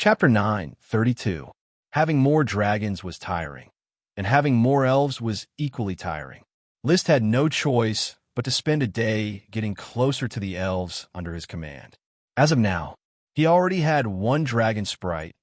Chapter 9:32. Having more dragons was tiring, and having more elves was equally tiring. List had no choice but to spend a day getting closer to the elves under his command. As of now, he already had 1 dragon sprite,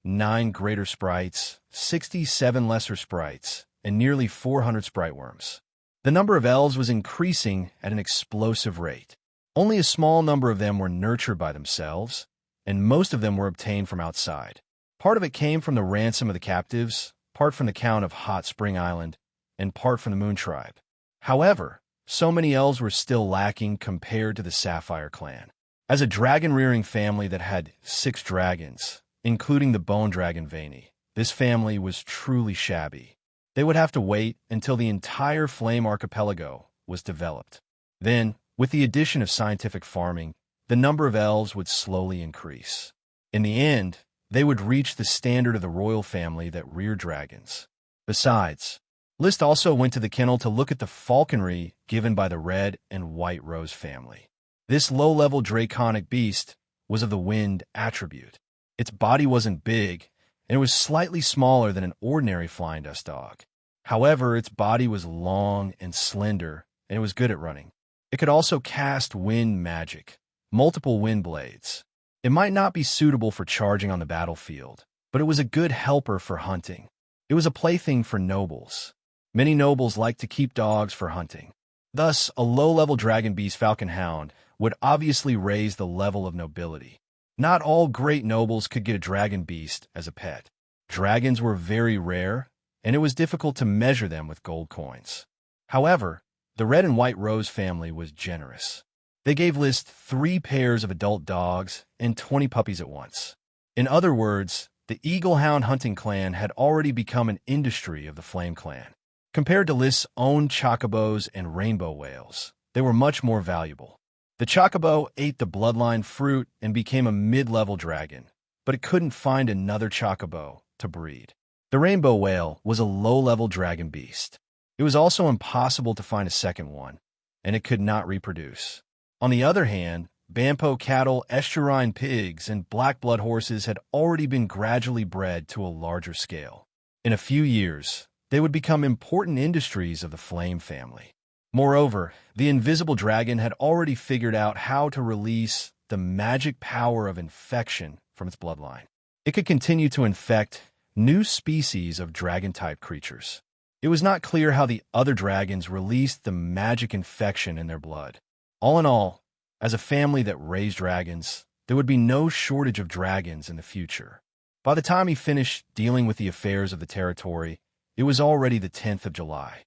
9 greater sprites, 67 lesser sprites, and nearly 400 sprite worms. The number of elves was increasing at an explosive rate. Only a small number of them were nurtured by themselves, and most of them were obtained from outside. Part of it came from the ransom of the captives, part from the Count of Hot Spring Island, and part from the Moon Tribe. However, so many elves were still lacking compared to the Sapphire clan. As a dragon-rearing family that had 6 dragons, including the bone dragon Vayni, this family was truly shabby. They would have to wait until the entire Flame Archipelago was developed. Then, with the addition of scientific farming, the number of elves would slowly increase. In the end, they would reach the standard of the royal family that reared dragons. Besides, List also went to the kennel to look at the falconry given by the Red and White Rose family. This low-level draconic beast was of the wind attribute. Its body wasn't big, and it was slightly smaller than an ordinary flying dust dog. However, its body was long and slender, and it was good at running. It could also cast wind magic, multiple wind blades. It might not be suitable for charging on the battlefield, but it was a good helper for hunting. It was a plaything for nobles. Many nobles liked to keep dogs for hunting. Thus, a low-level dragon beast falcon hound would obviously raise the level of nobility. Not all great nobles could get a dragon beast as a pet. Dragons were very rare, and it was difficult to measure them with gold coins. However, the Red and White Rose family was generous. They gave List 3 pairs of adult dogs and 20 puppies at once. In other words, the Eagle Hound hunting clan had already become an industry of the Flame clan. Compared to List's own chocobos and rainbow whales, they were much more valuable. The chocobo ate the bloodline fruit and became a mid-level dragon, but it couldn't find another chocobo to breed. The rainbow whale was a low-level dragon beast. It was also impossible to find a second one, and it could not reproduce. On the other hand, Bampo cattle, estuarine pigs, and black blood horses had already been gradually bred to a larger scale. In a few years, they would become important industries of the Flame family. Moreover, the invisible dragon had already figured out how to release the magic power of infection from its bloodline. It could continue to infect new species of dragon-type creatures. It was not clear how the other dragons released the magic infection in their blood. All in all, as a family that raised dragons, there would be no shortage of dragons in the future. By the time he finished dealing with the affairs of the territory, it was already the 10th of July.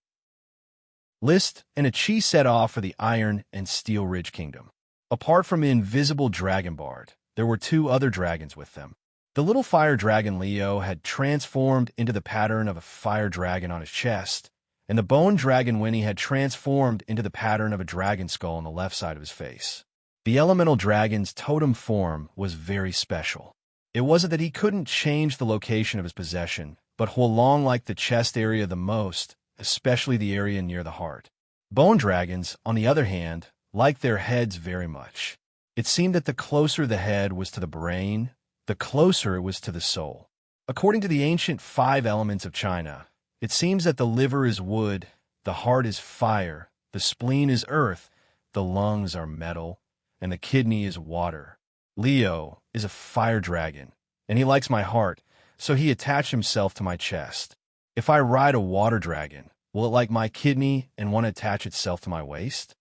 List and Achi set off for the Iron and Steel Ridge Kingdom. Apart from the invisible Dragon Bard, there were 2 other dragons with them. The little fire dragon Leo had transformed into the pattern of a fire dragon on his chest, and the bone dragon Winnie had transformed into the pattern of a dragon skull on the left side of his face. The elemental dragon's totem form was very special. It wasn't that he couldn't change the location of his possession, but Huolong liked the chest area the most, especially the area near the heart. Bone dragons, on the other hand, liked their heads very much. It seemed that the closer the head was to the brain, the closer it was to the soul. According to the ancient 5 elements of China, it seems that the liver is wood, the heart is fire, the spleen is earth, the lungs are metal, and the kidney is water. Leo is a fire dragon, and he likes my heart, so he attached himself to my chest. If I ride a water dragon, will it like my kidney and want to attach itself to my waist?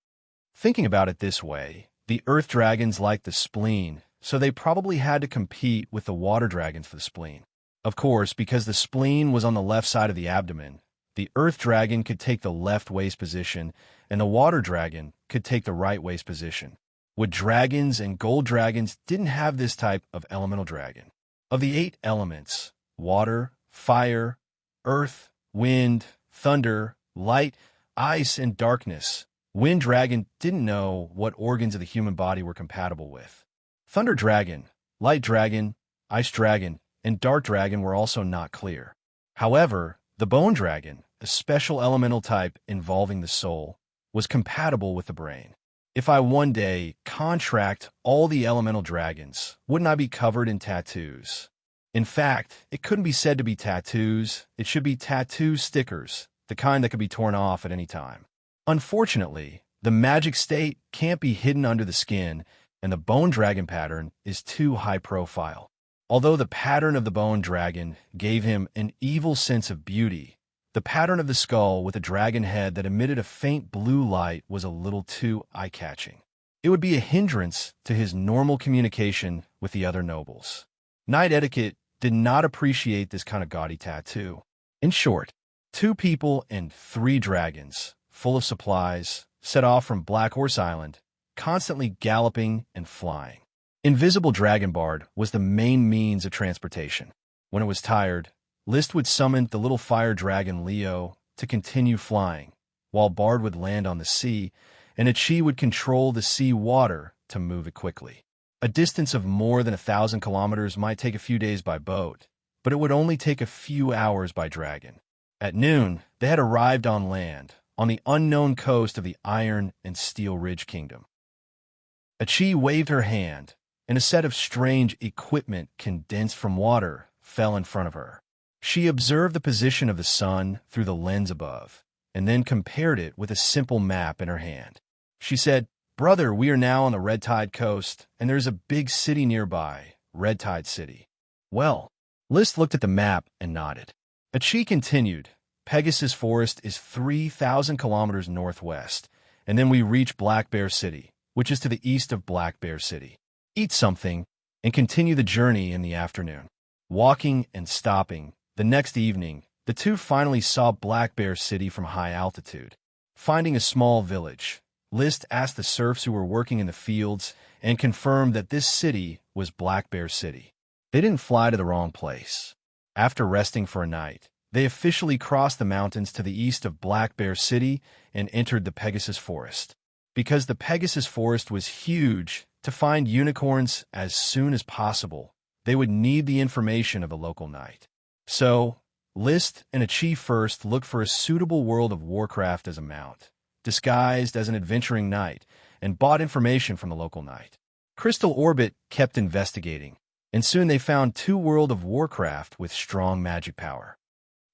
Thinking about it this way, the earth dragons liked the spleen, so they probably had to compete with the water dragons for the spleen. Of course, because the spleen was on the left side of the abdomen, the earth dragon could take the left waist position, and the water dragon could take the right waist position. Wood dragons and gold dragons didn't have this type of elemental dragon. Of the 8 elements, water, fire, earth, wind, thunder, light, ice, and darkness, Wind Dragon didn't know what organs of the human body were compatible with. Thunder Dragon, Light Dragon, Ice Dragon, and Dark Dragon were also not clear. However, the Bone Dragon, a special elemental type involving the soul, was compatible with the brain. If I one day contract all the elemental dragons, wouldn't I be covered in tattoos? In fact, it couldn't be said to be tattoos. It should be tattoo stickers, the kind that could be torn off at any time. Unfortunately, the magic state can't be hidden under the skin, and the bone dragon pattern is too high profile. Although the pattern of the bone dragon gave him an evil sense of beauty, the pattern of the skull with a dragon head that emitted a faint blue light was a little too eye-catching. It would be a hindrance to his normal communication with the other nobles. Knight etiquette did not appreciate this kind of gaudy tattoo. In short, 2 people and 3 dragons, full of supplies, set off from Black Horse Island, constantly galloping and flying. Invisible Dragon Bard was the main means of transportation. When it was tired, List would summon the little fire dragon Leo to continue flying, while Bard would land on the sea, and Ichi would control the sea water to move it quickly. A distance of more than 1,000 kilometers might take a few days by boat, but it would only take a few hours by dragon. At noon, they had arrived on land, on the unknown coast of the Iron and Steel Ridge Kingdom. Ichi waved her hand, and a set of strange equipment condensed from water fell in front of her. She observed the position of the sun through the lens above, and then compared it with a simple map in her hand. She said, "Brother, we are now on the Red Tide coast, and there's a big city nearby, Red Tide City." "Well," List looked at the map and nodded. Ichi continued, "Pegasus Forest is 3,000 kilometers northwest, and then we reach Black Bear City, which is to the east of Black Bear City. Eat something, and continue the journey in the afternoon." Walking and stopping, the next evening, the 2 finally saw Black Bear City from high altitude. Finding a small village, List asked the serfs who were working in the fields and confirmed that this city was Black Bear City. They didn't fly to the wrong place. After resting for a night, they officially crossed the mountains to the east of Black Bear City and entered the Pegasus Forest. Because the Pegasus Forest was huge, to find unicorns as soon as possible, they would need the information of a local knight. So, List and Ichi first looked for a suitable World of Warcraft as a mount, disguised as an adventuring knight, and bought information from the local knight. Crystal Orbit kept investigating, and soon they found 2 World of Warcraft with strong magic power.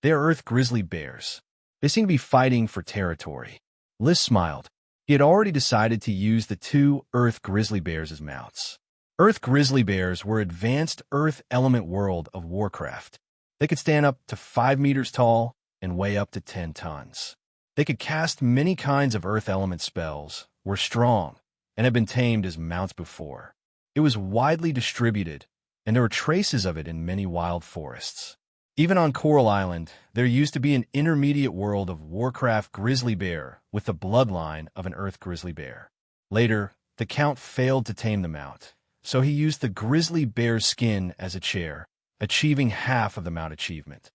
They are Earth Grizzly Bears. They seem to be fighting for territory. List smiled. He had already decided to use the 2 Earth Grizzly Bears as mounts. Earth Grizzly Bears were advanced Earth Element World of Warcraft. They could stand up to 5 meters tall and weigh up to 10 tons. They could cast many kinds of Earth Element spells, were strong, and had been tamed as mounts before. It was widely distributed, and there were traces of it in many wild forests. Even on Coral Island, there used to be an intermediate world of Warcraft Grizzly Bear with the bloodline of an Earth Grizzly Bear. Later, the Count failed to tame the mount, so he used the Grizzly Bear's skin as a chair, achieving half of the mount achievement.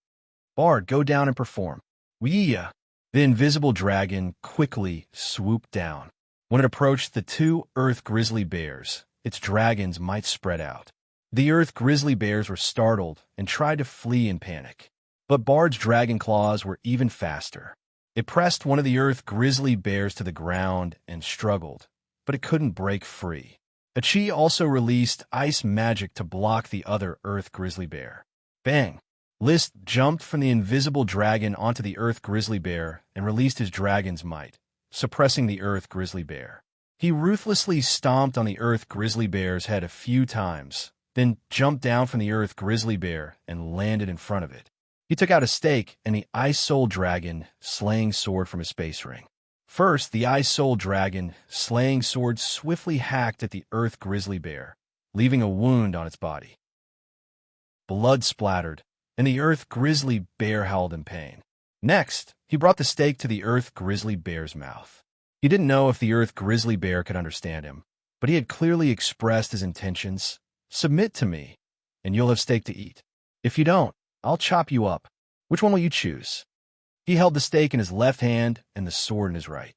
"Bard, go down and perform." Wuxia. The invisible dragon quickly swooped down. When it approached the 2 Earth Grizzly Bears, its dragons might spread out. The Earth Grizzly Bears were startled and tried to flee in panic. But Bard's dragon claws were even faster. It pressed one of the Earth Grizzly Bears to the ground and struggled, but it couldn't break free. Ichi also released ice magic to block the other Earth Grizzly Bear. Bang! List jumped from the invisible dragon onto the Earth Grizzly Bear and released his dragon's might, suppressing the Earth Grizzly Bear. He ruthlessly stomped on the Earth Grizzly Bear's head a few times, then jumped down from the Earth Grizzly Bear and landed in front of it. He took out a stake and the Ice Soul Dragon slaying sword from his space ring. First, the Ice Soul Dragon slaying sword swiftly hacked at the Earth Grizzly Bear, leaving a wound on its body. Blood splattered, and the Earth Grizzly Bear howled in pain. Next, he brought the stake to the Earth Grizzly Bear's mouth. He didn't know if the Earth Grizzly Bear could understand him, but he had clearly expressed his intentions. "Submit to me, and you'll have steak to eat. If you don't, I'll chop you up. Which one will you choose?" He held the stake in his left hand and the sword in his right.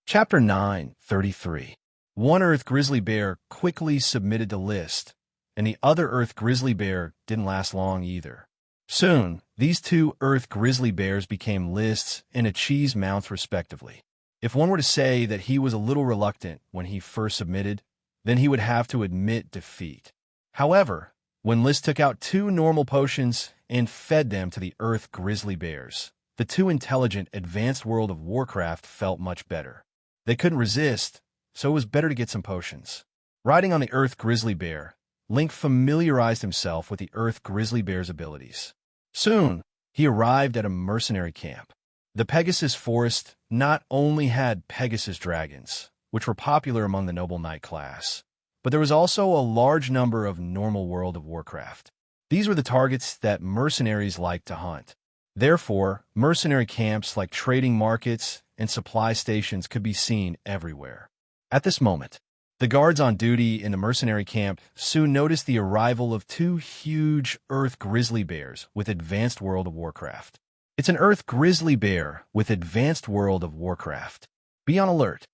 Chapter 9:33. One Earth Grizzly Bear quickly submitted to List, and the other Earth Grizzly Bear didn't last long either. Soon, these 2 Earth Grizzly Bears became List's and Ichi's mounts respectively. If one were to say that he was a little reluctant when he first submitted, then he would have to admit defeat. However, when List took out 2 normal potions and fed them to the Earth Grizzly Bears, the 2 intelligent advanced World of Warcraft felt much better. They couldn't resist, so it was better to get some potions. Riding on the Earth Grizzly Bear, Link familiarized himself with the Earth Grizzly Bear's abilities. Soon, he arrived at a mercenary camp. The Pegasus Forest not only had Pegasus dragons, which were popular among the noble knight class, but there was also a large number of normal World of Warcraft. These were the targets that mercenaries liked to hunt. Therefore, mercenary camps like trading markets and supply stations could be seen everywhere. At this moment, the guards on duty in the mercenary camp soon noticed the arrival of 2 huge Earth Grizzly Bears with advanced World of Warcraft. It's an Earth Grizzly Bear with advanced World of Warcraft. Be on alert.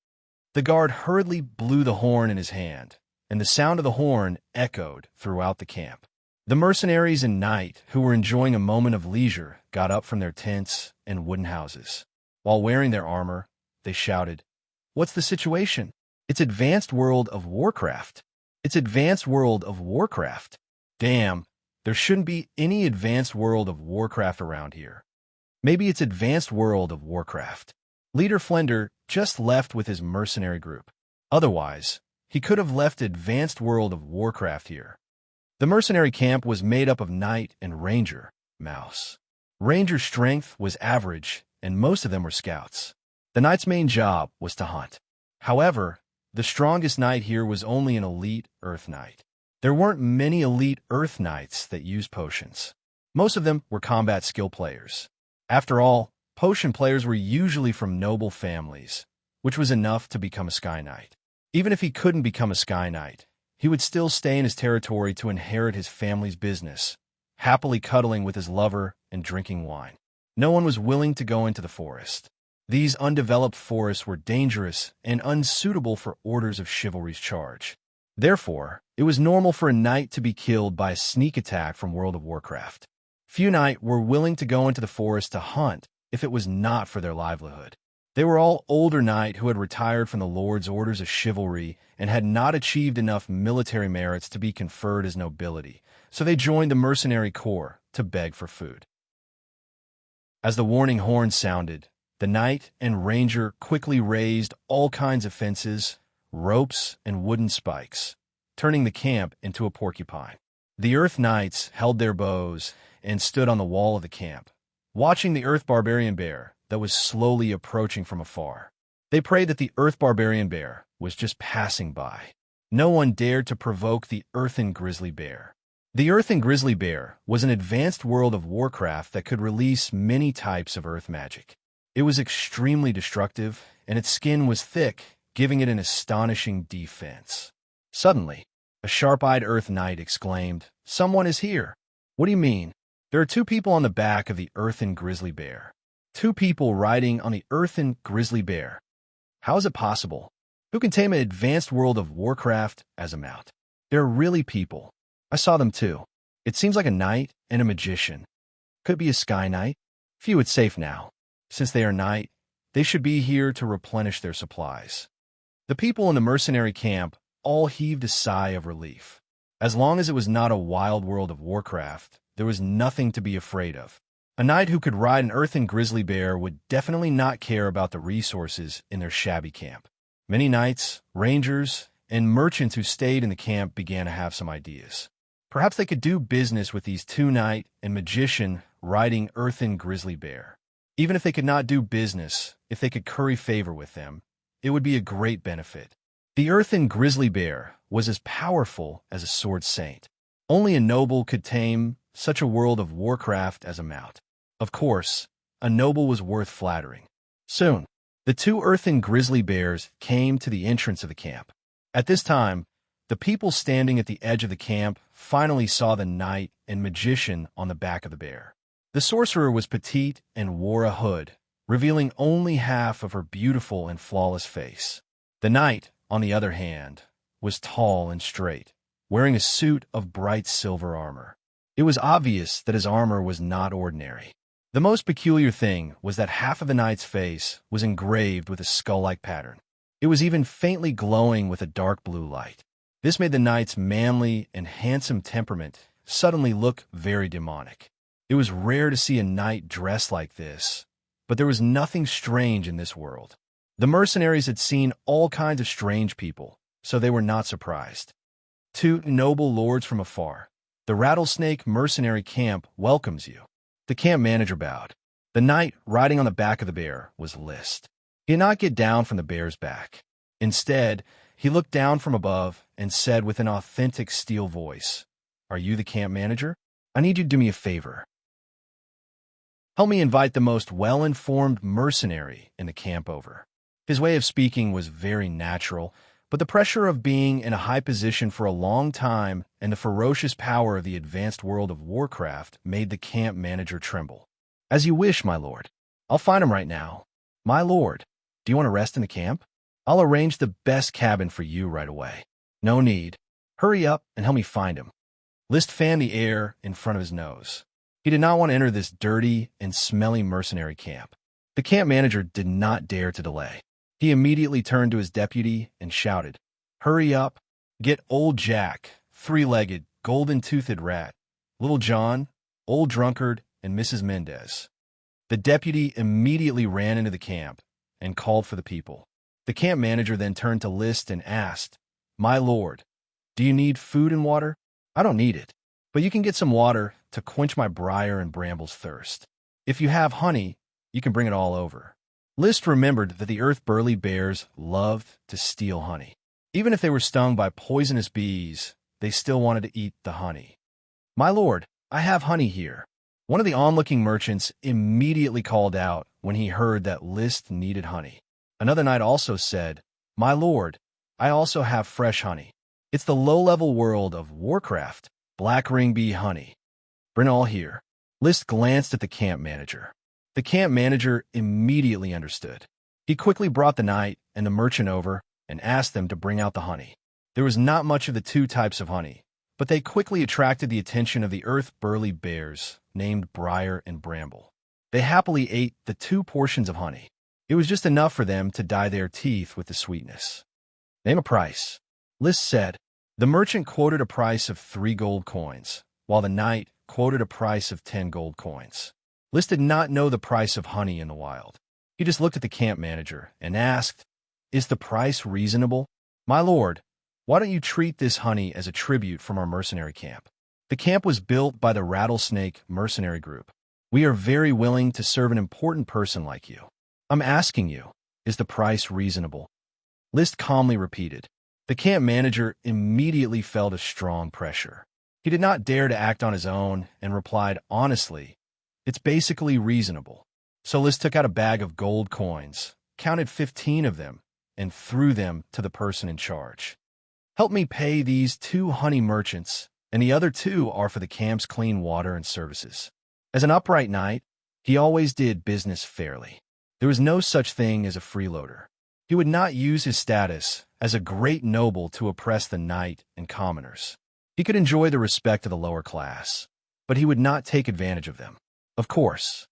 The guard hurriedly blew the horn in his hand, and the sound of the horn echoed throughout the camp. The mercenaries and knight, who were enjoying a moment of leisure, got up from their tents and wooden houses. While wearing their armor, they shouted, "What's the situation? It's advanced World of Warcraft. It's advanced World of Warcraft. Damn, there shouldn't be any advanced World of Warcraft around here. Maybe it's advanced World of Warcraft." Leader Flender just left with his mercenary group. Otherwise, he could have left advanced World of Warcraft here. The mercenary camp was made up of knight and ranger, mouse. Ranger's strength was average, and most of them were scouts. The knight's main job was to hunt. However, the strongest knight here was only an elite Earth Knight. There weren't many elite Earth Knights that used potions. Most of them were combat skill players. After all, potion players were usually from noble families, which was enough to become a Sky Knight. Even if he couldn't become a Sky Knight, he would still stay in his territory to inherit his family's business, happily cuddling with his lover and drinking wine. No one was willing to go into the forest. These undeveloped forests were dangerous and unsuitable for orders of chivalry's charge. Therefore, it was normal for a knight to be killed by a sneak attack from World of Warcraft. Few knights were willing to go into the forest to hunt if it was not for their livelihood. They were all older knights who had retired from the Lord's orders of chivalry and had not achieved enough military merits to be conferred as nobility, so they joined the mercenary corps to beg for food. As the warning horn sounded, the knight and ranger quickly raised all kinds of fences, ropes, and wooden spikes, turning the camp into a porcupine. The Earth Knights held their bows and stood on the wall of the camp, watching the Earth Barbarian Bear that was slowly approaching from afar. They prayed that the Earth Barbarian Bear was just passing by. No one dared to provoke the Earthen Grizzly Bear. The Earthen Grizzly Bear was an advanced World of Warcraft that could release many types of earth magic. It was extremely destructive, and its skin was thick, giving it an astonishing defense. Suddenly, a sharp-eyed Earth Knight exclaimed, "Someone is here!" "What do you mean?" "There are 2 people on the back of the Earthen Grizzly Bear." 2 people riding on the Earthen Grizzly Bear. How is it possible? Who can tame an advanced World of Warcraft as a mount? They're really people. I saw them too. It seems like a knight and a magician. Could be a Sky Knight. Few it's safe now. Since they are knight, they should be here to replenish their supplies. The people in the mercenary camp all heaved a sigh of relief. As long as it was not a wild World of Warcraft, there was nothing to be afraid of. A knight who could ride an Earthen Grizzly Bear would definitely not care about the resources in their shabby camp. Many knights, rangers, and merchants who stayed in the camp began to have some ideas. Perhaps they could do business with these 2 knight and magician riding Earthen Grizzly Bear. Even if they could not do business, if they could curry favor with them, it would be a great benefit. The Earthen Grizzly Bear was as powerful as a sword saint. Only a noble could tame such a World of Warcraft as a mount. Of course, a noble was worth flattering. Soon, the 2 Earthen Grizzly Bears came to the entrance of the camp. At this time, the people standing at the edge of the camp finally saw the knight and magician on the back of the bear. The sorcerer was petite and wore a hood, revealing only half of her beautiful and flawless face. The knight, on the other hand, was tall and straight, wearing a suit of bright silver armor. It was obvious that his armor was not ordinary. The most peculiar thing was that half of the knight's face was engraved with a skull-like pattern. It was even faintly glowing with a dark blue light. This made the knight's manly and handsome temperament suddenly look very demonic. It was rare to see a knight dressed like this, but there was nothing strange in this world. The mercenaries had seen all kinds of strange people, so they were not surprised. Two noble lords from afar. The Rattlesnake Mercenary Camp welcomes you. The camp manager bowed. The knight riding on the back of the bear was List. He did not get down from the bear's back. Instead, he looked down from above and said with an authentic steel voice, "Are you the camp manager? I need you to do me a favor. Help me invite the most well-informed mercenary in the camp over." His way of speaking was very natural, but the pressure of being in a high position for a long time and the ferocious power of the advanced world of Warcraft made the camp manager tremble. "As you wish, my lord. I'll find him right now." "My lord, do you want to rest in the camp? I'll arrange the best cabin for you right away." "No need. Hurry up and help me find him." List fanned the air in front of his nose. He did not want to enter this dirty and smelly mercenary camp. The camp manager did not dare to delay. He immediately turned to his deputy and shouted, "Hurry up! Get Old Jack, three-legged, golden-toothed rat, Little John, Old Drunkard, and Mrs. Mendez." The deputy immediately ran into the camp and called for the people. The camp manager then turned to List and asked, "My lord, do you need food and water?" "I don't need it, but you can get some water to quench my briar and brambles thirst. If you have honey, you can bring it all over." List remembered that the earth-burly bears loved to steal honey. Even if they were stung by poisonous bees, they still wanted to eat the honey. "My lord, I have honey here." One of the onlooking merchants immediately called out when he heard that List needed honey. Another knight also said, "My lord, I also have fresh honey. It's the low-level world of Warcraft, black ring bee honey. Bring it all here." List glanced at the camp manager. The camp manager immediately understood. He quickly brought the knight and the merchant over and asked them to bring out the honey. There was not much of the two types of honey, but they quickly attracted the attention of the earth-burly bears named Briar and Bramble. They happily ate the 2 portions of honey. It was just enough for them to dye their teeth with the sweetness. "Name a price," List said. The merchant quoted a price of 3 gold coins, while the knight quoted a price of 10 gold coins. List did not know the price of honey in the wild. He just looked at the camp manager and asked, "Is the price reasonable?" "My lord, why don't you treat this honey as a tribute from our mercenary camp? The camp was built by the Rattlesnake Mercenary Group. We are very willing to serve an important person like you. I'm asking you, is the price reasonable?" List calmly repeated. The camp manager immediately felt a strong pressure. He did not dare to act on his own and replied honestly, "It's basically reasonable." So List took out a bag of gold coins, counted 15 of them, and threw them to the person in charge. "Help me pay these 2 honey merchants, and the other 2 are for the camp's clean water and services." As an upright knight, he always did business fairly. There was no such thing as a freeloader. He would not use his status as a great noble to oppress the knight and commoners. He could enjoy the respect of the lower class, but he would not take advantage of them. Of course.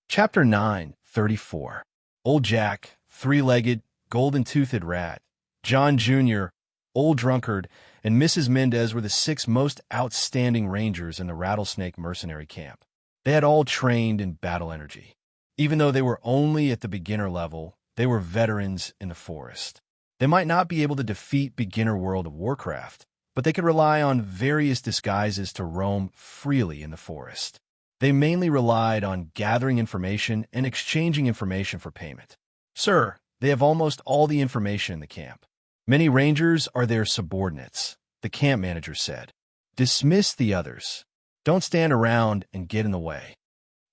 Chapter 9:34. Old Jack, three-legged, golden-toothed rat, John Jr., Old Drunkard, and Mrs. Mendez were the 6 most outstanding rangers in the Rattlesnake Mercenary Camp. They had all trained in battle energy. Even though they were only at the beginner level, they were veterans in the forest. They might not be able to defeat beginner World of Warcraft, but they could rely on various disguises to roam freely in the forest. They mainly relied on gathering information and exchanging information for payment. "Sir, they have almost all the information in the camp. Many rangers are their subordinates," the camp manager said. "Dismiss the others. Don't stand around and get in the way."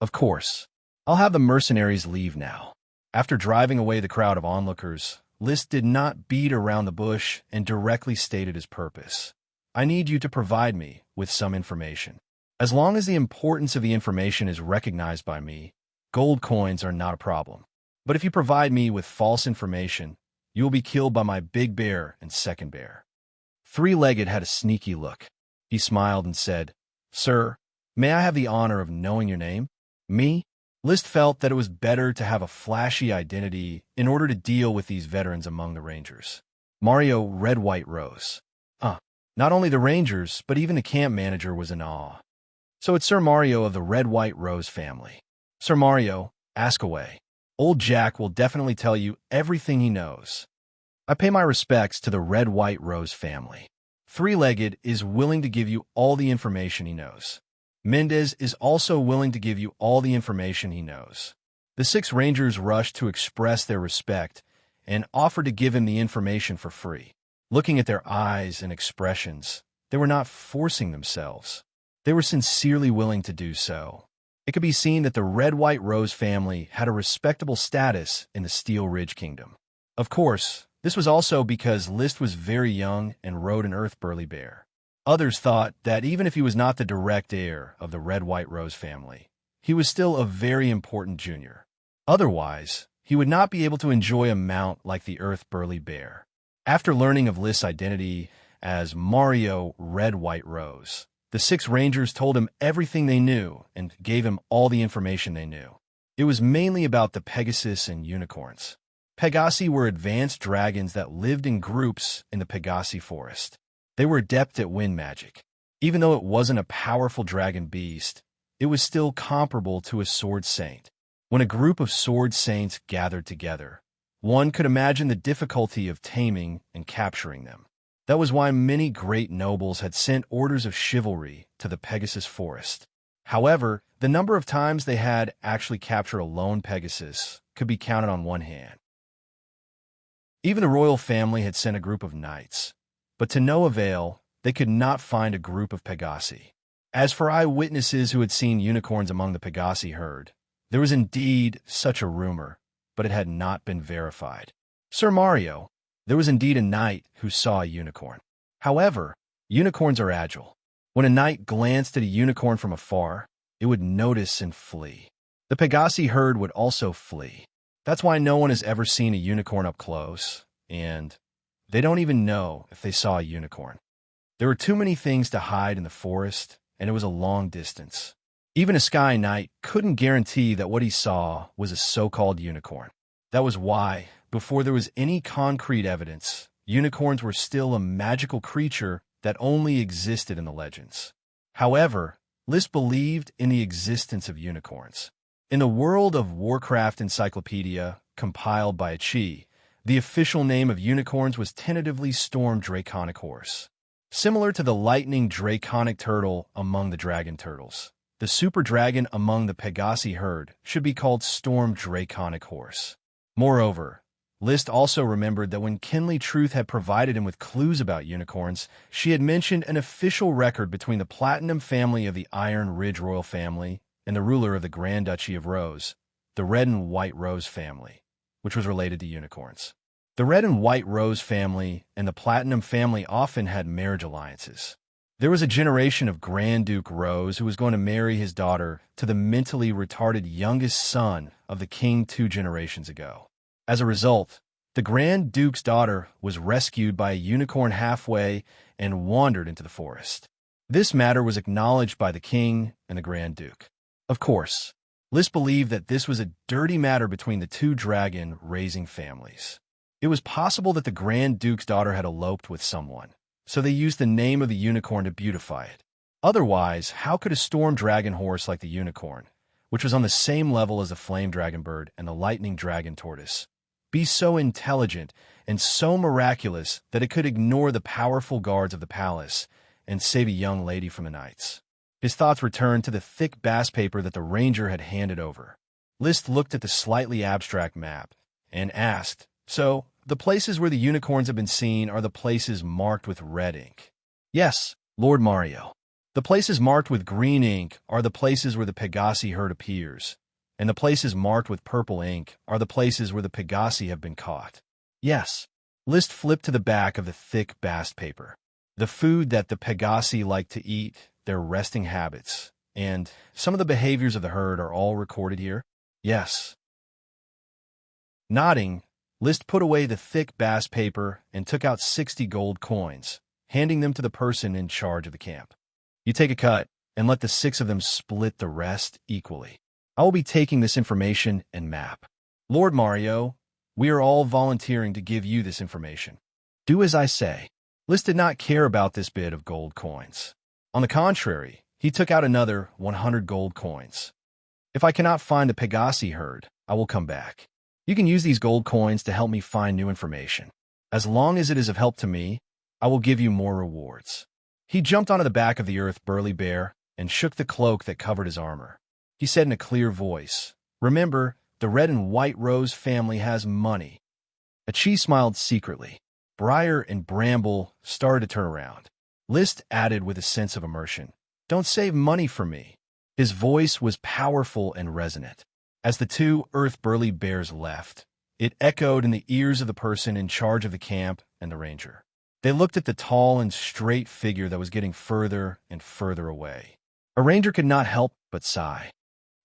"Of course. I'll have the mercenaries leave now." After driving away the crowd of onlookers, List did not beat around the bush and directly stated his purpose. "I need you to provide me with some information. As long as the importance of the information is recognized by me, gold coins are not a problem. But if you provide me with false information, you will be killed by my big bear and second bear." Three-legged had a sneaky look. He smiled and said, "Sir, may I have the honor of knowing your name?" "Me?" List felt that it was better to have a flashy identity in order to deal with these veterans among the rangers. Mario Red White Rose. Not only the Rangers, but even the camp manager was in awe. So it's Sir Mario of the Red White Rose family. Sir Mario, ask away. Old Jack will definitely tell you everything he knows. I pay my respects to the Red White Rose family. Three-Legged is willing to give you all the information he knows. Mendez is also willing to give you all the information he knows. The 6 Rangers rushed to express their respect and offered to give him the information for free. Looking at their eyes and expressions, they were not forcing themselves. They were sincerely willing to do so. It could be seen that the Red White Rose family had a respectable status in the Steel Ridge Kingdom. Of course, this was also because List was very young and rode an Earth Burly Bear. Others thought that even if he was not the direct heir of the Red White Rose family, he was still a very important junior. Otherwise, he would not be able to enjoy a mount like the Earth Burly Bear. After learning of List's identity as Mario Red White Rose, the 6 Rangers told him everything they knew and gave him all the information they knew. It was mainly about the Pegasus and unicorns. Pegasi were advanced dragons that lived in groups in the Pegasi forest. They were adept at wind magic. Even though it wasn't a powerful dragon beast, it was still comparable to a sword saint. When a group of sword saints gathered together, one could imagine the difficulty of taming and capturing them. That was why many great nobles had sent orders of chivalry to the Pegasus forest. However, the number of times they had actually captured a lone Pegasus could be counted on one hand. Even the royal family had sent a group of knights, but to no avail, they could not find a group of Pegasi. As for eyewitnesses who had seen unicorns among the Pegasi herd, there was indeed such a rumor, but it had not been verified. Sir Mario, there was indeed a knight who saw a unicorn. However, unicorns are agile. When a knight glanced at a unicorn from afar, it would notice and flee. The Pegasi herd would also flee. That's why no one has ever seen a unicorn up close, and they don't even know if they saw a unicorn. There were too many things to hide in the forest, and it was a long distance. Even a Sky Knight couldn't guarantee that what he saw was a so-called unicorn. That was why, before there was any concrete evidence, unicorns were still a magical creature that only existed in the legends. However, List believed in the existence of unicorns. In the World of Warcraft Encyclopedia, compiled by Chi, the official name of unicorns was tentatively Storm Draconic Horse. Similar to the Lightning Draconic Turtle among the Dragon Turtles, the Super Dragon among the Pegasi herd should be called Storm Draconic Horse. Moreover, List also remembered that when Kinley Truth had provided him with clues about unicorns, she had mentioned an official record between the Platinum family of the Iron Ridge royal family and the ruler of the Grand Duchy of Rose, the Red and White Rose family, which was related to unicorns. The Red and White Rose family and the Platinum family often had marriage alliances. There was a generation of Grand Duke Rose who was going to marry his daughter to the mentally retarded youngest son of the king 2 generations ago. As a result, the Grand Duke's daughter was rescued by a unicorn halfway and wandered into the forest. This matter was acknowledged by the king and the Grand Duke. Of course, List believed that this was a dirty matter between the 2 dragon-raising families. It was possible that the Grand Duke's daughter had eloped with someone, so they used the name of the unicorn to beautify it. Otherwise, how could a storm dragon horse like the unicorn, which was on the same level as the flame dragon bird and the lightning dragon tortoise, be so intelligent and so miraculous that it could ignore the powerful guards of the palace and save a young lady from the knights? His thoughts returned to the thick bass paper that the ranger had handed over. List looked at the slightly abstract map and asked, "So, the places where the unicorns have been seen are the places marked with red ink?" "Yes, Lord Mario. The places marked with green ink are the places where the Pegasi herd appears, and the places marked with purple ink are the places where the Pegasi have been caught." "Yes." List flipped to the back of the thick bast paper. The food that the Pegasi like to eat, their resting habits, and some of the behaviors of the herd are all recorded here? "Yes." Nodding, List put away the thick bast paper and took out 60 gold coins, handing them to the person in charge of the camp. "You take a cut, and let the 6 of them split the rest equally. I will be taking this information and map. Lord Mario, we are all volunteering to give you this information." Do as I say. List did not care about this bit of gold coins. On the contrary, he took out another 100 gold coins. If I cannot find the Pegasi herd, I will come back. You can use these gold coins to help me find new information. As long as it is of help to me, I will give you more rewards. He jumped onto the back of the earth burly bear and shook the cloak that covered his armor. He said in a clear voice, "Remember, the red and white rose family has money." Achi smiled secretly. Briar and Bramble started to turn around. List added with a sense of immersion, "Don't save money for me." His voice was powerful and resonant. As the two earth burly bears left, it echoed in the ears of the person in charge of the camp and the ranger. They looked at the tall and straight figure that was getting further and further away. A ranger could not help but sigh.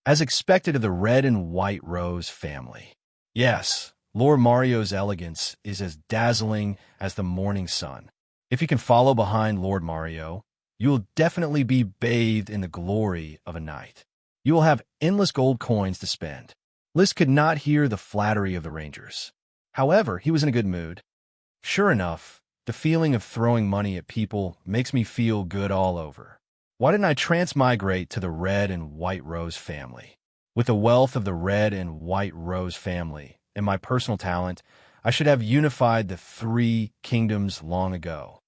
As expected of the red and white rose family. Yes, Lord Mario's elegance is as dazzling as the morning sun. If you can follow behind Lord Mario, you will definitely be bathed in the glory of a night. You will have endless gold coins to spend. List could not hear the flattery of the rangers. However, he was in a good mood. Sure enough, the feeling of throwing money at people makes me feel good all over. Why didn't I transmigrate to the red and white rose family? With the wealth of the red and white rose family and my personal talent, I should have unified the three kingdoms long ago.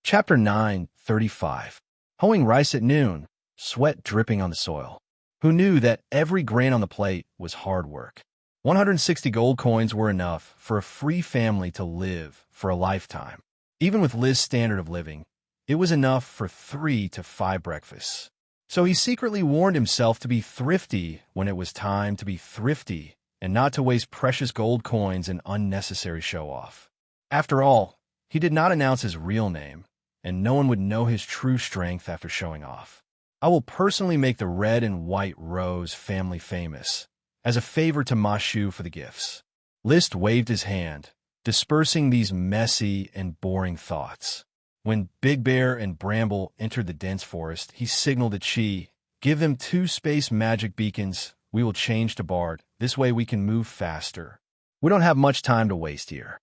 Chapter 9:35. Hoeing rice at noon, sweat dripping on the soil. Who knew that every grain on the plate was hard work? 160 gold coins were enough for a free family to live for a lifetime. Even with Liz's standard of living, it was enough for 3 to 5 breakfasts. So he secretly warned himself to be thrifty when it was time to be thrifty and not to waste precious gold coins in unnecessary show-off. After all, he did not announce his real name, and no one would know his true strength after showing off. I will personally make the red and white rose family famous, as a favor to Ma Shu for the gifts. List waved his hand, dispersing these messy and boring thoughts. When Big Bear and Bramble entered the dense forest, he signaled to Chi, "Give them 2 space magic beacons. We will change to Bard. This way we can move faster. We don't have much time to waste here."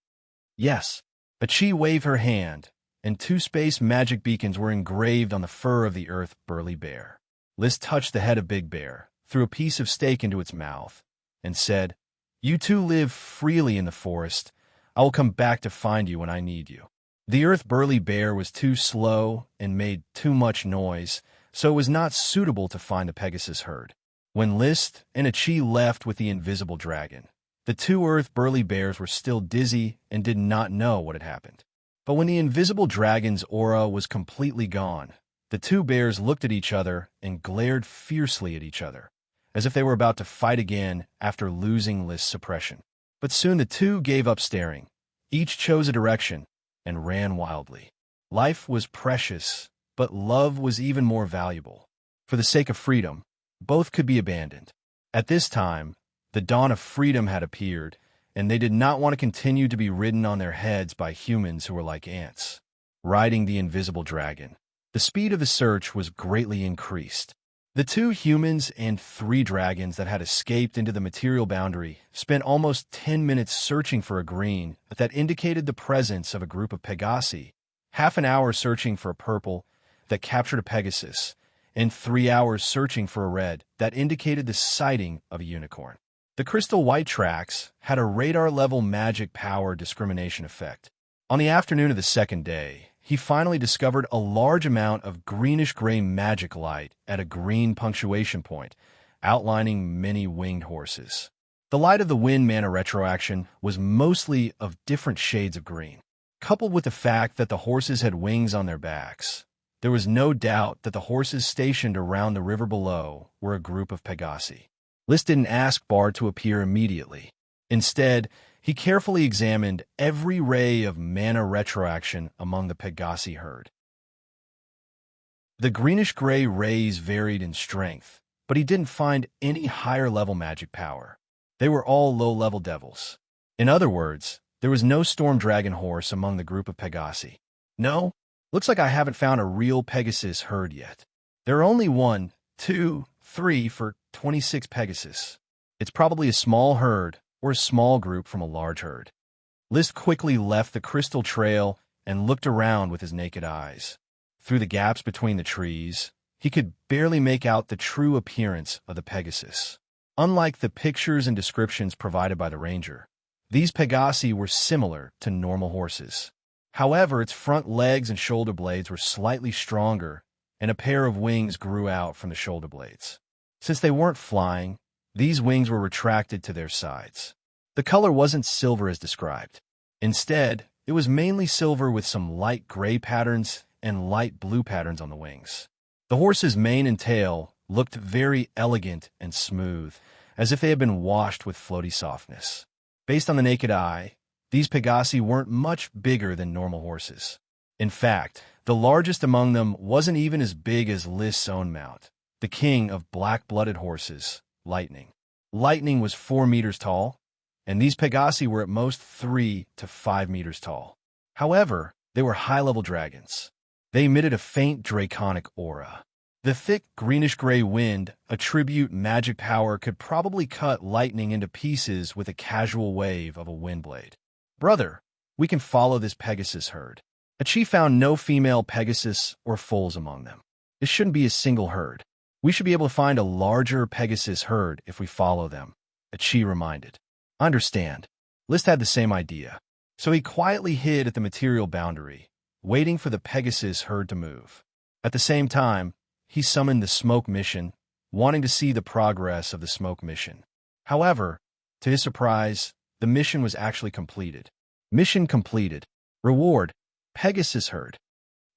Yes. Chi waved her hand, and 2 space magic beacons were engraved on the fur of the earth burly bear. List touched the head of Big Bear, threw a piece of steak into its mouth, and said, "You two live freely in the forest. I will come back to find you when I need you." The earth burly bear was too slow and made too much noise, so it was not suitable to find the Pegasus herd. When List and Achi left with the invisible dragon, the 2 earth burly bears were still dizzy and did not know what had happened. But when the invisible dragon's aura was completely gone, the 2 bears looked at each other and glared fiercely at each other, as if they were about to fight again after losing List's suppression. But soon the 2 gave up staring. Each chose a direction and ran wildly. Life was precious, but love was even more valuable. For the sake of freedom, both could be abandoned. At this time, the dawn of freedom had appeared, and they did not want to continue to be ridden on their heads by humans who were like ants. Riding the invisible dragon, the speed of the search was greatly increased. The 2 humans and 3 dragons that had escaped into the material boundary spent almost 10 minutes searching for a green that indicated the presence of a group of Pegasi, half an hour searching for a purple that captured a Pegasus, and 3 hours searching for a red that indicated the sighting of a unicorn. The crystal white tracks had a radar-level magic power discrimination effect. On the afternoon of the second day, he finally discovered a large amount of greenish-gray magic light at a green punctuation point, outlining many winged horses. The light of the wind mana retroaction was mostly of different shades of green. Coupled with the fact that the horses had wings on their backs, there was no doubt that the horses stationed around the river below were a group of Pegasi. List didn't ask Bard to appear immediately. Instead, he carefully examined every ray of mana retroaction among the Pegasi herd. The greenish-gray rays varied in strength, but he didn't find any higher-level magic power. They were all low-level devils. In other words, there was no storm dragon horse among the group of Pegasi. No, looks like I haven't found a real Pegasus herd yet. There are only 1, 2, 3 for 26 Pegasus. It's probably a small herd, or a small group from a large herd. List quickly left the crystal trail and looked around with his naked eyes. Through the gaps between the trees, he could barely make out the true appearance of the Pegasus. Unlike the pictures and descriptions provided by the ranger, these Pegasi were similar to normal horses. However, its front legs and shoulder blades were slightly stronger, and a pair of wings grew out from the shoulder blades. Since they weren't flying, these wings were retracted to their sides. The color wasn't silver as described. Instead, it was mainly silver with some light gray patterns and light blue patterns on the wings. The horse's mane and tail looked very elegant and smooth, as if they had been washed with floaty softness. Based on the naked eye, these Pegasi weren't much bigger than normal horses. In fact, the largest among them wasn't even as big as List's own mount, the king of black-blooded horses, Lightning. Lightning was 4 meters tall, and these Pegasi were at most 3 to 5 meters tall. However, they were high-level dragons. They emitted a faint draconic aura. The thick greenish-gray wind, a tribute magic power, could probably cut Lightning into pieces with a casual wave of a wind blade. "Brother, we can follow this Pegasus herd." A chief found no female Pegasus or foals among them. This shouldn't be a single herd. We should be able to find a larger Pegasus herd if we follow them, Achi reminded. I understand. List had the same idea. So he quietly hid at the material boundary, waiting for the Pegasus herd to move. At the same time, he summoned the smoke mission, wanting to see the progress of the smoke mission. However, to his surprise, the mission was actually completed. Mission completed. Reward: Pegasus herd.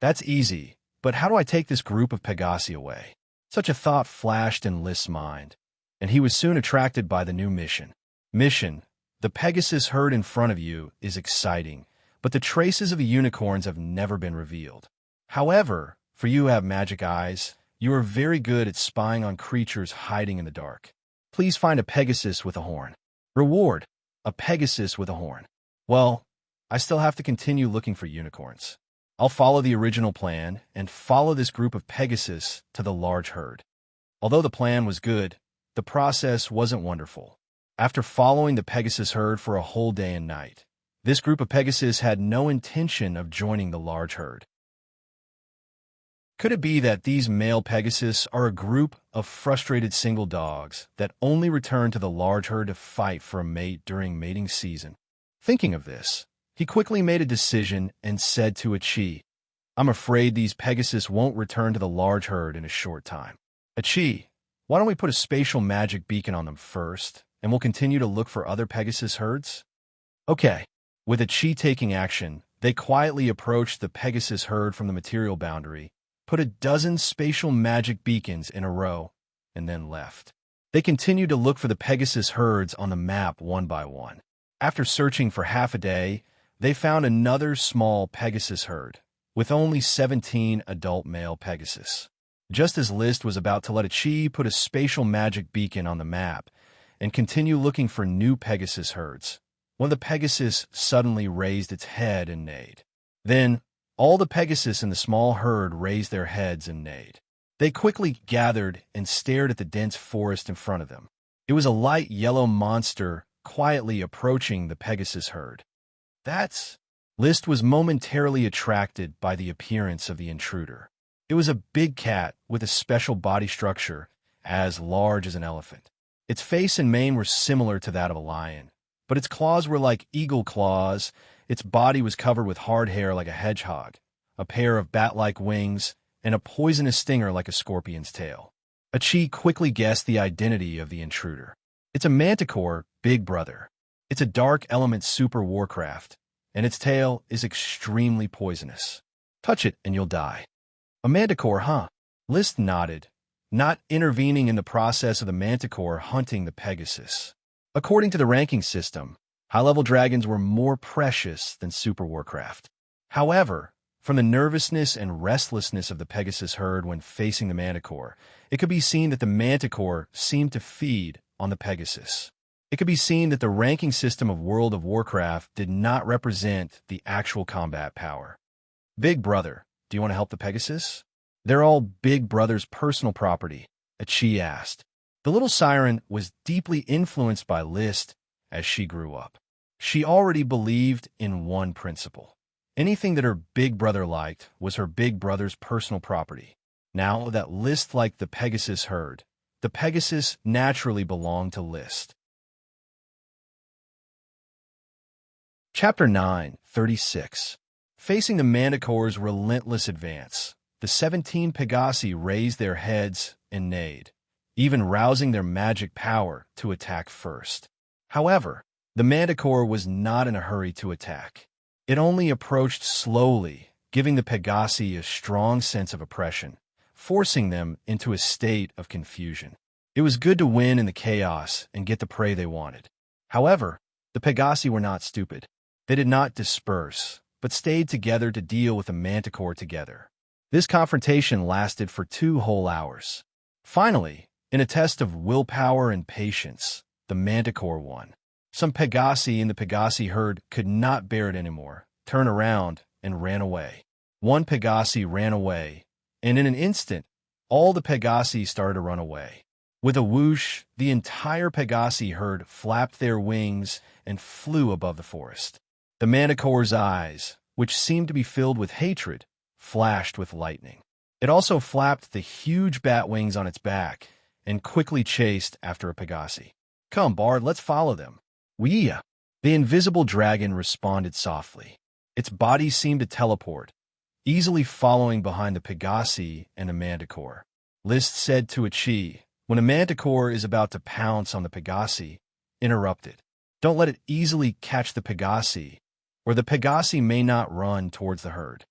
That's easy, but how do I take this group of Pegasi away? Such a thought flashed in List's mind, and he was soon attracted by the new mission. Mission: the Pegasus herd in front of you is exciting, but the traces of the unicorns have never been revealed. However, for you who have magic eyes, you are very good at spying on creatures hiding in the dark. Please find a Pegasus with a horn. Reward: a Pegasus with a horn. Well, I still have to continue looking for unicorns. I'll follow the original plan and follow this group of Pegasus to the large herd. Although the plan was good, the process wasn't wonderful. After following the Pegasus herd for a whole day and night, this group of Pegasus had no intention of joining the large herd. Could it be that these male Pegasus are a group of frustrated single dogs that only return to the large herd to fight for a mate during mating season? Thinking of this, he quickly made a decision and said to Achi, "I'm afraid these Pegasus won't return to the large herd in a short time. Achi, why don't we put a spatial magic beacon on them first, and we'll continue to look for other Pegasus herds?" Okay. With Achi taking action, they quietly approached the Pegasus herd from the material boundary, put a dozen spatial magic beacons in a row, and then left. They continued to look for the Pegasus herds on the map one by one. After searching for half a day, they found another small Pegasus herd, with only 17 adult male Pegasus. Just as List was about to let Achi put a spatial magic beacon on the map and continue looking for new Pegasus herds, one of the Pegasus suddenly raised its head and neighed. Then, all the Pegasus in the small herd raised their heads and neighed. They quickly gathered and stared at the dense forest in front of them. It was a light yellow monster quietly approaching the Pegasus herd. List was momentarily attracted by the appearance of the intruder. It was a big cat with a special body structure, as large as an elephant. Its face and mane were similar to that of a lion, but its claws were like eagle claws. Its body was covered with hard hair like a hedgehog, a pair of bat-like wings, and a poisonous stinger like a scorpion's tail. Achi quickly guessed the identity of the intruder. It's a manticore, Big Brother. It's a dark element super warcraft, and its tail is extremely poisonous. Touch it and you'll die. A manticore, huh? List nodded, not intervening in the process of the manticore hunting the Pegasus. According to the ranking system, high-level dragons were more precious than super warcraft. However, from the nervousness and restlessness of the Pegasus herd when facing the manticore, it could be seen that the manticore seemed to feed on the Pegasus. It could be seen that the ranking system of World of Warcraft did not represent the actual combat power. Big Brother, do you want to help the Pegasus? They're all Big Brother's personal property, Achi asked. The little siren was deeply influenced by List as she grew up. She already believed in one principle. Anything that her big brother liked was her big brother's personal property. Now that List liked the Pegasus herd, the Pegasus naturally belonged to List. Chapter 9:36. Facing the Manticore's relentless advance, the 17 Pegasi raised their heads and neighed, even rousing their magic power to attack first. However, the Manticore was not in a hurry to attack. It only approached slowly, giving the Pegasi a strong sense of oppression, forcing them into a state of confusion. It was good to win in the chaos and get the prey they wanted. However, the Pegasi were not stupid. They did not disperse, but stayed together to deal with the Manticore together. This confrontation lasted for 2 whole hours. Finally, in a test of willpower and patience, the Manticore won. Some Pegasi in the Pegasi herd could not bear it anymore, turned around, and ran away. One Pegasi ran away, and in an instant, all the Pegasi started to run away. With a whoosh, the entire Pegasi herd flapped their wings and flew above the forest. The Manticore's eyes, which seemed to be filled with hatred, flashed with lightning. It also flapped the huge bat wings on its back and quickly chased after a Pegasi. "Come, Bard, let's follow them." "Wuxia." The invisible dragon responded softly. Its body seemed to teleport, easily following behind the Pegasi and the Manticore. List said to Ichi, "When a Manticore is about to pounce on the Pegasi, interrupt it. Don't let it easily catch the Pegasi, or the Pegasi may not run towards the herd."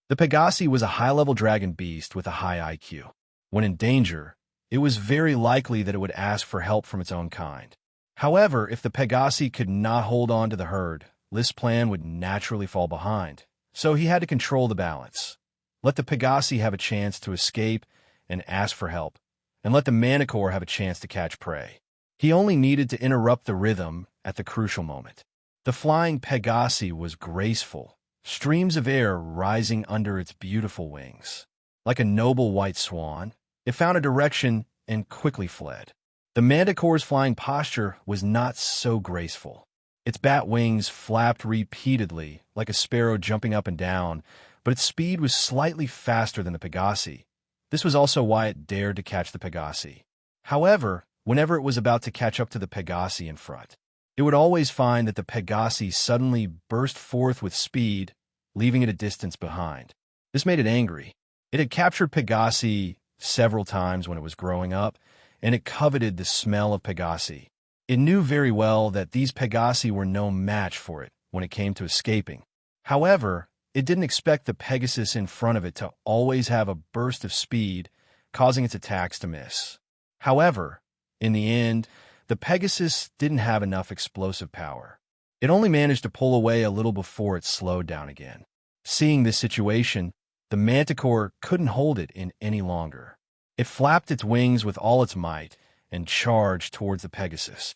The Pegasi was a high-level dragon beast with a high IQ. When in danger, it was very likely that it would ask for help from its own kind. However, if the Pegasi could not hold on to the herd, List's plan would naturally fall behind, so he had to control the balance. Let the Pegasi have a chance to escape and ask for help, and let the Manticore have a chance to catch prey. He only needed to interrupt the rhythm at the crucial moment. The flying Pegasi was graceful, streams of air rising under its beautiful wings. Like a noble white swan, it found a direction and quickly fled. The Manticore's flying posture was not so graceful. Its bat wings flapped repeatedly, like a sparrow jumping up and down, but its speed was slightly faster than the Pegasi. This was also why it dared to catch the Pegasi. However, whenever it was about to catch up to the Pegasi in front, it would always find that the Pegasi suddenly burst forth with speed, leaving it a distance behind. This made it angry. It had captured Pegasi several times when it was growing up, and it coveted the smell of Pegasi. It knew very well that these Pegasi were no match for it when it came to escaping. However, it didn't expect the Pegasus in front of it to always have a burst of speed, causing its attacks to miss. However, in the end, the Pegasus didn't have enough explosive power. It only managed to pull away a little before it slowed down again. Seeing this situation, the Manticore couldn't hold it in any longer. It flapped its wings with all its might and charged towards the Pegasus.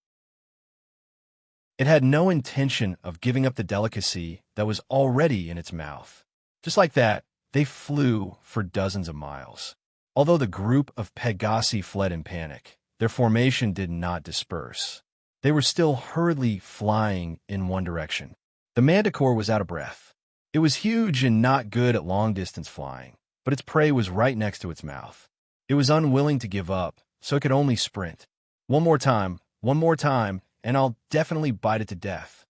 It had no intention of giving up the delicacy that was already in its mouth. Just like that, they flew for dozens of miles. Although the group of Pegasi fled in panic, their formation did not disperse. They were still hurriedly flying in one direction. The Manticore was out of breath. It was huge and not good at long-distance flying, but its prey was right next to its mouth. It was unwilling to give up, so it could only sprint. One more time, and I'll definitely bite it to death."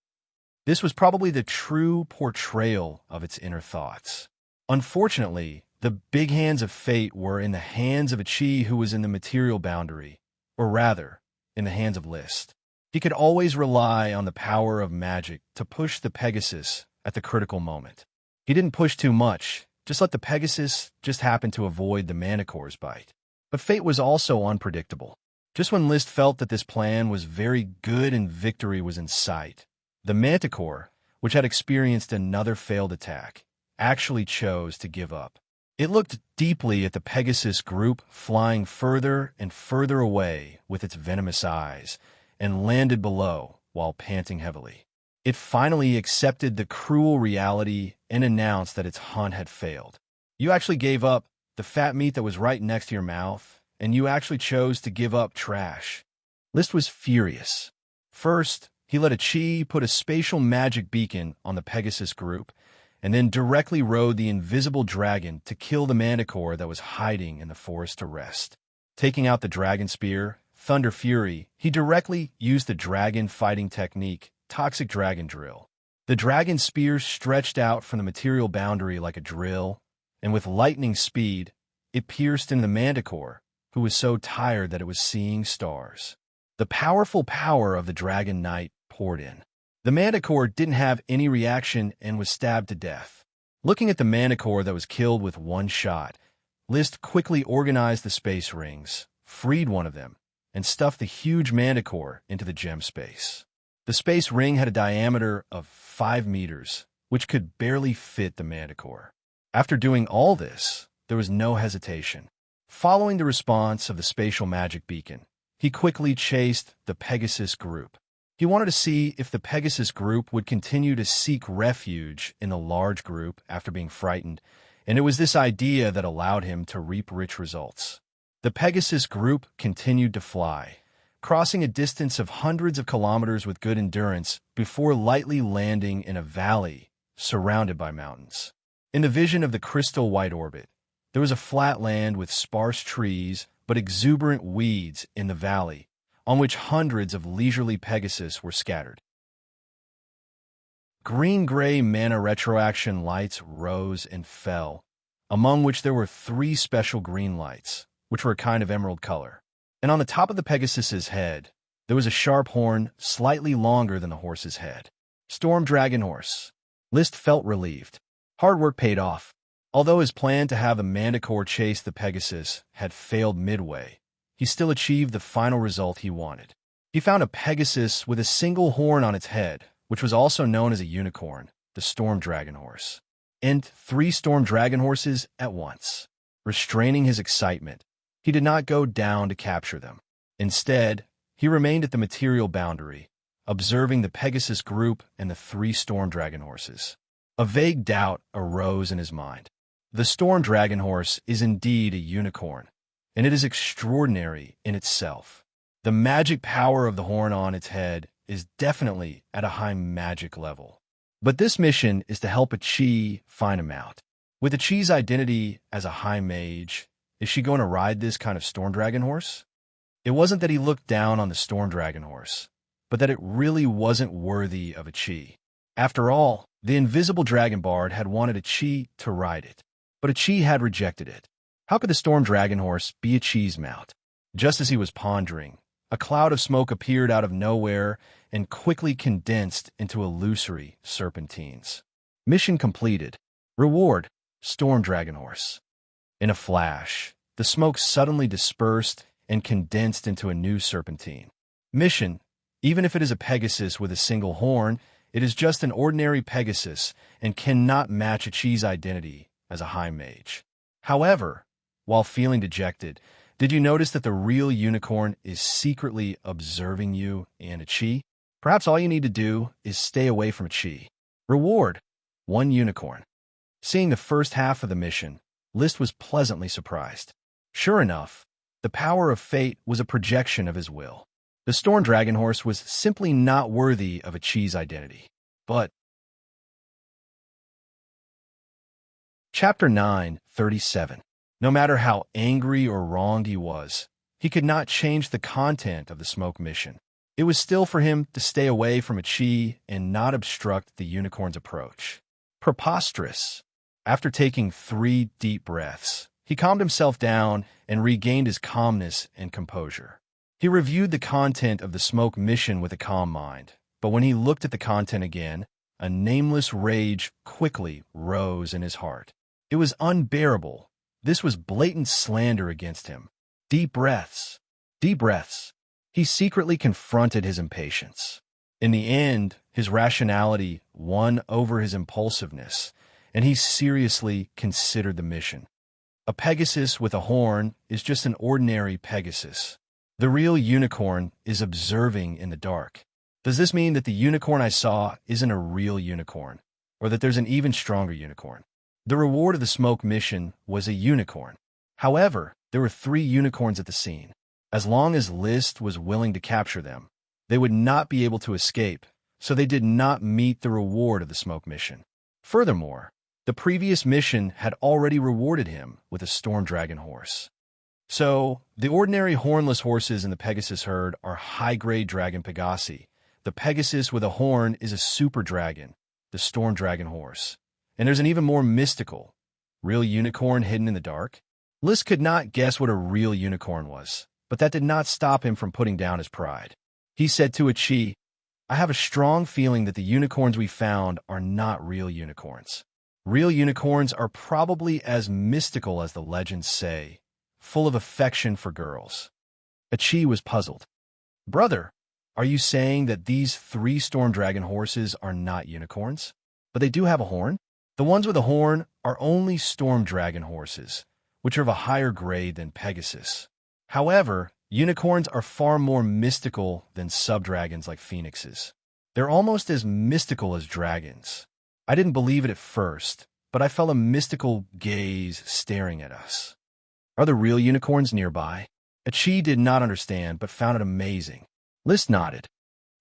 This was probably the true portrayal of its inner thoughts. Unfortunately, the big hands of fate were in the hands of Ichi, who was in the material boundary, or rather, in the hands of List. He could always rely on the power of magic to push the Pegasus at the critical moment. He didn't push too much, just let the Pegasus just happen to avoid the Manticore's bite. But fate was also unpredictable. Just when List felt that this plan was very good and victory was in sight, the Manticore, which had experienced another failed attack, actually chose to give up. It looked deeply at the Pegasus group flying further and further away with its venomous eyes, and landed below while panting heavily. It finally accepted the cruel reality and announced that its hunt had failed. "You actually gave up the fat meat that was right next to your mouth, and you actually chose to give up trash." List was furious. First, he let a Chi put a spatial magic beacon on the Pegasus group, and then directly rode the invisible dragon to kill the manticore that was hiding in the forest to rest. Taking out the dragon spear, Thunder Fury, he directly used the dragon fighting technique, Toxic Dragon Drill. The dragon spear stretched out from the material boundary like a drill, and with lightning speed, it pierced into the manticore, who was so tired that it was seeing stars. The powerful power of the Dragon Knight poured in. The manticore didn't have any reaction and was stabbed to death. Looking at the manticore that was killed with one shot, List quickly organized the space rings, freed one of them, and stuffed the huge manticore into the gem space. The space ring had a diameter of 5 meters, which could barely fit the manticore. After doing all this, there was no hesitation. Following the response of the spatial magic beacon, he quickly chased the Pegasus group. He wanted to see if the Pegasus group would continue to seek refuge in the large group after being frightened, and it was this idea that allowed him to reap rich results. The Pegasus group continued to fly, crossing a distance of hundreds of kilometers with good endurance before lightly landing in a valley surrounded by mountains. In the vision of the crystal white orbit, there was a flat land with sparse trees but exuberant weeds in the valley, on which hundreds of leisurely Pegasus were scattered. Green-gray mana retroaction lights rose and fell, among which there were 3 special green lights, which were a kind of emerald color. And on the top of the Pegasus's head, there was a sharp horn slightly longer than the horse's head. Storm Dragon Horse. List felt relieved. Hard work paid off. Although his plan to have the manticore chase the Pegasus had failed midway, he still achieved the final result he wanted. He found a Pegasus with a single horn on its head, which was also known as a unicorn, the Storm Dragon Horse, and 3 Storm Dragon Horses at once. Restraining his excitement, he did not go down to capture them. Instead, he remained at the material boundary, observing the Pegasus group and the 3 Storm Dragon Horses. A vague doubt arose in his mind. The Storm Dragon Horse is indeed a unicorn, and it is extraordinary in itself. The magic power of the horn on its head is definitely at a high magic level. But this mission is to help a Chi find him out. With a Chi's identity as a high mage, is she going to ride this kind of Storm Dragon Horse? It wasn't that he looked down on the Storm Dragon Horse, but that it really wasn't worthy of a Chi. After all, the invisible Dragon Bard had wanted a Chi to ride it, but a Chi had rejected it. How could the Storm Dragon Horse be a Chi's mount? Just as he was pondering, a cloud of smoke appeared out of nowhere and quickly condensed into illusory serpentines. Mission completed. Reward, Storm Dragon Horse. In a flash, the smoke suddenly dispersed and condensed into a new serpentine. Mission, even if it is a Pegasus with a single horn, it is just an ordinary Pegasus and cannot match a Chi's identity as a high mage. However, while feeling dejected, did you notice that the real unicorn is secretly observing you and a Chi? Perhaps all you need to do is stay away from a Chi. Reward, 1 unicorn. Seeing the first half of the mission, List was pleasantly surprised. Sure enough, the power of fate was a projection of his will. The Storm Dragon Horse was simply not worthy of a Chi's identity. But Chapter 9:37. No matter how angry or wronged he was, he could not change the content of the smoke mission. It was still for him to stay away from a Chi and not obstruct the unicorn's approach. Preposterous. After taking 3 deep breaths, he calmed himself down and regained his calmness and composure. He reviewed the content of the smoke mission with a calm mind, but when he looked at the content again, a nameless rage quickly rose in his heart. It was unbearable. This was blatant slander against him. Deep breaths. Deep breaths. He secretly confronted his impatience. In the end, his rationality won over his impulsiveness, and he seriously considered the mission. A Pegasus with a horn is just an ordinary Pegasus. The real unicorn is observing in the dark. Does this mean that the unicorn I saw isn't a real unicorn, or that there's an even stronger unicorn? The reward of the smoke mission was a unicorn. However, there were 3 unicorns at the scene. As long as List was willing to capture them, they would not be able to escape, so they did not meet the reward of the smoke mission. Furthermore, the previous mission had already rewarded him with a storm dragon horse. So, the ordinary hornless horses in the Pegasus herd are high-grade dragon Pegasi. The Pegasus with a horn is a super dragon, the storm dragon horse. And there's an even more mystical, real unicorn hidden in the dark. List could not guess what a real unicorn was, but that did not stop him from putting down his pride. He said to Ichi, "I have a strong feeling that the unicorns we found are not real unicorns. Real unicorns are probably as mystical as the legends say, full of affection for girls." Ichi was puzzled. "Brother, are you saying that these 3 storm dragon horses are not unicorns? But they do have a horn?" "The ones with a horn are only storm dragon horses, which are of a higher grade than Pegasus. However, unicorns are far more mystical than sub-dragons like phoenixes. They're almost as mystical as dragons. I didn't believe it at first, but I felt a mystical gaze staring at us." "Are the real unicorns nearby?" Ichi did not understand, but found it amazing. List nodded.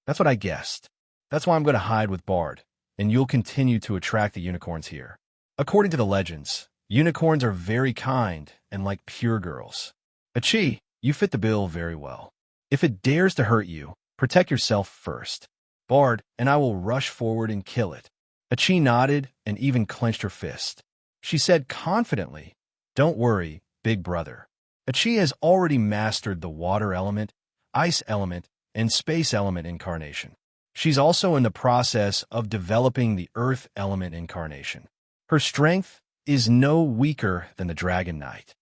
"That's what I guessed. That's why I'm going to hide with Bard, and you'll continue to attract the unicorns here. According to the legends, unicorns are very kind and like pure girls. Ichi, you fit the bill very well. If it dares to hurt you, protect yourself first. Bard and I will rush forward and kill it." Ichi nodded and even clenched her fist. She said confidently, "Don't worry, big brother. Ichi has already mastered the water element, ice element, and space element incarnation. She's also in the process of developing the earth element incarnation. Her strength is no weaker than the Dragon Knight."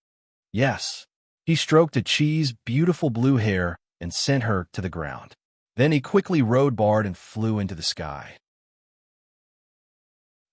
"Yes." He stroked Ichi's beautiful blue hair and sent her to the ground. Then he quickly rode Bard and flew into the sky.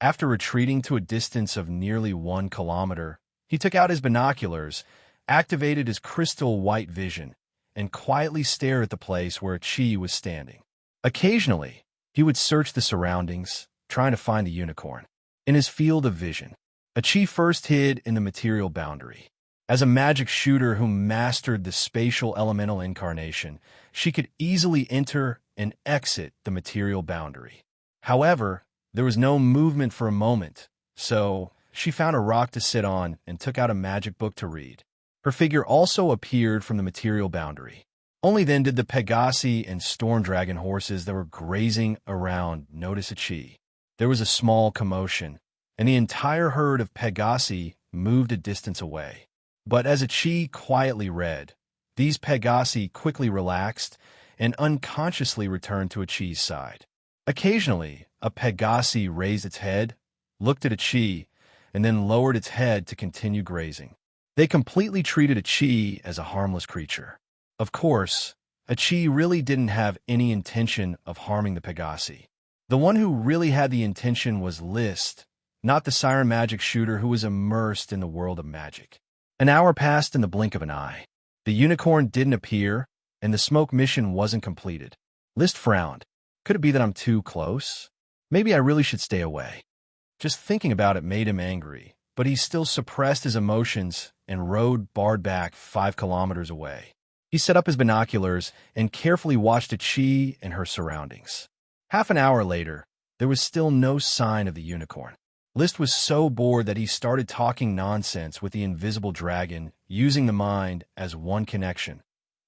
After retreating to a distance of nearly 1 kilometer, he took out his binoculars, activated his crystal white vision, and quietly stared at the place where Ichi was standing. Occasionally, he would search the surroundings, trying to find the unicorn. In his field of vision, Ichi first hid in the material boundary. As a magic shooter who mastered the spatial elemental incarnation, she could easily enter and exit the material boundary. However, there was no movement for a moment, so she found a rock to sit on and took out a magic book to read. Her figure also appeared from the material boundary. Only then did the Pegasi and Storm Dragon horses that were grazing around notice Ichi. There was a small commotion, and the entire herd of Pegasi moved a distance away. But as Ichi quietly read, these Pegasi quickly relaxed and unconsciously returned to Ichi's side. Occasionally, a Pegasi raised its head, looked at Ichi, and then lowered its head to continue grazing. They completely treated Ichi as a harmless creature. Of course, Ichi really didn't have any intention of harming the Pegasi. The one who really had the intention was List, not the siren magic shooter who was immersed in the world of magic. An hour passed in the blink of an eye. The unicorn didn't appear, and the smoke mission wasn't completed. List frowned. Could it be that I'm too close? Maybe I really should stay away. Just thinking about it made him angry, but he still suppressed his emotions and rode Bard back 5 kilometers away. He set up his binoculars and carefully watched Ichi and her surroundings. Half an hour later, there was still no sign of the unicorn. List was so bored that he started talking nonsense with the invisible dragon, using the mind as one connection.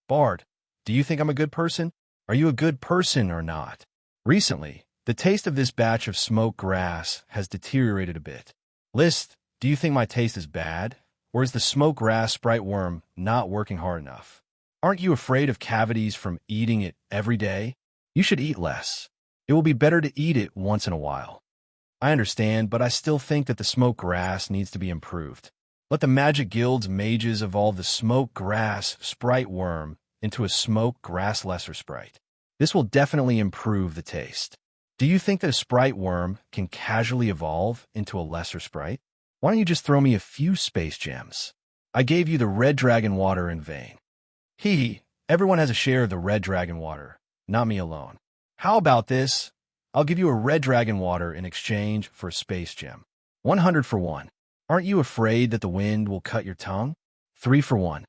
"Bard, do you think I'm a good person? Are you a good person or not? Recently, the taste of this batch of smoked grass has deteriorated a bit. List, do you think my taste is bad? Or is the smoked grass sprite worm not working hard enough? Aren't you afraid of cavities from eating it every day? You should eat less. It will be better to eat it once in a while." "I understand, but I still think that the smoked grass needs to be improved. Let the Magic Guild's mages evolve the smoked grass sprite worm into a smoked grass lesser sprite. This will definitely improve the taste. Do you think that a sprite worm can casually evolve into a lesser sprite? Why don't you just throw me a few space gems? I gave you the red dragon water in vain." Everyone has a share of the red dragon water, not me alone. "How about this? I'll give you a red dragon water in exchange for a space gem. 100 for 1. Aren't you afraid that the wind will cut your tongue? 3 for 1.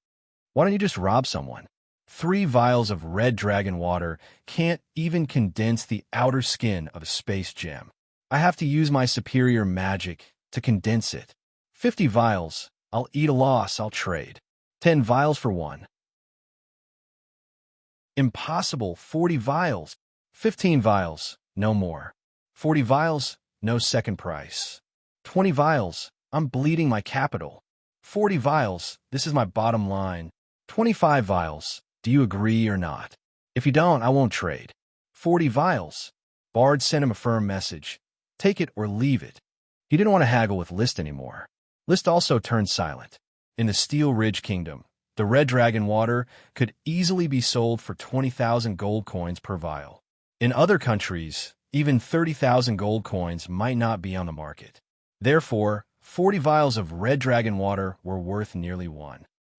Why don't you just rob someone? 3 vials of red dragon water can't even condense the outer skin of a space gem. I have to use my superior magic to condense it. 50 vials. I'll eat a loss, I'll trade. 10 vials for 1. Impossible. 40 vials. 15 vials. No more. 40 vials. No second price. 20 vials. I'm bleeding my capital. 40 vials. This is my bottom line. 25 vials. Do you agree or not? If you don't, I won't trade. 40 vials. Bard sent him a firm message. Take it or leave it. He didn't want to haggle with List anymore. List also turned silent. In the Steel Ridge Kingdom, the red dragon water could easily be sold for 20,000 gold coins per vial. In other countries, even 30,000 gold coins might not be on the market. Therefore, 40 vials of red dragon water were worth nearly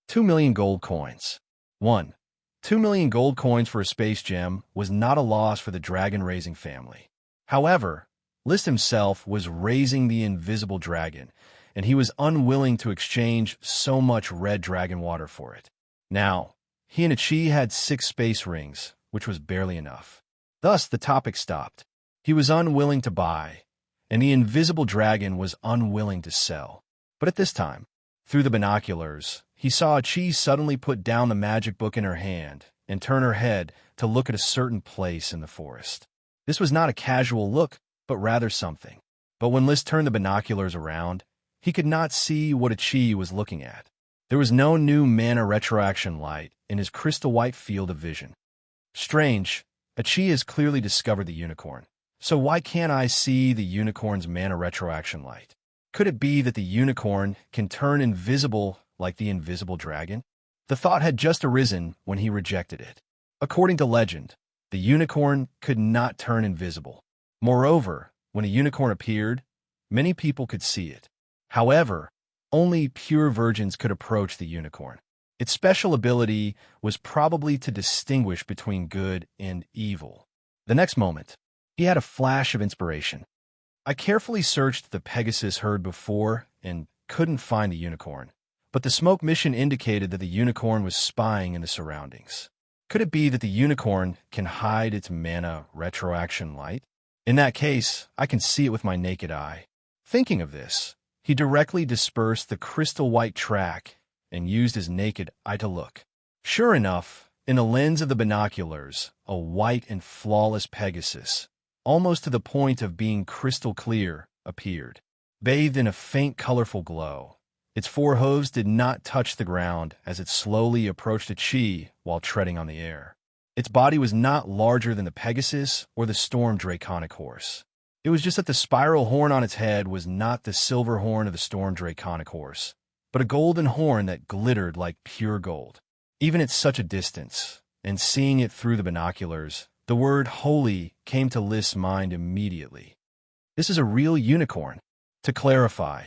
2 million gold coins. 2 million gold coins for a space gem was not a loss for the dragon-raising family. However, List himself was raising the invisible dragon, and he was unwilling to exchange so much red dragon water for it. Now, he and Ichi had 6 space rings, which was barely enough. Thus, the topic stopped. He was unwilling to buy, and the invisible dragon was unwilling to sell. But at this time, through the binoculars, he saw Ichi suddenly put down the magic book in her hand and turn her head to look at a certain place in the forest. This was not a casual look, but rather something. But when List turned the binoculars around, he could not see what Ichi was looking at. There was no new mana retroaction light in his crystal white field of vision. Strange, Ichi has clearly discovered the unicorn. So why can't I see the unicorn's mana retroaction light? Could it be that the unicorn can turn invisible like the invisible dragon? The thought had just arisen when he rejected it. According to legend, the unicorn could not turn invisible. Moreover, when a unicorn appeared, many people could see it. However, only pure virgins could approach the unicorn. Its special ability was probably to distinguish between good and evil. The next moment, he had a flash of inspiration. I carefully searched the Pegasus herd before and couldn't find the unicorn, but the smoke mission indicated that the unicorn was spying in the surroundings. Could it be that the unicorn can hide its mana retroaction light? In that case, I can see it with my naked eye. Thinking of this, he directly dispersed the crystal white track and used his naked eye to look. Sure enough, in the lens of the binoculars, a white and flawless Pegasus, almost to the point of being crystal clear, appeared. Bathed in a faint colorful glow, its 4 hooves did not touch the ground as it slowly approached Ichi while treading on the air. Its body was not larger than the Pegasus or the Storm Draconic horse. It was just that the spiral horn on its head was not the silver horn of the Storm Draconic horse, but a golden horn that glittered like pure gold. Even at such a distance, and seeing it through the binoculars, the word holy came to List's mind immediately. This is a real unicorn. To clarify.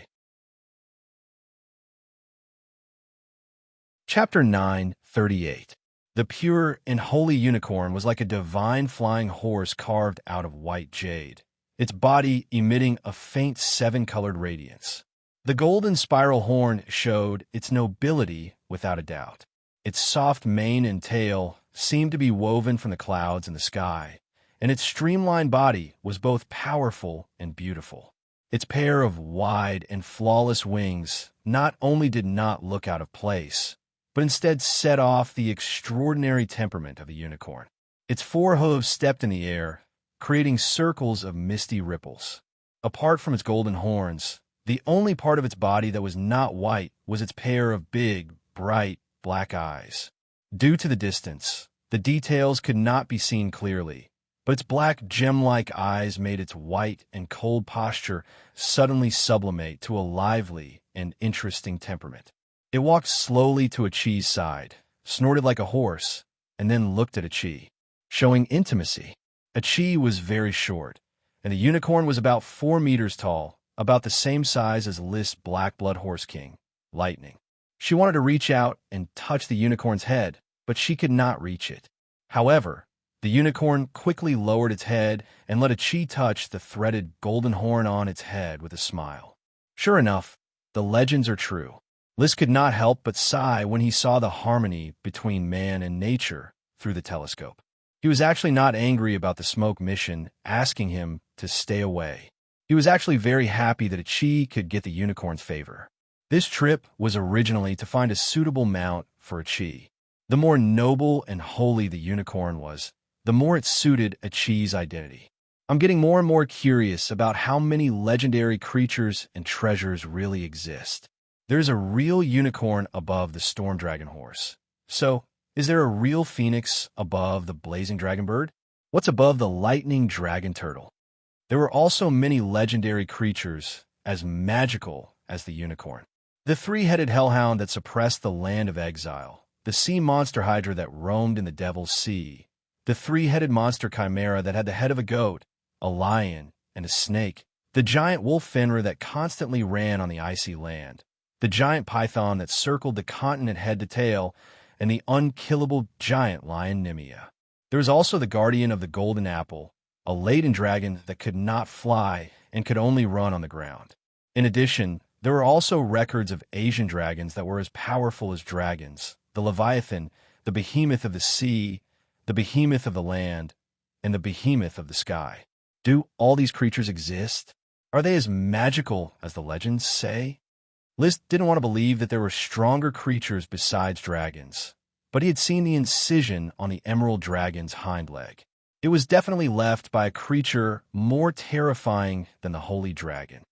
Chapter 9:38. The pure and holy unicorn was like a divine flying horse carved out of white jade, its body emitting a faint 7-colored radiance. The golden spiral horn showed its nobility without a doubt. Its soft mane and tail seemed to be woven from the clouds in the sky, and its streamlined body was both powerful and beautiful. Its pair of wide and flawless wings not only did not look out of place, but instead set off the extraordinary temperament of the unicorn. Its 4 hooves stepped in the air, creating circles of misty ripples. Apart from its golden horns, the only part of its body that was not white was its pair of big, bright, black eyes. Due to the distance, the details could not be seen clearly, but its black gem-like eyes made its white and cold posture suddenly sublimate to a lively and interesting temperament. It walked slowly to Ichi's side, snorted like a horse, and then looked at Ichi, showing intimacy. Ichi was very short, and the unicorn was about 4 meters tall, about the same size as List's Black Blood Horse King, Lightning. She wanted to reach out and touch the unicorn's head, but she could not reach it. However, the unicorn quickly lowered its head and let Ichi touch the threaded golden horn on its head with a smile. Sure enough, the legends are true. List could not help but sigh when he saw the harmony between man and nature through the telescope. He was actually not angry about the smoke mission asking him to stay away. He was actually very happy that Ichi could get the unicorn's favor. This trip was originally to find a suitable mount for Ichi. The more noble and holy the unicorn was, the more it suited Ichi's identity. I'm getting more and more curious about how many legendary creatures and treasures really exist. There's a real unicorn above the storm dragon horse. So, is there a real phoenix above the blazing dragon bird? What's above the lightning dragon turtle? There were also many legendary creatures as magical as the unicorn. The three-headed hellhound that suppressed the land of exile, the sea monster hydra that roamed in the Devil's Sea, the three-headed monster chimera that had the head of a goat, a lion, and a snake, the giant wolf Fenrir that constantly ran on the icy land, the giant python that circled the continent head to tail, and the unkillable giant lion Nemea. There was also the guardian of the golden apple, a laden dragon that could not fly and could only run on the ground. In addition, there were also records of Asian dragons that were as powerful as dragons, the Leviathan, the behemoth of the sea, the behemoth of the land, and the behemoth of the sky. Do all these creatures exist? Are they as magical as the legends say? List didn't want to believe that there were stronger creatures besides dragons, but he had seen the incision on the emerald dragon's hind leg. It was definitely left by a creature more terrifying than the holy dragon.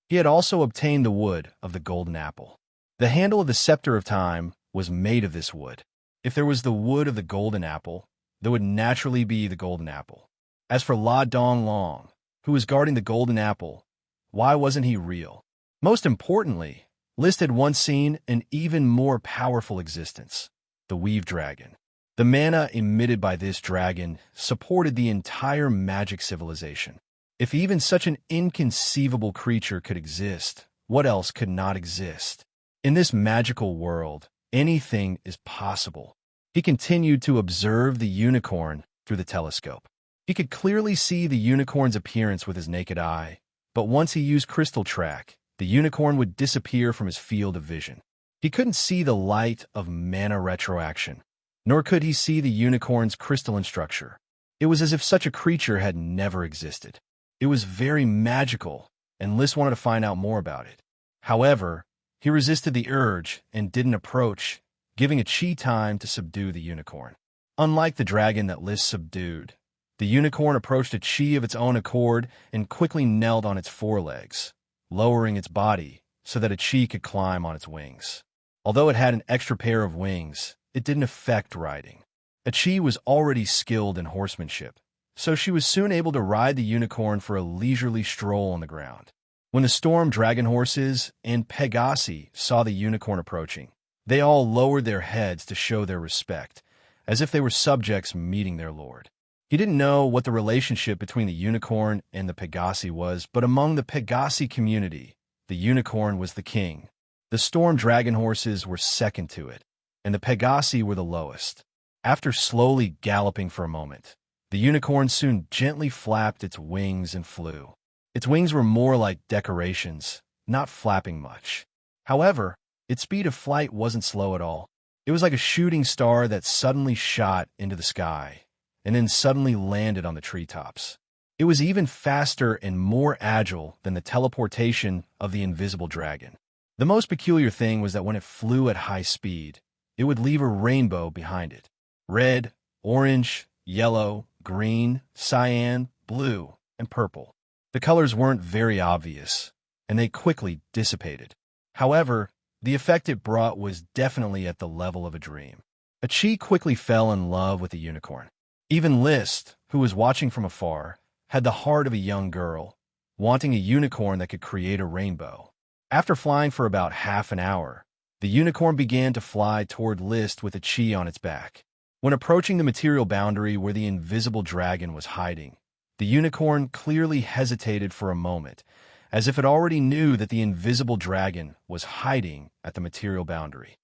He had also obtained the wood of the golden apple. The handle of the scepter of time was made of this wood. If there was the wood of the golden apple, there would naturally be the golden apple. As for La Dong Long, who was guarding the golden apple, why wasn't he real? Most importantly, List had once seen an even more powerful existence, the Weave Dragon. The mana emitted by this dragon supported the entire magic civilization. If even such an inconceivable creature could exist, what else could not exist? In this magical world, anything is possible. He continued to observe the unicorn through the telescope. He could clearly see the unicorn's appearance with his naked eye, but once he used Crystal Track, the unicorn would disappear from his field of vision. He couldn't see the light of mana retroaction, nor could he see the unicorn's crystalline structure. It was as if such a creature had never existed. It was very magical, and List wanted to find out more about it. However, he resisted the urge and didn't approach, giving Ichi time to subdue the unicorn. Unlike the dragon that List subdued, the unicorn approached Ichi of its own accord and quickly knelt on its forelegs, lowering its body so that Ichi could climb on its wings. Although it had an extra pair of wings, it didn't affect riding. Ichi was already skilled in horsemanship, so she was soon able to ride the unicorn for a leisurely stroll on the ground. When the storm dragon horses and Pegasi saw the unicorn approaching, they all lowered their heads to show their respect, as if they were subjects meeting their lord. He didn't know what the relationship between the unicorn and the Pegasi was, but among the Pegasi community, the unicorn was the king. The storm dragon horses were second to it, and the Pegasi were the lowest. After slowly galloping for a moment, the unicorn soon gently flapped its wings and flew. Its wings were more like decorations, not flapping much. However, its speed of flight wasn't slow at all. It was like a shooting star that suddenly shot into the sky and then suddenly landed on the treetops. It was even faster and more agile than the teleportation of the invisible dragon. The most peculiar thing was that when it flew at high speed, it would leave a rainbow behind it. Red, orange, yellow, green, cyan, blue, and purple. The colors weren't very obvious, and they quickly dissipated. However, the effect it brought was definitely at the level of a dream. Ichi quickly fell in love with the unicorn. Even List, who was watching from afar, had the heart of a young girl, wanting a unicorn that could create a rainbow. After flying for about half an hour, the unicorn began to fly toward List with Ichi on its back. When approaching the material boundary where the invisible dragon was hiding, the unicorn clearly hesitated for a moment, as if it already knew that the invisible dragon was hiding at the material boundary.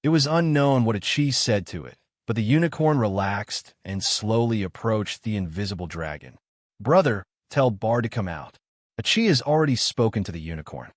It was unknown what Ichi said to it, but the unicorn relaxed and slowly approached the invisible dragon. "Brother, tell Bar to come out." Ichi has already spoken to the unicorn.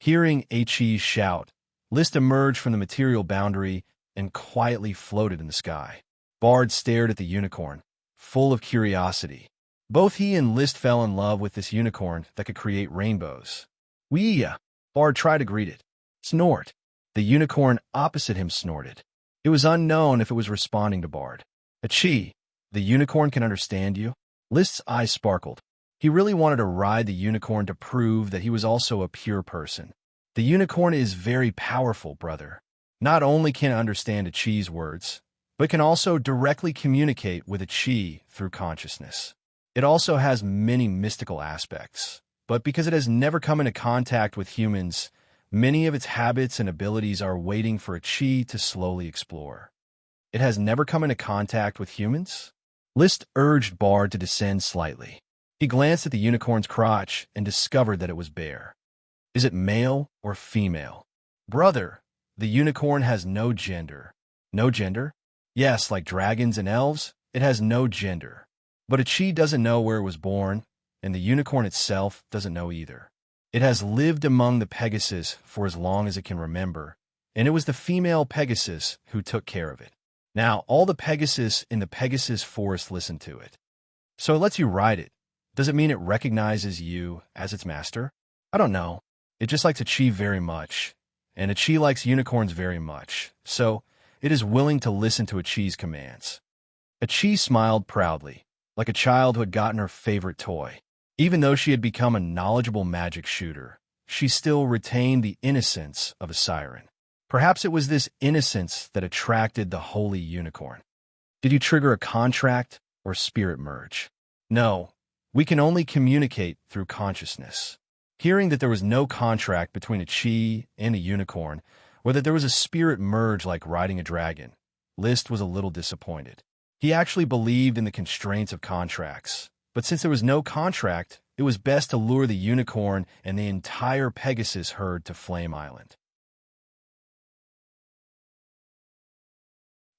Hearing Aqi's shout, List emerged from the material boundary and quietly floated in the sky. Bard stared at the unicorn, full of curiosity. Both he and List fell in love with this unicorn that could create rainbows. Wuxia! Bard tried to greet it. Snort! The unicorn opposite him snorted. It was unknown if it was responding to Bard. Achi! The unicorn can understand you? List's eyes sparkled. He really wanted to ride the unicorn to prove that he was also a pure person. The unicorn is very powerful, brother. Not only can it understand Achi's words, but can also directly communicate with Achi through consciousness. It also has many mystical aspects, but because it has never come into contact with humans, many of its habits and abilities are waiting for Achi to slowly explore. It has never come into contact with humans? List urged Bard to descend slightly. He glanced at the unicorn's crotch and discovered that it was bare. Is it male or female? Brother, the unicorn has no gender. No gender? Yes, like dragons and elves, it has no gender. But Achi doesn't know where it was born, and the unicorn itself doesn't know either. It has lived among the Pegasus for as long as it can remember, and it was the female Pegasus who took care of it. Now, all the Pegasus in the Pegasus forest listen to it. So it lets you ride it. Does it mean it recognizes you as its master? I don't know. It just likes Achi very much, and Achi likes unicorns very much, so it is willing to listen to Achi's commands. Achi smiled proudly, like a child who had gotten her favorite toy. Even though she had become a knowledgeable magic shooter, she still retained the innocence of a siren. Perhaps it was this innocence that attracted the holy unicorn. Did you trigger a contract or spirit merge? No. We can only communicate through consciousness. Hearing that there was no contract between Achi and a unicorn, or that there was a spirit merge like riding a dragon, List was a little disappointed. He actually believed in the constraints of contracts, but since there was no contract, it was best to lure the unicorn and the entire Pegasus herd to Flame Island.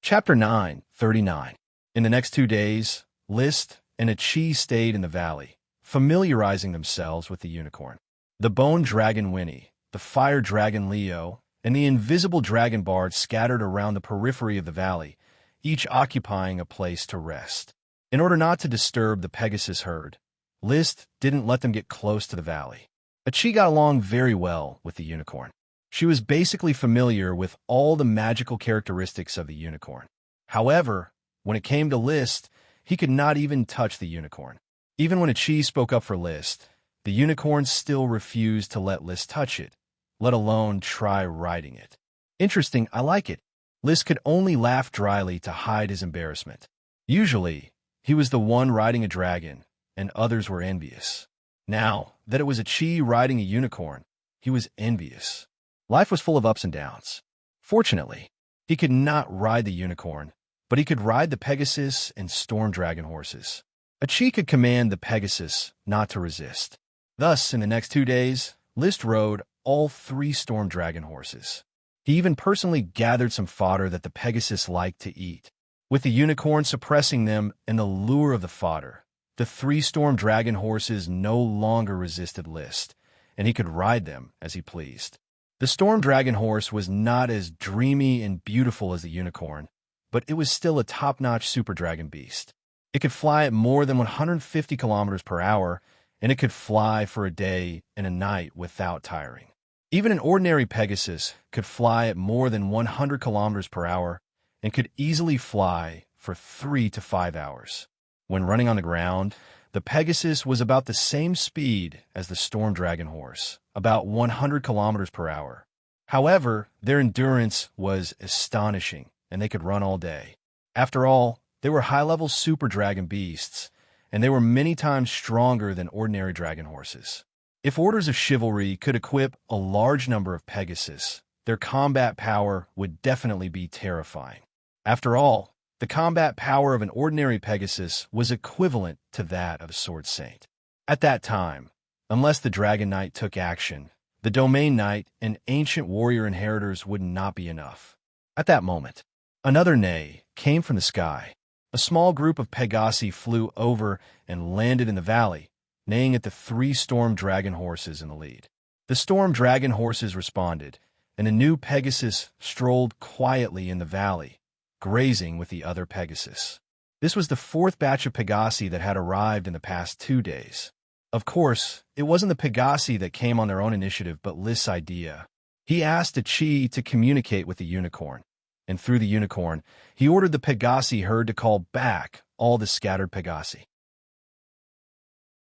Chapter 9:39. In the next 2 days, List and Achi stayed in the valley, familiarizing themselves with the unicorn. The bone dragon Winnie, the fire dragon Leo, and the invisible dragon Bard scattered around the periphery of the valley, each occupying a place to rest. In order not to disturb the Pegasus herd, List didn't let them get close to the valley. Achi got along very well with the unicorn. She was basically familiar with all the magical characteristics of the unicorn. However, when it came to List, he could not even touch the unicorn. Even when Achi spoke up for List, the unicorn still refused to let List touch it, let alone try riding it. Interesting, I like it. List could only laugh dryly to hide his embarrassment. Usually, he was the one riding a dragon, and others were envious. Now that it was Achi riding a unicorn, he was envious. Life was full of ups and downs. Fortunately, he could not ride the unicorn, but he could ride the Pegasus and Storm Dragon horses. Achi could command the Pegasus not to resist. Thus, in the next 2 days, List rode all 3 Storm Dragon horses. He even personally gathered some fodder that the Pegasus liked to eat. With the unicorn suppressing them and the lure of the fodder, the 3 Storm Dragon horses no longer resisted List, and he could ride them as he pleased. The Storm Dragon horse was not as dreamy and beautiful as the unicorn, but it was still a top-notch super dragon beast. It could fly at more than 150 kilometers per hour, and it could fly for a day and a night without tiring. Even an ordinary Pegasus could fly at more than 100 kilometers per hour and could easily fly for 3 to 5 hours. When running on the ground, the Pegasus was about the same speed as the Storm Dragon horse, about 100 kilometers per hour. However, their endurance was astonishing, and they could run all day. After all, they were high-level super dragon beasts, and they were many times stronger than ordinary dragon horses. If orders of chivalry could equip a large number of Pegasus, their combat power would definitely be terrifying. After all, the combat power of an ordinary Pegasus was equivalent to that of a sword saint. At that time, unless the Dragon Knight took action, the Domain Knight and Ancient Warrior Inheritors would not be enough. At that moment, another neigh came from the sky. A small group of Pegasi flew over and landed in the valley, neighing at the 3 Storm Dragon horses in the lead. The The storm dragon horses responded, and a new Pegasus strolled quietly in the valley, grazing with the other Pegasus. This was the fourth batch of Pegasi that had arrived in the past 2 days. Of course, it wasn't the Pegasi that came on their own initiative, but List's idea. He asked Chi to communicate with the unicorn, and through the unicorn, he ordered the Pegasi herd to call back all the scattered Pegasi.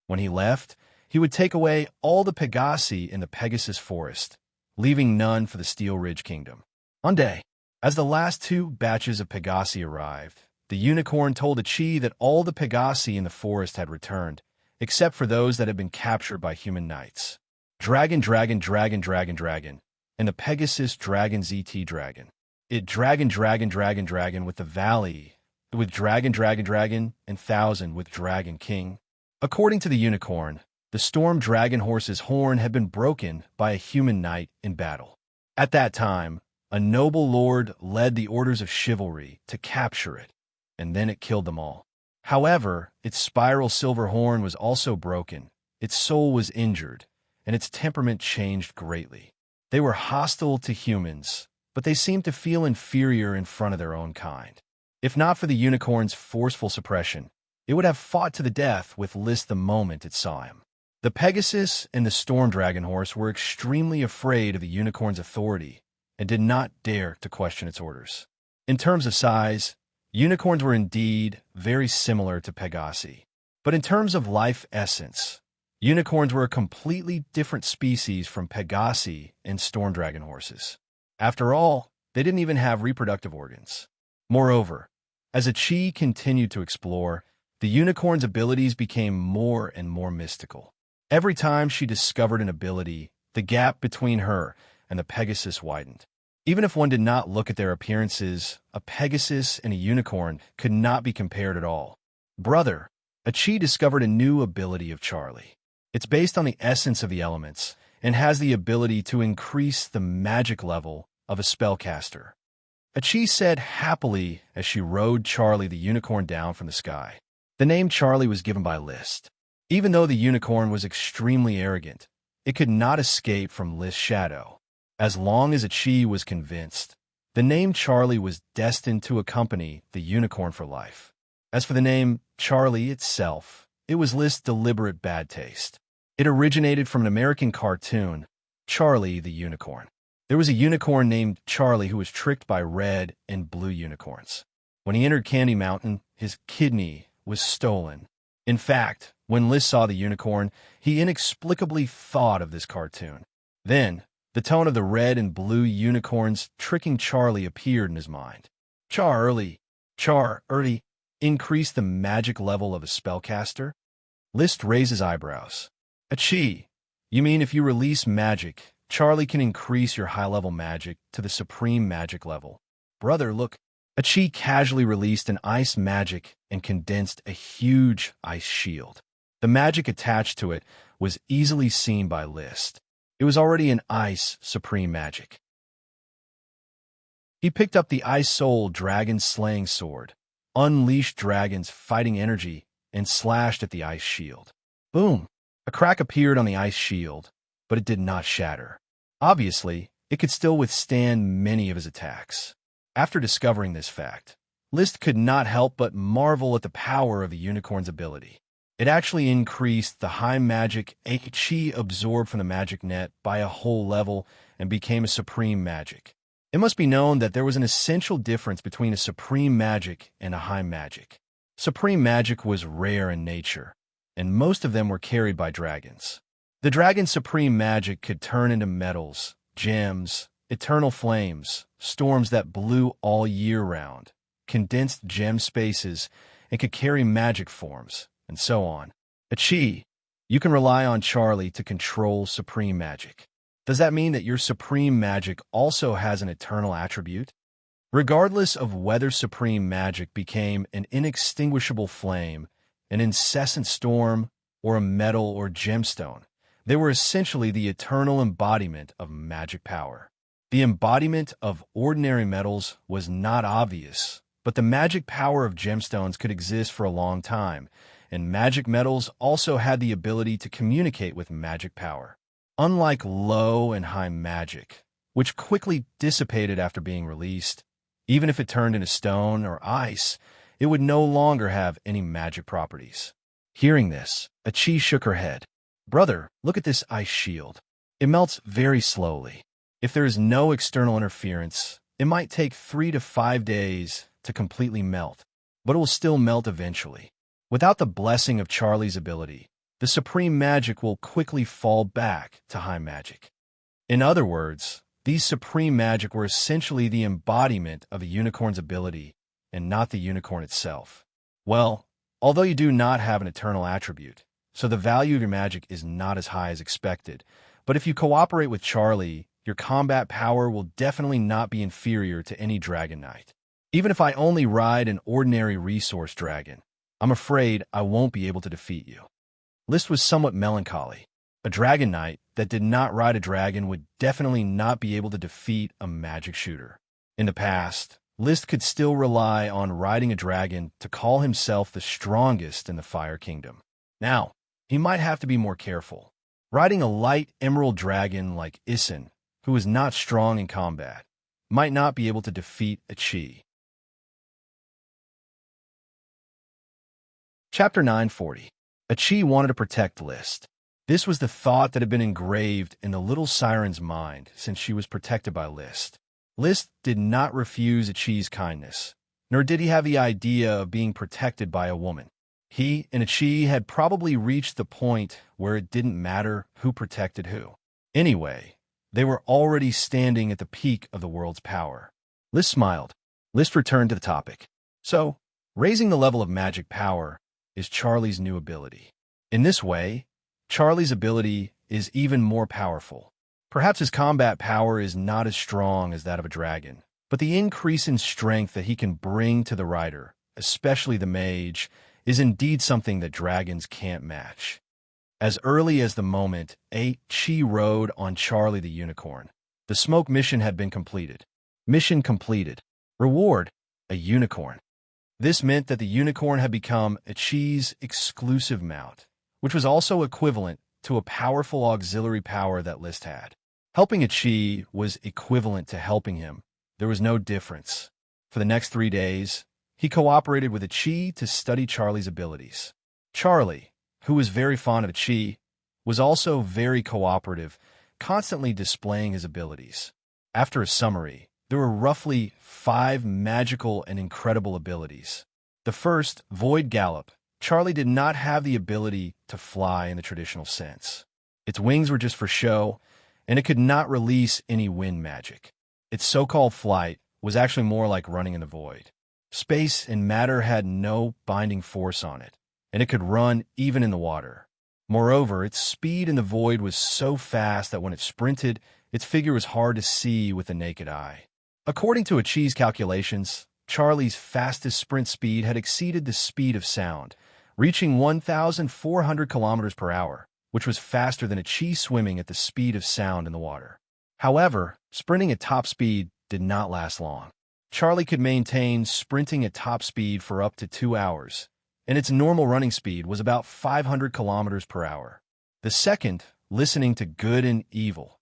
When he left, he would take away all the Pegasi in the Pegasus forest, leaving none for the Steel Ridge Kingdom. One day, as the last 2 batches of Pegasi arrived, the unicorn told Chi that all the Pegasi in the forest had returned, except for those that had been captured by human knights. Dragon, dragon, dragon, dragon, dragon, and the Pegasus dragon ZT dragon. It dragon, dragon, dragon, dragon with the valley, with dragon, dragon, dragon, and 1,000 with dragon king. According to the unicorn, the storm dragon horse's horn had been broken by a human knight in battle. At that time, a noble lord led the orders of chivalry to capture it, and then it killed them all. However, its spiral silver horn was also broken, its soul was injured, and its temperament changed greatly. They were hostile to humans, but they seemed to feel inferior in front of their own kind. If not for the unicorn's forceful suppression, it would have fought to the death with List the moment it saw him. The Pegasus and the Storm Dragon Horse were extremely afraid of the unicorn's authority and did not dare to question its orders. In terms of size, unicorns were indeed very similar to Pegasi. But in terms of life essence, unicorns were a completely different species from Pegasi and Storm Dragon horses. After all, they didn't even have reproductive organs. Moreover, as Chi continued to explore, the unicorn's abilities became more and more mystical. Every time she discovered an ability, the gap between her and the Pegasus widened. Even if one did not look at their appearances, a Pegasus and a unicorn could not be compared at all. Brother, Chi discovered a new ability of Charlie. It's based on the essence of the elements and has the ability to increase the magic level of a spellcaster. Chi said happily as she rode Charlie the unicorn down from the sky. The name Charlie was given by List. Even though the unicorn was extremely arrogant, it could not escape from List's shadow. As long as Chi was convinced, the name Charlie was destined to accompany the unicorn for life. As for the name Charlie itself, it was List's deliberate bad taste. It originated from an American cartoon, Charlie the Unicorn. There was a unicorn named Charlie who was tricked by red and blue unicorns. When he entered Candy Mountain, his kidney was stolen. In fact, when List saw the unicorn, he inexplicably thought of this cartoon. Then, the tone of the red and blue unicorns tricking Charlie appeared in his mind. Charlie increased the magic level of a spellcaster? List raised his eyebrows. Chi, you mean if you release magic, Charlie can increase your high-level magic to the supreme magic level? Brother, look. Chi casually released an ice magic and condensed a huge ice shield. The magic attached to it was easily seen by List. It was already an ice supreme magic. He picked up the Ice Soul Dragon Slaying Sword, unleashed Dragon's fighting energy, and slashed at the ice shield. Boom! A crack appeared on the ice shield, but it did not shatter. Obviously, it could still withstand many of his attacks. After discovering this fact, List could not help but marvel at the power of the unicorn's ability. It actually increased the high magic Chi absorbed from the magic net by a whole level and became a supreme magic. It must be known that there was an essential difference between a supreme magic and a high magic. Supreme magic was rare in nature, and most of them were carried by dragons. The dragon's supreme magic could turn into metals, gems, eternal flames, storms that blew all year round, condensed gem spaces, and could carry magic forms, and so on. Chi, you can rely on Charlie to control supreme magic. Does that mean that your supreme magic also has an eternal attribute? Regardless of whether supreme magic became an inextinguishable flame, an incessant storm, or a metal or gemstone, they were essentially the eternal embodiment of magic power. The embodiment of ordinary metals was not obvious, but the magic power of gemstones could exist for a long time, and magic metals also had the ability to communicate with magic power. Unlike low and high magic, which quickly dissipated after being released, even if it turned into stone or ice, it would no longer have any magic properties. Hearing this, Achi shook her head. Brother, look at this ice shield. It melts very slowly. If there is no external interference, it might take 3 to 5 days to completely melt, but it will still melt eventually. Without the blessing of Charlie's ability, the supreme magic will quickly fall back to high magic. In other words, these supreme magic were essentially the embodiment of a unicorn's ability and not the unicorn itself. Well, although you do not have an eternal attribute, so the value of your magic is not as high as expected, but if you cooperate with Charlie, your combat power will definitely not be inferior to any Dragon Knight. Even if I only ride an ordinary resource dragon, I'm afraid I won't be able to defeat you. List was somewhat melancholy. A Dragon Knight that did not ride a dragon would definitely not be able to defeat a magic shooter. In the past, List could still rely on riding a dragon to call himself the strongest in the Fire Kingdom. Now, he might have to be more careful. Riding a light emerald dragon like Issen, who is not strong in combat, might not be able to defeat Achi. Chapter 940. Achi wanted to protect List. This was the thought that had been engraved in the little siren's mind since she was protected by List. List did not refuse Achi's kindness, nor did he have the idea of being protected by a woman. He and Achi had probably reached the point where it didn't matter who protected who. Anyway, they were already standing at the peak of the world's power. List smiled. List returned to the topic. So, raising the level of magic power is Charlie's new ability. In this way, Charlie's ability is even more powerful. Perhaps his combat power is not as strong as that of a dragon, but the increase in strength that he can bring to the rider, especially the mage, is indeed something that dragons can't match. As early as the moment Achi rode on Charlie the unicorn, the smoke mission had been completed. Mission completed. Reward, a unicorn. This meant that the unicorn had become Achi's exclusive mount, which was also equivalent to a powerful auxiliary power that List had. Helping Achi was equivalent to helping him. There was no difference. For the next 3 days, he cooperated with Achi to study Charlie's abilities. Charlie, who was very fond of Achi, was also very cooperative, constantly displaying his abilities. After a summary, there were roughly 5 magical and incredible abilities. The first, Void Gallop. Charlie did not have the ability to fly in the traditional sense. Its wings were just for show, and it could not release any wind magic. Its so-called flight was actually more like running in the void. Space and matter had no binding force on it, and it could run even in the water. Moreover, its speed in the void was so fast that when it sprinted, its figure was hard to see with the naked eye. According to Achi's calculations, Charlie's fastest sprint speed had exceeded the speed of sound, reaching 1,400 kilometers per hour, which was faster than Achi swimming at the speed of sound in the water. However, sprinting at top speed did not last long. Charlie could maintain sprinting at top speed for up to 2 hours, and its normal running speed was about 500 kilometers per hour. The second, listening to good and evil.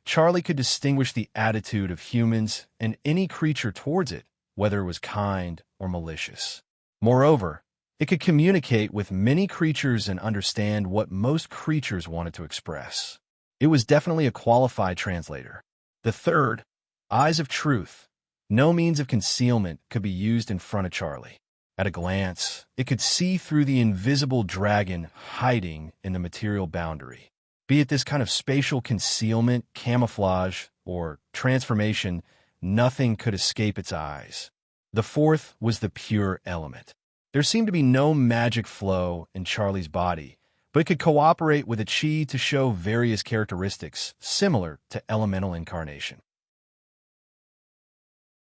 Charlie could distinguish the attitude of humans and any creature towards it, whether it was kind or malicious. Moreover, it could communicate with many creatures and understand what most creatures wanted to express. It was definitely a qualified translator. The third, Eyes of Truth. No means of concealment could be used in front of Charlie. At a glance, it could see through the invisible dragon hiding in the material boundary. Be it this kind of spatial concealment, camouflage, or transformation, nothing could escape its eyes. The fourth was the pure element. There seemed to be no magic flow in Charlie's body, but it could cooperate with Achi to show various characteristics similar to elemental incarnation.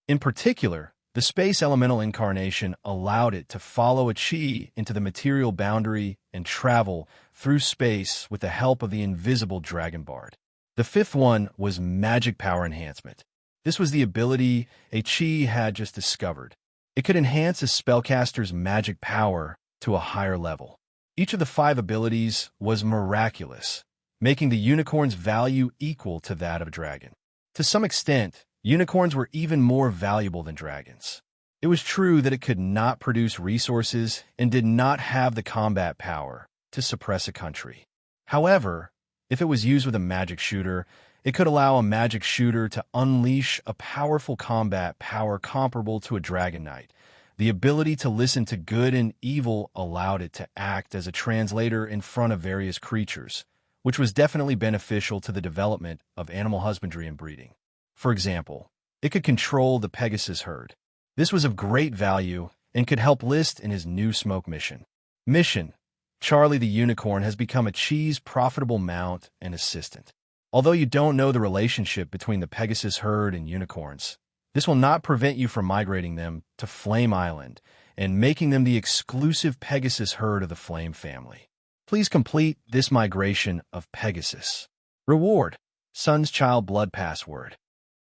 In particular, the space elemental incarnation allowed it to follow Achi into the material boundary and travel through space with the help of the invisible Dragon Bard. The fifth one was magic power enhancement. This was the ability Achi had just discovered. It could enhance a spellcaster's magic power to a higher level. Each of the 5 abilities was miraculous, making the unicorn's value equal to that of a dragon. To some extent, unicorns were even more valuable than dragons. It was true that it could not produce resources and did not have the combat power to suppress a country. However, if it was used with a magic shooter, it could allow a magic shooter to unleash a powerful combat power comparable to a dragon knight. The ability to listen to good and evil allowed it to act as a translator in front of various creatures, which was definitely beneficial to the development of animal husbandry and breeding. For example, it could control the Pegasus herd. This was of great value and could help List in his new smoke mission. Charlie the Unicorn has become a Chi's profitable mount and assistant. Although you don't know the relationship between the Pegasus herd and unicorns, this will not prevent you from migrating them to Flame Island and making them the exclusive Pegasus herd of the Flame family. Please complete this migration of Pegasus. Reward: Sun's Child Blood Password.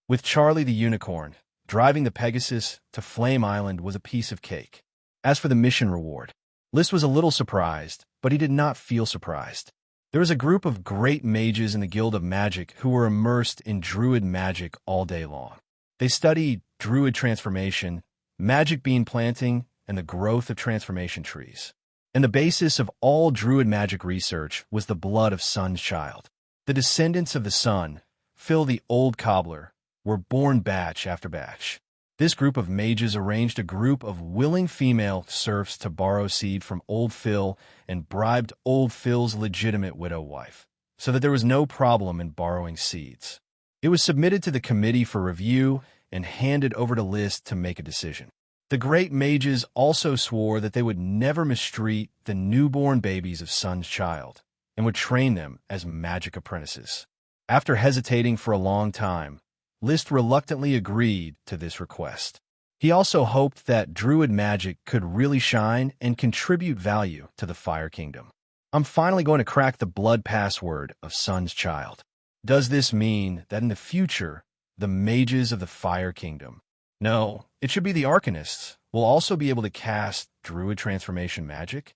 With Charlie the Unicorn, driving the Pegasus to Flame Island was a piece of cake. As for the mission reward, List was a little surprised, but he did not feel surprised. There was a group of great mages in the Guild of Magic who were immersed in druid magic all day long. They studied druid transformation, magic bean planting, and the growth of transformation trees. And the basis of all druid magic research was the blood of Sun's Child. The descendants of the Sun, Phil the Old Cobbler, were born batch after batch. This group of mages arranged a group of willing female serfs to borrow seed from Old Phil and bribed Old Phil's legitimate widow wife, so that there was no problem in borrowing seeds. It was submitted to the committee for review and handed over to List to make a decision. The great mages also swore that they would never mistreat the newborn babies of Sun's Child and would train them as magic apprentices. After hesitating for a long time, List reluctantly agreed to this request. He also hoped that druid magic could really shine and contribute value to the Fire Kingdom. I'm finally going to crack the blood password of Sun's Child. Does this mean that in the future, the mages of the Fire Kingdom, no, it should be the Arcanists, will also be able to cast druid transformation magic?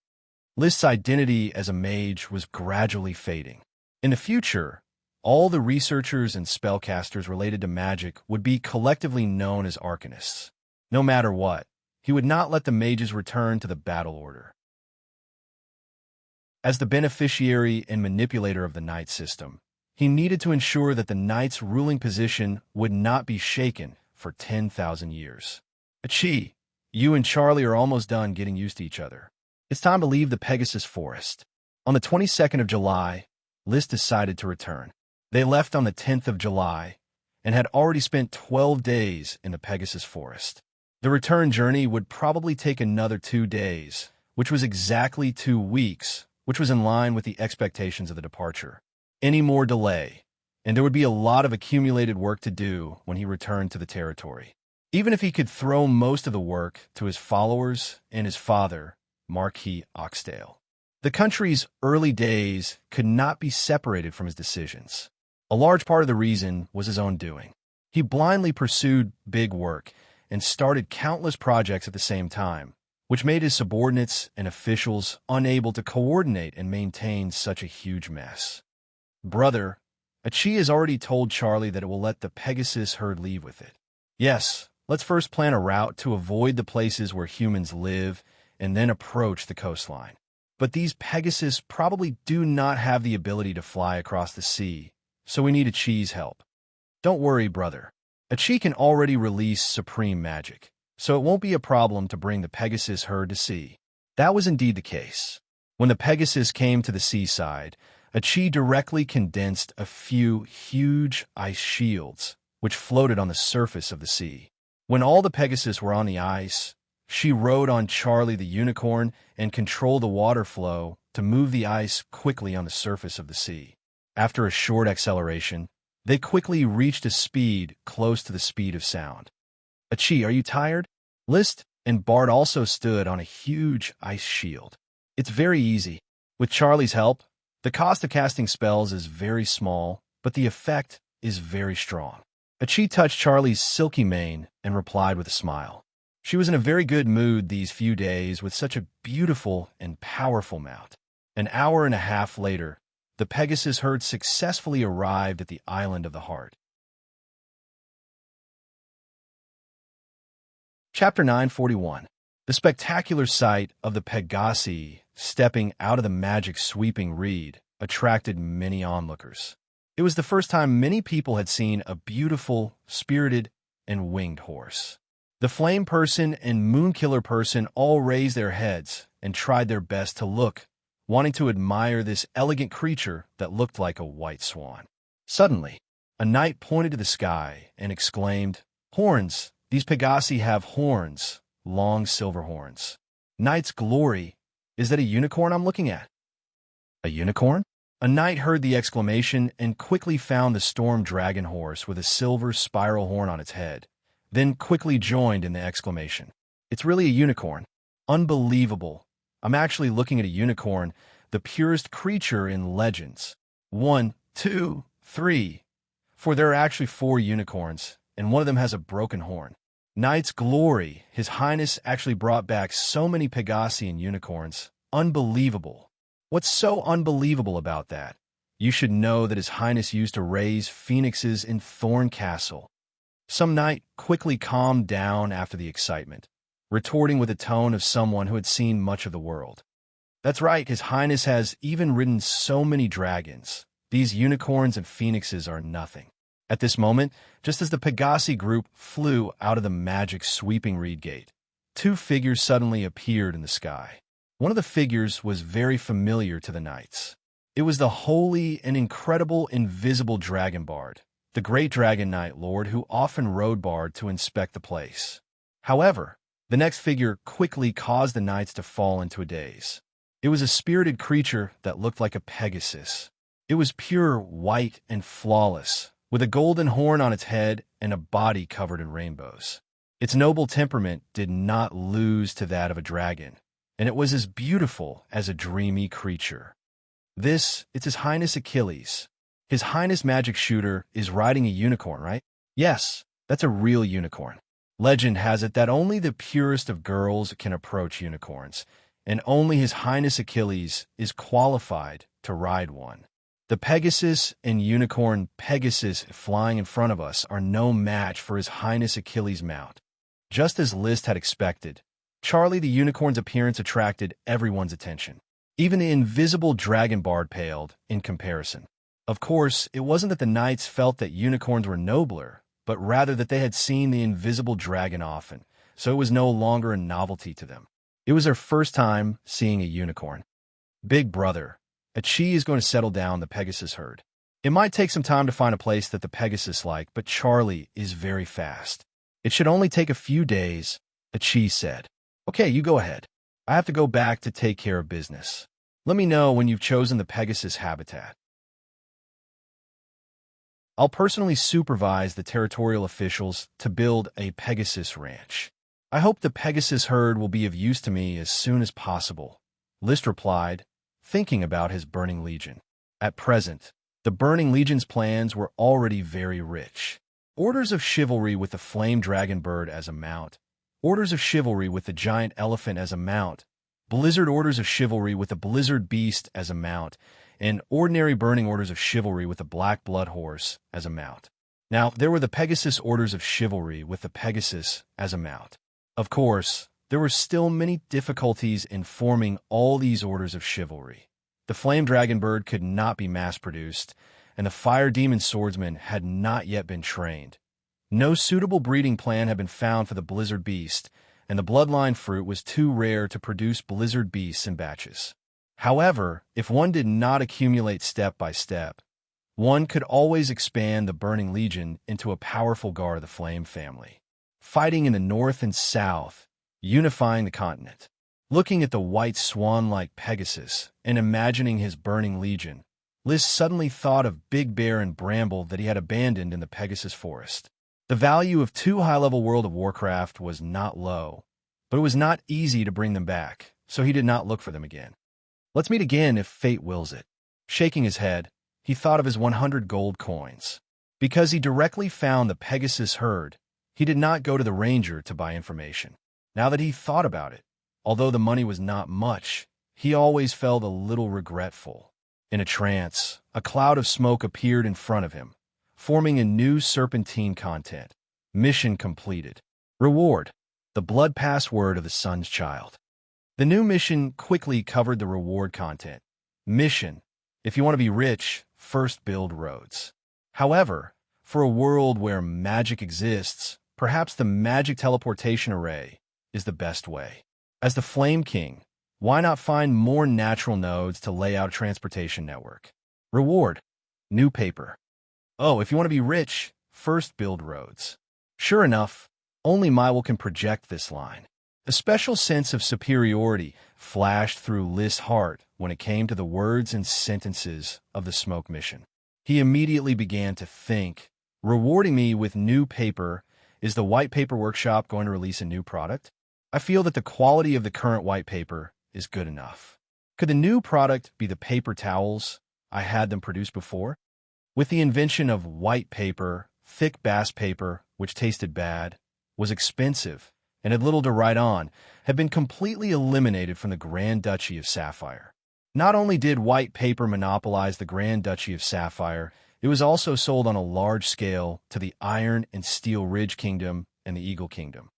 List's identity as a mage was gradually fading. In the future, all the researchers and spellcasters related to magic would be collectively known as Arcanists. No matter what, he would not let the mages return to the battle order. As the beneficiary and manipulator of the Knight system, he needed to ensure that the Knight's ruling position would not be shaken for 10,000 years. Chi, you and Charlie are almost done getting used to each other. It's time to leave the Pegasus Forest. On the 22nd of July, List decided to return. They left on the 10th of July and had already spent 12 days in the Pegasus Forest. The return journey would probably take another 2 days, which was exactly 2 weeks, which was in line with the expectations of the departure. Any more delay, and there would be a lot of accumulated work to do when he returned to the territory. Even if he could throw most of the work to his followers and his father, Marquis Oxdale. The country's early days could not be separated from his decisions. A large part of the reason was his own doing. He blindly pursued big work and started countless projects at the same time, which made his subordinates and officials unable to coordinate and maintain such a huge mess. Brother, Chi has already told Charlie that it will let the Pegasus herd leave with it. Yes, let's first plan a route to avoid the places where humans live and then approach the coastline. But these Pegasus probably do not have the ability to fly across the sea, so we need Chi's help. Don't worry, brother. Chi can already release supreme magic, so it won't be a problem to bring the Pegasus herd to sea. That was indeed the case. When the Pegasus came to the seaside, Chi directly condensed a few huge ice shields, which floated on the surface of the sea. When all the Pegasus were on the ice, she rode on Charlie the Unicorn and controlled the water flow to move the ice quickly on the surface of the sea. After a short acceleration, they quickly reached a speed close to the speed of sound. Chi, are you tired? List and Bart also stood on a huge ice shield. It's very easy. With Charlie's help, the cost of casting spells is very small, but the effect is very strong. Chi touched Charlie's silky mane and replied with a smile. She was in a very good mood these few days with such a beautiful and powerful mount. An hour and a half later, the Pegasus herd successfully arrived at the Island of the Heart. Chapter 941. The spectacular sight of the Pegasi stepping out of the magic sweeping reed attracted many onlookers. It was the first time many people had seen a beautiful, spirited, and winged horse. The Flame Person and Moonkiller Person all raised their heads and tried their best to look, wanting to admire this elegant creature that looked like a white swan. Suddenly, a knight pointed to the sky and exclaimed, "Horns! These Pegasi have horns, long silver horns. Knight's glory, is that a unicorn I'm looking at?" A unicorn? A knight heard the exclamation and quickly found the storm dragon horse with a silver spiral horn on its head, then quickly joined in the exclamation. "It's really a unicorn. Unbelievable. I'm actually looking at a unicorn, the purest creature in legends. 1, 2, 3. For there are actually 4 unicorns, and one of them has a broken horn. Knight's glory, His Highness actually brought back so many Pegasi and unicorns. Unbelievable." What's so unbelievable about that? You should know that His Highness used to raise phoenixes in Thorn Castle. Some knight quickly calmed down after the excitement, retorting with the tone of someone who had seen much of the world. "That's right, His Highness has even ridden so many dragons. These unicorns and phoenixes are nothing." At this moment, just as the Pegasi group flew out of the magic sweeping reed gate, 2 figures suddenly appeared in the sky. One of the figures was very familiar to the knights. It was the holy and incredible invisible dragon bard, the great dragon knight lord who often rode Bard to inspect the place. However, the next figure quickly caused the knights to fall into a daze. It was a spirited creature that looked like a Pegasus. It was pure white and flawless, with a golden horn on its head and a body covered in rainbows. Its noble temperament did not lose to that of a dragon, and it was as beautiful as a dreamy creature. It's His Highness Achilles. His Highness Magic Shooter is riding a unicorn, right? Yes, that's a real unicorn. Legend has it that only the purest of girls can approach unicorns, and only His Highness Achilles is qualified to ride one. The Pegasus and unicorn Pegasus flying in front of us are no match for His Highness Achilles' mount. Just as Liszt had expected, Charlie the unicorn's appearance attracted everyone's attention. Even the invisible dragon bard paled in comparison. Of course, it wasn't that the knights felt that unicorns were nobler, but rather that they had seen the invisible dragon often, so it was no longer a novelty to them. It was their first time seeing a unicorn. "Big brother, Achi is going to settle down the Pegasus herd. It might take some time to find a place that the Pegasus like, but Charlie is very fast. It should only take a few days," Achi said. "Okay, you go ahead. I have to go back to take care of business. Let me know when you've chosen the Pegasus habitat. I'll personally supervise the territorial officials to build a Pegasus ranch. I hope the Pegasus herd will be of use to me as soon as possible," Liszt replied, thinking about his Burning Legion. At present, the Burning Legion's plans were already very rich. Orders of chivalry with the flame dragon bird as a mount, orders of chivalry with the giant elephant as a mount, blizzard orders of chivalry with the blizzard beast as a mount, and ordinary burning orders of chivalry with the black blood horse as a mount. Now, there were the Pegasus orders of chivalry with the Pegasus as a mount. Of course, there were still many difficulties in forming all these orders of chivalry. The flame dragon bird could not be mass-produced, and the fire demon swordsman had not yet been trained. No suitable breeding plan had been found for the blizzard beast, and the bloodline fruit was too rare to produce blizzard beasts in batches. However, if one did not accumulate step by step, one could always expand the Burning Legion into a powerful guard of the Flame family, fighting in the north and south, unifying the continent. Looking at the white swan-like Pegasus and imagining his Burning Legion, Liszt suddenly thought of Big Bear and Bramble that he had abandoned in the Pegasus forest. The value of 2 high-level World of Warcraft was not low, but it was not easy to bring them back, so he did not look for them again. Let's meet again if fate wills it. Shaking his head, he thought of his 100 gold coins. Because he directly found the Pegasus herd, he did not go to the ranger to buy information. Now that he thought about it, although the money was not much, he always felt a little regretful. In a trance, a cloud of smoke appeared in front of him, forming a new serpentine content. Mission completed. Reward: the blood password of the Sun's Child. The new mission quickly covered the reward content. Mission: if you want to be rich, first build roads. However, for a world where magic exists, perhaps the magic teleportation array is the best way. As the Flame King, why not find more natural nodes to lay out a transportation network? Reward: new paper. Oh, if you want to be rich, first build roads. Sure enough, only Mywell can project this line. A special sense of superiority flashed through List's heart when it came to the words and sentences of the smoke mission. He immediately began to think, rewarding me with new paper, is the white paper workshop going to release a new product? I feel that the quality of the current white paper is good enough. Could the new product be the paper towels I had them produce before? With the invention of white paper, thick bass paper, which tasted bad, was expensive, and had little to write on, had been completely eliminated from the Grand Duchy of Sapphire. Not only did white paper monopolize the Grand Duchy of Sapphire, it was also sold on a large scale to the Iron and Steel Ridge Kingdom and the Eagle Kingdom.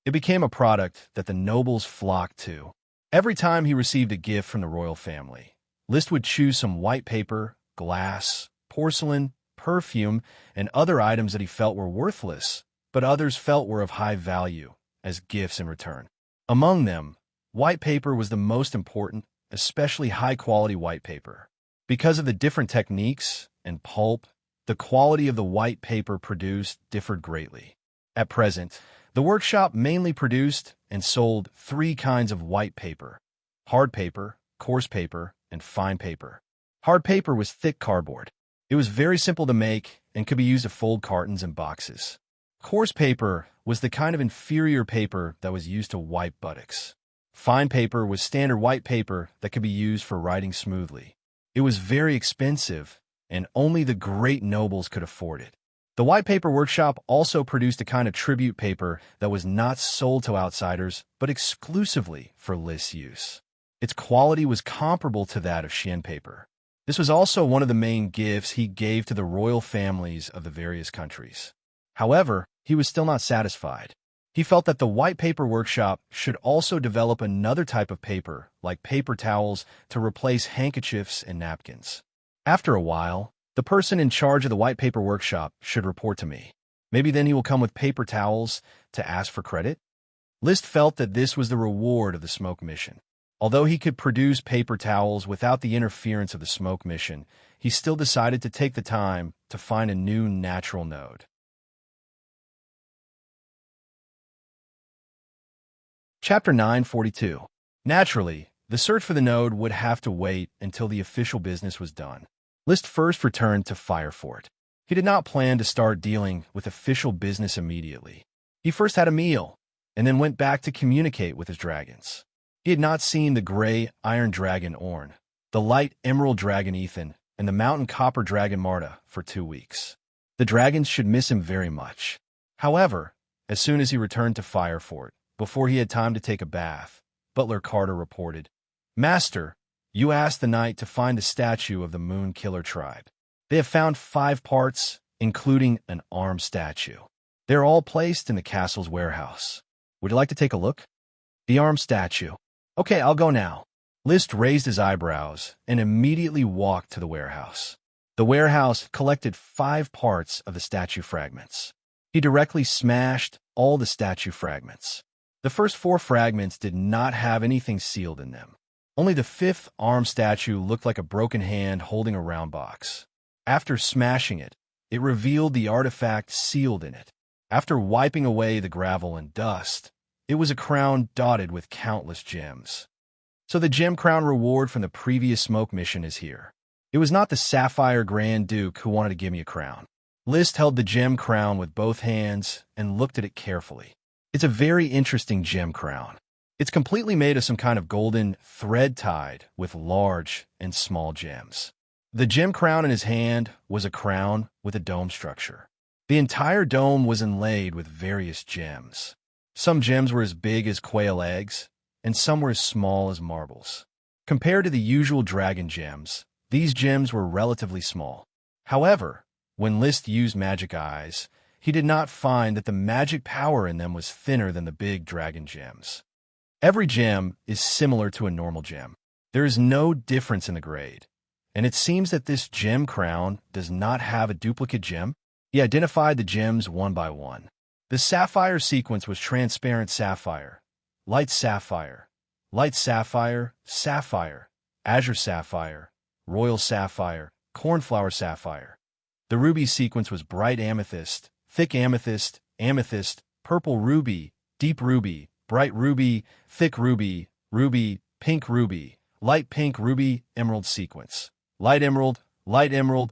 It became a product that the nobles flocked to. Every time he received a gift from the royal family, List would choose some white paper, glass, porcelain, perfume, and other items that he felt were worthless, but others felt were of high value, as gifts in return. Among them, white paper was the most important, especially high-quality white paper. Because of the different techniques and pulp, the quality of the white paper produced differed greatly. At present, the workshop mainly produced and sold 3 kinds of white paper: hard paper, coarse paper, and fine paper. Hard paper was thick cardboard. It was very simple to make and could be used to fold cartons and boxes. Coarse paper was the kind of inferior paper that was used to wipe buttocks. Fine paper was standard white paper that could be used for writing smoothly. It was very expensive, and only the great nobles could afford it. The white paper workshop also produced a kind of tribute paper that was not sold to outsiders, but exclusively for List's use. Its quality was comparable to that of Xian paper. This was also one of the main gifts he gave to the royal families of the various countries. However, he was still not satisfied. He felt that the white paper workshop should also develop another type of paper, like paper towels, to replace handkerchiefs and napkins. After a while, the person in charge of the white paper workshop should report to me. Maybe then he will come with paper towels to ask for credit? List felt that this was the reward of the smoke mission. Although he could produce paper towels without the interference of the smoke mission, he still decided to take the time to find a new natural node. Chapter 942. Naturally, the search for the node would have to wait until the official business was done. List first returned to Firefort. He did not plan to start dealing with official business immediately. He first had a meal, and then went back to communicate with his dragons. He had not seen the gray iron dragon Orn, the light emerald dragon Ethan, and the mountain copper dragon Marta for 2 weeks. The dragons should miss him very much. However, as soon as he returned to Firefort, before he had time to take a bath, Butler Carter reported, "Master, you asked the knight to find the statue of the Moon Killer tribe. They have found 5 parts, including an arm statue. They're all placed in the castle's warehouse. Would you like to take a look?" The arm statue. "Okay, I'll go now." List raised his eyebrows and immediately walked to the warehouse. The warehouse collected 5 parts of the statue fragments. He directly smashed all the statue fragments. The first 4 fragments did not have anything sealed in them. Only the 5th arm statue looked like a broken hand holding a round box. After smashing it, it revealed the artifact sealed in it. After wiping away the gravel and dust, it was a crown dotted with countless gems. So the gem crown reward from the previous smoke mission is here. It was not the Sapphire Grand Duke who wanted to give me a crown. List held the gem crown with both hands and looked at it carefully. It's a very interesting gem crown. It's completely made of some kind of golden thread tied with large and small gems. The gem crown in his hand was a crown with a dome structure. The entire dome was inlaid with various gems. Some gems were as big as quail eggs, and some were as small as marbles. Compared to the usual dragon gems, these gems were relatively small. However, when List used magic eyes, he did not find that the magic power in them was thinner than the big dragon gems. Every gem is similar to a normal gem. There is no difference in the grade, and it seems that this gem crown does not have a duplicate gem. He identified the gems one by one. The sapphire sequence was transparent sapphire, light sapphire, light sapphire, sapphire, azure sapphire, royal sapphire, cornflower sapphire. The ruby sequence was bright amethyst, thick amethyst, amethyst, purple ruby, deep ruby, bright ruby, thick ruby, ruby, pink ruby, light pink ruby, emerald sequence. Light emerald, gold emerald,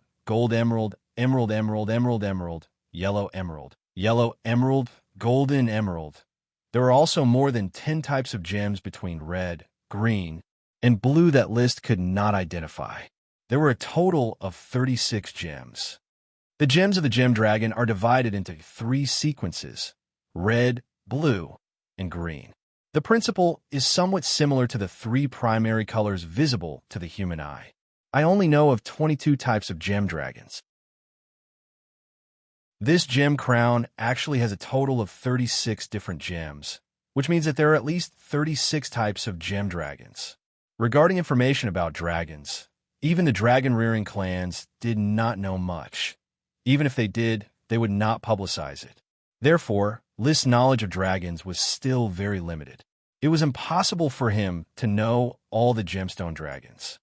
emerald emerald, emerald emerald, yellow emerald, golden emerald. There are also more than 10 types of gems between red, green, and blue that List could not identify. There were a total of 36 gems. The gems of the gem dragon are divided into 3 sequences: red, blue, and green. The principle is somewhat similar to the 3 primary colors visible to the human eye. I only know of 22 types of gem dragons. This gem crown actually has a total of 36 different gems, which means that there are at least 36 types of gem dragons. Regarding information about dragons, even the dragon-rearing clans did not know much. Even if they did, they would not publicize it. Therefore, List's knowledge of dragons was still very limited. It was impossible for him to know all the gemstone dragons.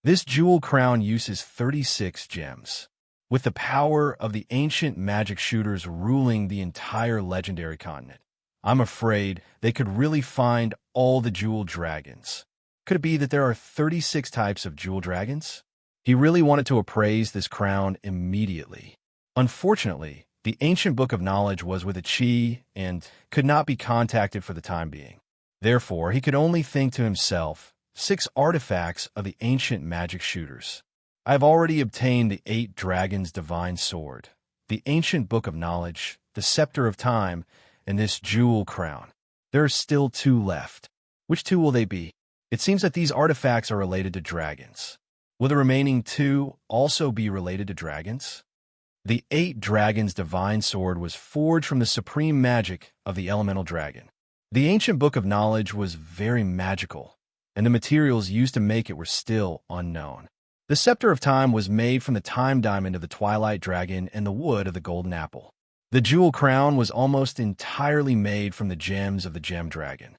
This jewel crown uses 36 gems. With the power of the ancient magic shooters ruling the entire legendary continent, I'm afraid they could really find all the jewel dragons. Could it be that there are 36 types of jewel dragons? He really wanted to appraise this crown immediately. Unfortunately, the ancient book of knowledge was with a chi and could not be contacted for the time being. Therefore, he could only think to himself, 6 artifacts of the ancient magic shooters. I have already obtained the 8 dragons' divine sword, the ancient book of knowledge, the scepter of time, and this jewel crown. There are still 2 left. Which 2 will they be? It seems that these artifacts are related to dragons. Will the remaining 2 also be related to dragons? The 8 dragons' divine sword was forged from the supreme magic of the elemental dragon. The ancient book of knowledge was very magical, and the materials used to make it were still unknown. The scepter of time was made from the time diamond of the twilight dragon and the wood of the golden apple. The jewel crown was almost entirely made from the gems of the gem dragon.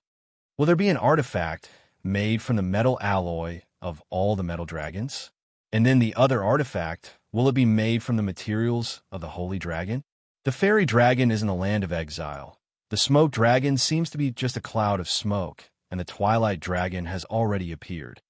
Will there be an artifact made from the metal alloy of all the metal dragons? And then the other artifact, will it be made from the materials of the holy dragon? The fairy dragon is in the land of exile. The smoke dragon seems to be just a cloud of smoke, and the twilight dragon has already appeared.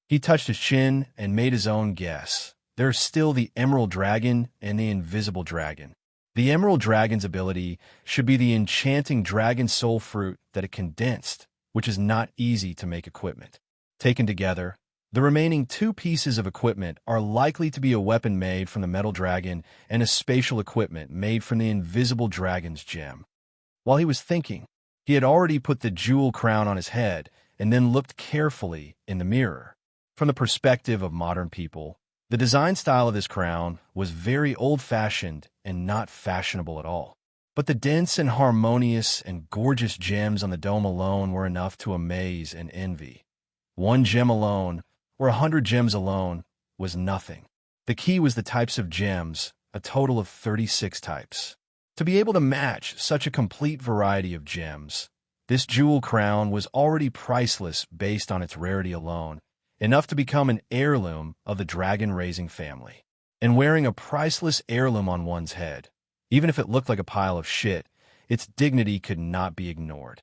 He touched his chin and made his own guess. There's still the emerald dragon and the invisible dragon. The emerald dragon's ability should be the enchanting dragon soul fruit that it condensed, which is not easy to make equipment. Taken together, the remaining 2 pieces of equipment are likely to be a weapon made from the metal dragon and a spatial equipment made from the invisible dragon's gem. While he was thinking, he had already put the jewel crown on his head and then looked carefully in the mirror. From the perspective of modern people, the design style of this crown was very old-fashioned and not fashionable at all. But the dense and harmonious and gorgeous gems on the dome alone were enough to amaze and envy. 1 gem alone, or 100 gems alone, was nothing. The key was the types of gems, a total of 36 types. To be able to match such a complete variety of gems, this jewel crown was already priceless based on its rarity alone, enough to become an heirloom of the dragon-raising family. And wearing a priceless heirloom on one's head, even if it looked like a pile of shit, its dignity could not be ignored.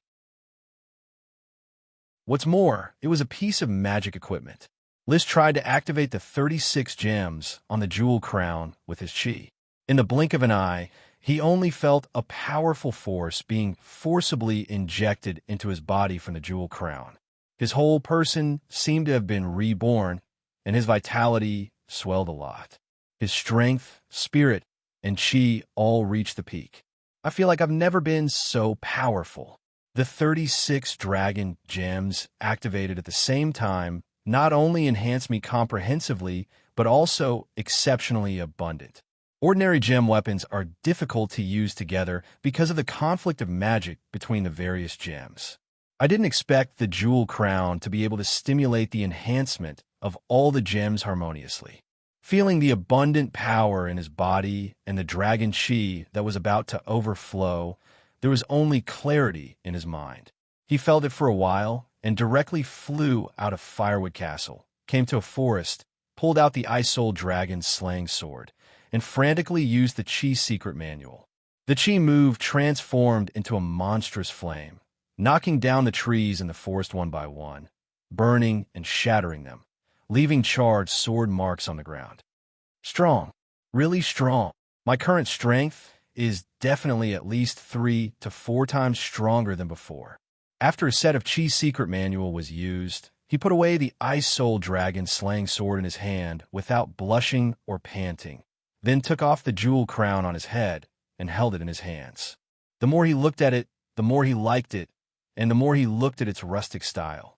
What's more, it was a piece of magic equipment. List tried to activate the 36 gems on the jewel crown with his chi. In the blink of an eye, he only felt a powerful force being forcibly injected into his body from the jewel crown. His whole person seemed to have been reborn, and his vitality swelled a lot. His strength, spirit, and chi all reached the peak. I feel like I've never been so powerful. The 36 dragon gems activated at the same time not only enhance me comprehensively, but also exceptionally abundant. Ordinary gem weapons are difficult to use together because of the conflict of magic between the various gems. I didn't expect the jewel crown to be able to stimulate the enhancement of all the gems harmoniously. Feeling the abundant power in his body and the dragon chi that was about to overflow, there was only clarity in his mind. He felt it for a while and directly flew out of Firewood Castle, came to a forest, pulled out the Ice Soul Dragon's slaying sword, and frantically used the Chi secret manual. The Chi move transformed into a monstrous flame, knocking down the trees in the forest one by one, burning and shattering them, leaving charred sword marks on the ground. Strong. Really strong. My current strength is definitely at least 3 to 4 times stronger than before. After a set of Chi's secret manual was used, he put away the Ice Soul Dragon's slaying sword in his hand without blushing or panting, then took off the jewel crown on his head and held it in his hands. The more he looked at it, the more he liked it, and the more he looked at its rustic style.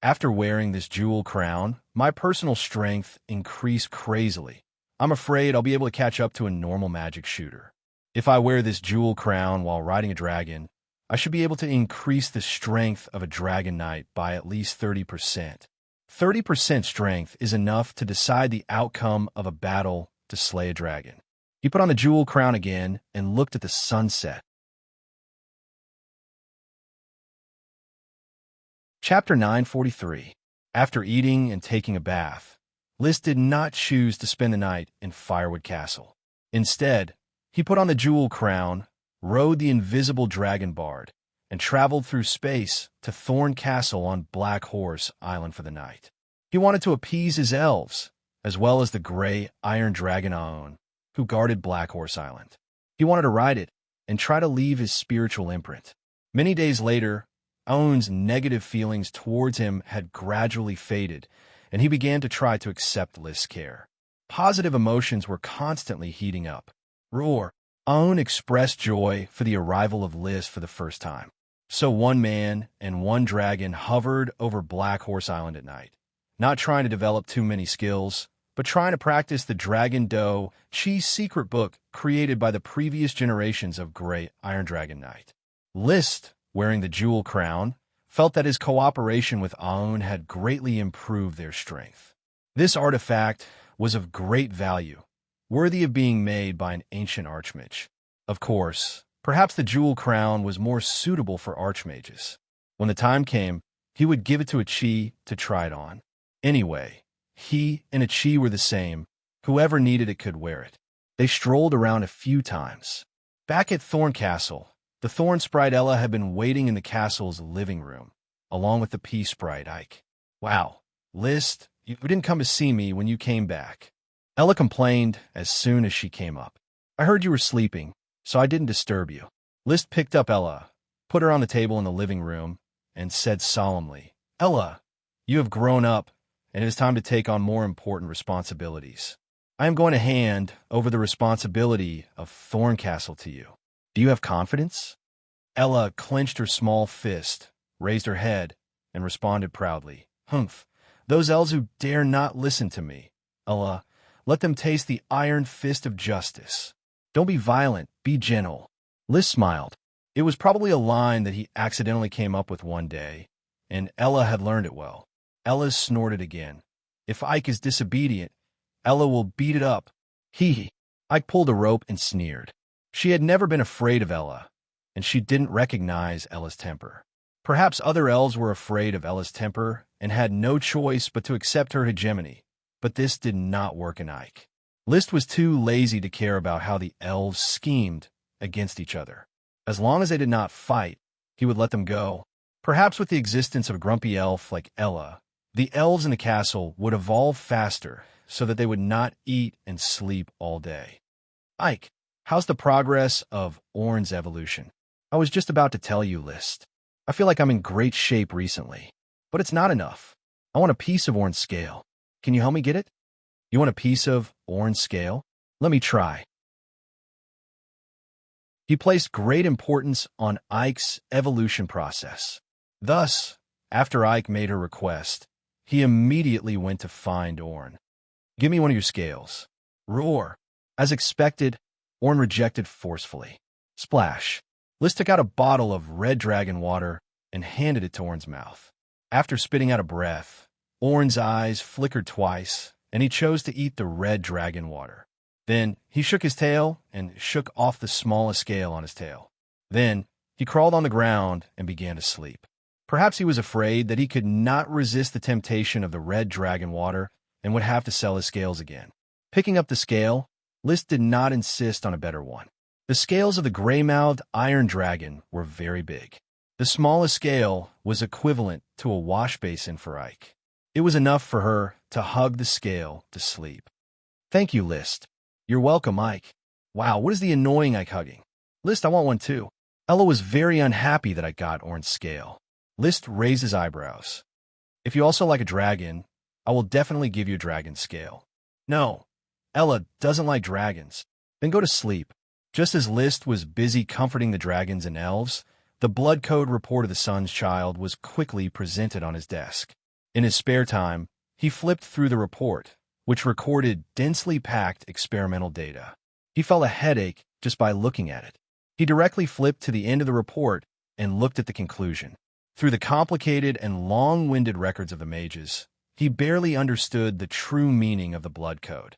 After wearing this jewel crown, my personal strength increased crazily. I'm afraid I'll be able to catch up to a normal magic shooter. If I wear this jewel crown while riding a dragon, I should be able to increase the strength of a dragon knight by at least 30%. 30% strength is enough to decide the outcome of a battle to slay a dragon. He put on the jewel crown again and looked at the sunset. Chapter 943. After eating and taking a bath, List did not choose to spend the night in Firewood Castle. Instead, he put on the jewel crown, rode the invisible dragon bard, and traveled through space to Thorn Castle on Black Horse Island for the night. He wanted to appease his elves, as well as the gray iron dragon Aon, who guarded Black Horse Island. He wanted to ride it and try to leave his spiritual imprint. Many days later, Aon's negative feelings towards him had gradually faded, and he began to try to accept List's care. Positive emotions were constantly heating up. Roar! Aon expressed joy for the arrival of List for the first time. So one man and one dragon hovered over Black Horse Island at night, not trying to develop too many skills, but trying to practice the Dragon Do Chi's secret book created by the previous generations of Gray Iron Dragon Knight. List, wearing the jewel crown, felt that his cooperation with Aon had greatly improved their strength. This artifact was of great value, worthy of being made by an ancient archmage. Of course, perhaps the jewel crown was more suitable for archmages. When the time came, he would give it to a Chi to try it on. Anyway, he and a Chi were the same. Whoever needed it could wear it. They strolled around a few times. Back at Thorn Castle, the Thorn Sprite Ella had been waiting in the castle's living room, along with the Pea Sprite Ike. Wow, List, you didn't come to see me when you came back. Ella complained as soon as she came up. I heard you were sleeping, so I didn't disturb you. List picked up Ella, put her on the table in the living room, and said solemnly, Ella, you have grown up, and it is time to take on more important responsibilities. I am going to hand over the responsibility of Thorn Castle to you. Do you have confidence? Ella clenched her small fist, raised her head, and responded proudly, Humph, those elves who dare not listen to me. Ella, let them taste the iron fist of justice. Don't be violent, be gentle. List smiled. It was probably a line that he accidentally came up with one day, and Ella had learned it well. Ella snorted again. If Ike is disobedient, Ella will beat it up. Hee. Ike pulled a rope and sneered. She had never been afraid of Ella, and she didn't recognize Ella's temper. Perhaps other elves were afraid of Ella's temper and had no choice but to accept her hegemony, but this did not work in Ike. List was too lazy to care about how the elves schemed against each other. As long as they did not fight, he would let them go. Perhaps with the existence of a grumpy elf like Ella, the elves in the castle would evolve faster so that they would not eat and sleep all day. Ike, how's the progress of Orn's evolution? I was just about to tell you, List. I feel like I'm in great shape recently, but it's not enough. I want a piece of Orn's scale. Can you help me get it? You want a piece of Orn's scale? Let me try. He placed great importance on Ike's evolution process. Thus, after Ike made her request, he immediately went to find Orn. "Give me one of your scales." Roar. As expected, Orn rejected forcefully. Splash. List took out a bottle of red dragon water and handed it to Orn's mouth. After spitting out a breath, Orn's eyes flickered twice, and he chose to eat the red dragon water. Then he shook his tail and shook off the smallest scale on his tail. Then he crawled on the ground and began to sleep. Perhaps he was afraid that he could not resist the temptation of the red dragon water and would have to sell his scales again. Picking up the scale, List did not insist on a better one. The scales of the gray-mouthed iron dragon were very big. The smallest scale was equivalent to a wash basin for Ike. It was enough for her to hug the scale to sleep. "Thank you, List." "You're welcome, Ike." "Wow, what is the annoying Ike hugging?" "List, I want one too." Ella was very unhappy that I got Orn's scale. List raised his eyebrows. "If you also like a dragon, I will definitely give you a dragon scale." "No, Ella doesn't like dragons." "Then go to sleep." Just as List was busy comforting the dragons and elves, the blood code report of the Sun's Child was quickly presented on his desk. In his spare time, he flipped through the report, which recorded densely packed experimental data. He felt a headache just by looking at it. He directly flipped to the end of the report and looked at the conclusion. Through the complicated and long-winded records of the mages, he barely understood the true meaning of the blood code.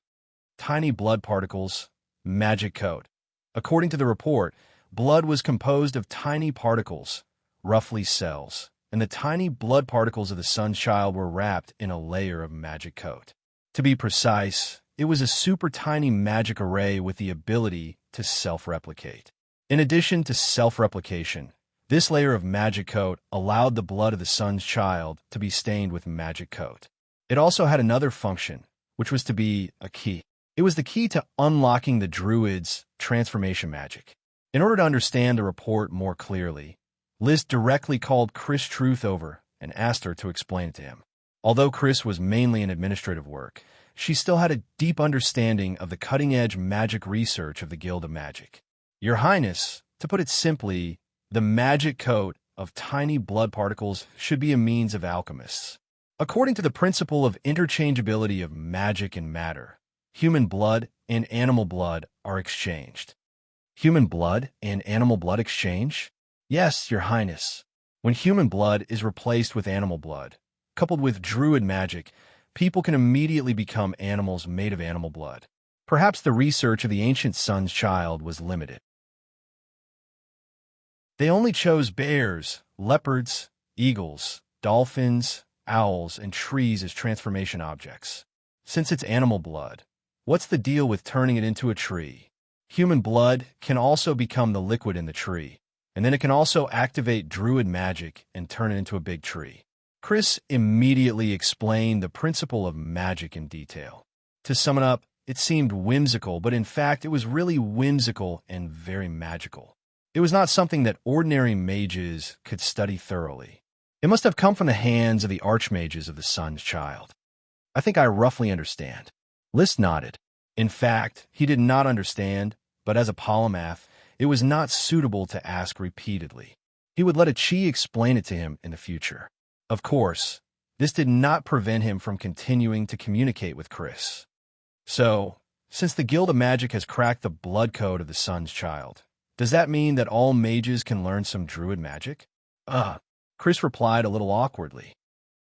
Tiny blood particles, magic code. According to the report, blood was composed of tiny particles, roughly cells, and the tiny blood particles of the Sun's Child were wrapped in a layer of magic coat. To be precise, it was a super tiny magic array with the ability to self-replicate. In addition to self-replication, this layer of magic coat allowed the blood of the Sun's Child to be stained with magic coat. It also had another function, which was to be a key. It was the key to unlocking the druid's transformation magic. In order to understand the report more clearly, Liz directly called Chris Truth over and asked her to explain it to him. Although Chris was mainly in administrative work, she still had a deep understanding of the cutting-edge magic research of the Guild of Magic. "Your Highness, to put it simply, the magic coat of tiny blood particles should be a means of alchemists. According to the principle of interchangeability of magic and matter, human blood and animal blood are exchanged." "Human blood and animal blood exchange?" "Yes, Your Highness. When human blood is replaced with animal blood, coupled with druid magic, people can immediately become animals made of animal blood. Perhaps the research of the ancient Sun's Child was limited. They only chose bears, leopards, eagles, dolphins, owls, and trees as transformation objects. Since it's animal blood, what's the deal with turning it into a tree? Human blood can also become the liquid in the tree, and then it can also activate druid magic and turn it into a big tree." Chris immediately explained the principle of magic in detail. To sum it up, it seemed whimsical, but in fact it was really whimsical and very magical. It was not something that ordinary mages could study thoroughly. It must have come from the hands of the archmages of the Sun's Child. "I think I roughly understand." List nodded. In fact, he did not understand, but as a polymath, it was not suitable to ask repeatedly. He would let a chi explain it to him in the future. Of course, this did not prevent him from continuing to communicate with Chris. "So, since the Guild of Magic has cracked the blood code of the Sun's Child, does that mean that all mages can learn some druid magic?" Chris replied a little awkwardly.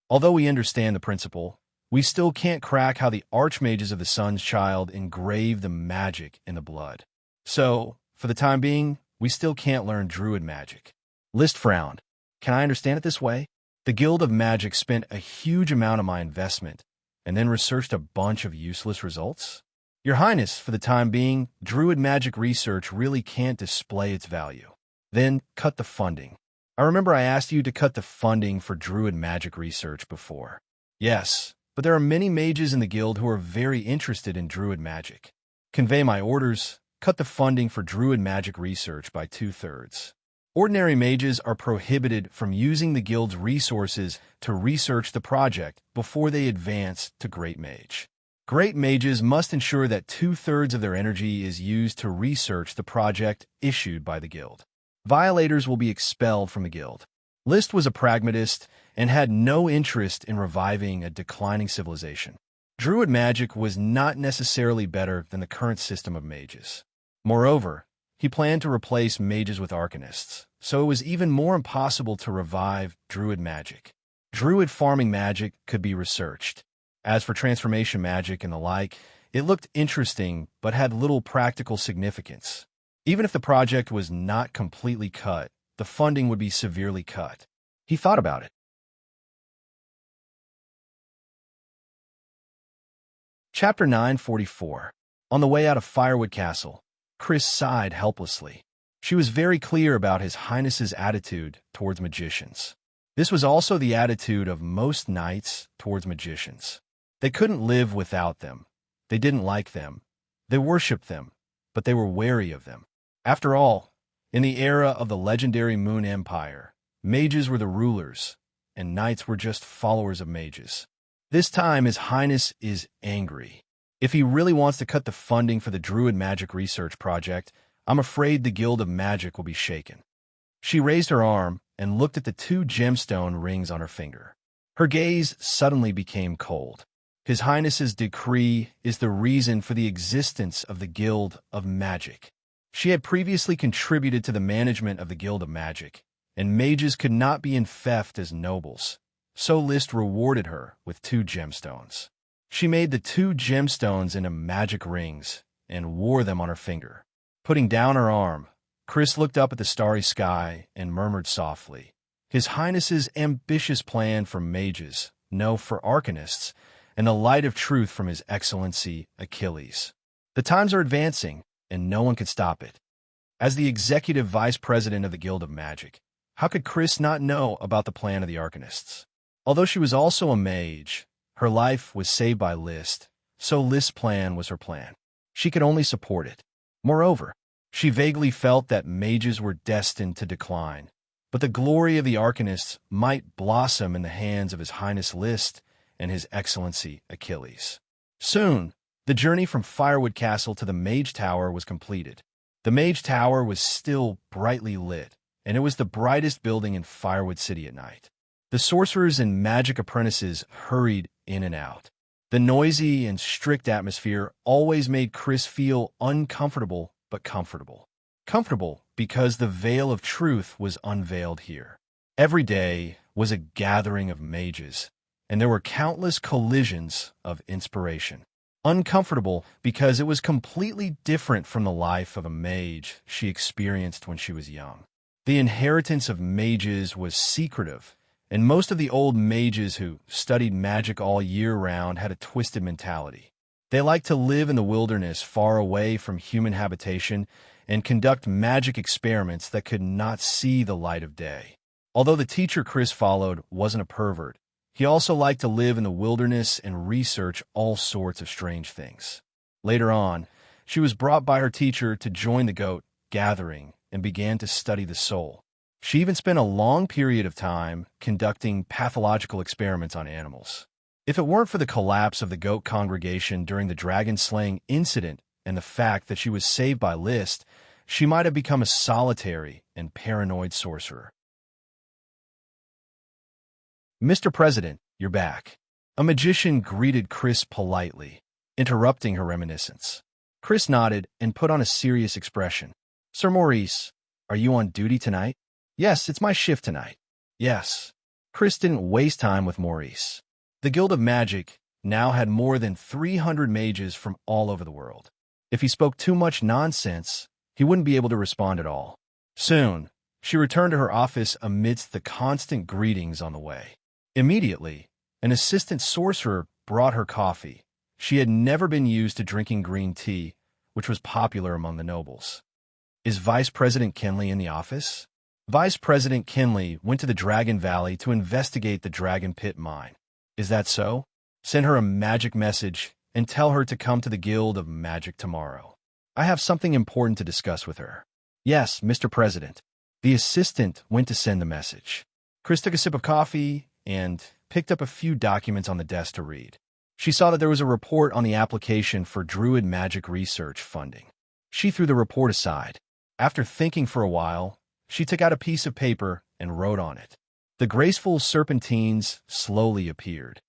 "Although we understand the principle, we still can't crack how the archmages of the Sun's Child engrave the magic in the blood. So, for the time being, we still can't learn druid magic." List frowned. "Can I understand it this way? The Guild of Magic spent a huge amount of my investment and then researched a bunch of useless results? Your Highness, for the time being, druid magic research really can't display its value." "Then cut the funding." "I remember I asked you to cut the funding for druid magic research before." "Yes, but there are many mages in the guild who are very interested in druid magic. Convey my orders, cut the funding for druid magic research by 2/3. Ordinary mages are prohibited from using the guild's resources to research the project before they advance to Great Mage. Great Mages must ensure that 2/3 of their energy is used to research the project issued by the guild. Violators will be expelled from the guild." List was a pragmatist and had no interest in reviving a declining civilization. Druid magic was not necessarily better than the current system of mages. Moreover, he planned to replace mages with arcanists, so it was even more impossible to revive druid magic. Druid farming magic could be researched. As for transformation magic and the like, it looked interesting but had little practical significance. Even if the project was not completely cut, the funding would be severely cut. He thought about it. Chapter 944. On the way out of Firewood Castle, Chris sighed helplessly. She was very clear about His Highness's attitude towards magicians. This was also the attitude of most knights towards magicians. They couldn't live without them. They didn't like them. They worshipped them, but they were wary of them. After all, in the era of the legendary Moon Empire, mages were the rulers, and knights were just followers of mages. This time, His Highness is angry. If he really wants to cut the funding for the Druid Magic Research Project, I'm afraid the Guild of Magic will be shaken. She raised her arm and looked at the 2 gemstone rings on her finger. Her gaze suddenly became cold. His Highness's decree is the reason for the existence of the Guild of Magic. She had previously contributed to the management of the Guild of Magic, and mages could not be in theft as nobles, so List rewarded her with 2 gemstones. She made the 2 gemstones into magic rings and wore them on her finger. Putting down her arm, Chris looked up at the starry sky and murmured softly, His Highness's ambitious plan for mages, no, for arcanists, and the light of truth from His Excellency Achilles. The times are advancing, and no one could stop it. As the executive vice president of the Guild of Magic, how could Chris not know about the plan of the arcanists? Although she was also a mage, her life was saved by List, so List's plan was her plan. She could only support it. Moreover, she vaguely felt that mages were destined to decline, but the glory of the arcanists might blossom in the hands of His Highness List and His Excellency Achilles. Soon, the journey from Firewood Castle to the Mage Tower was completed. The Mage Tower was still brightly lit, and it was the brightest building in Firewood City at night. The sorcerers and magic apprentices hurried in and out. The noisy and strict atmosphere always made Chris feel uncomfortable but comfortable. Comfortable because the veil of truth was unveiled here. Every day was a gathering of mages, and there were countless collisions of inspiration. Uncomfortable because it was completely different from the life of a mage she experienced when she was young. The inheritance of mages was secretive, and most of the old mages who studied magic all year round had a twisted mentality. They liked to live in the wilderness far away from human habitation and conduct magic experiments that could not see the light of day. Although the teacher Chris followed wasn't a pervert, he also liked to live in the wilderness and research all sorts of strange things. Later on, she was brought by her teacher to join the goat gathering and began to study the soul. She even spent a long period of time conducting pathological experiments on animals. If it weren't for the collapse of the goat congregation during the dragon-slaying incident and the fact that she was saved by List, she might have become a solitary and paranoid sorcerer. Mr. President, you're back. A magician greeted Chris politely, interrupting her reminiscence. Chris nodded and put on a serious expression. Sir Maurice, are you on duty tonight? Yes, it's my shift tonight. Yes. Chris didn't waste time with Maurice. The Guild of Magic now had more than 300 mages from all over the world. If he spoke too much nonsense, he wouldn't be able to respond at all. Soon, she returned to her office amidst the constant greetings on the way. Immediately, an assistant sorcerer brought her coffee. She had never been used to drinking green tea, which was popular among the nobles. Is Vice President Kinley in the office? Vice President Kinley went to the Dragon Valley to investigate the Dragon Pit mine. Is that so? Send her a magic message and tell her to come to the Guild of Magic tomorrow. I have something important to discuss with her. Yes, Mr. President. The assistant went to send the message. Chris took a sip of coffee and picked up a few documents on the desk to read. She saw that there was a report on the application for Druid Magic Research funding. She threw the report aside. After thinking for a while, she took out a piece of paper and wrote on it. The graceful serpentines slowly appeared.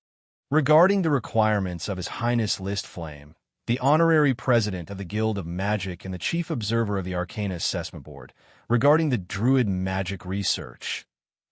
Regarding the requirements of His Highness List Flame, the honorary president of the Guild of Magic and the chief observer of the Arcana Assessment Board, regarding the Druid Magic Research.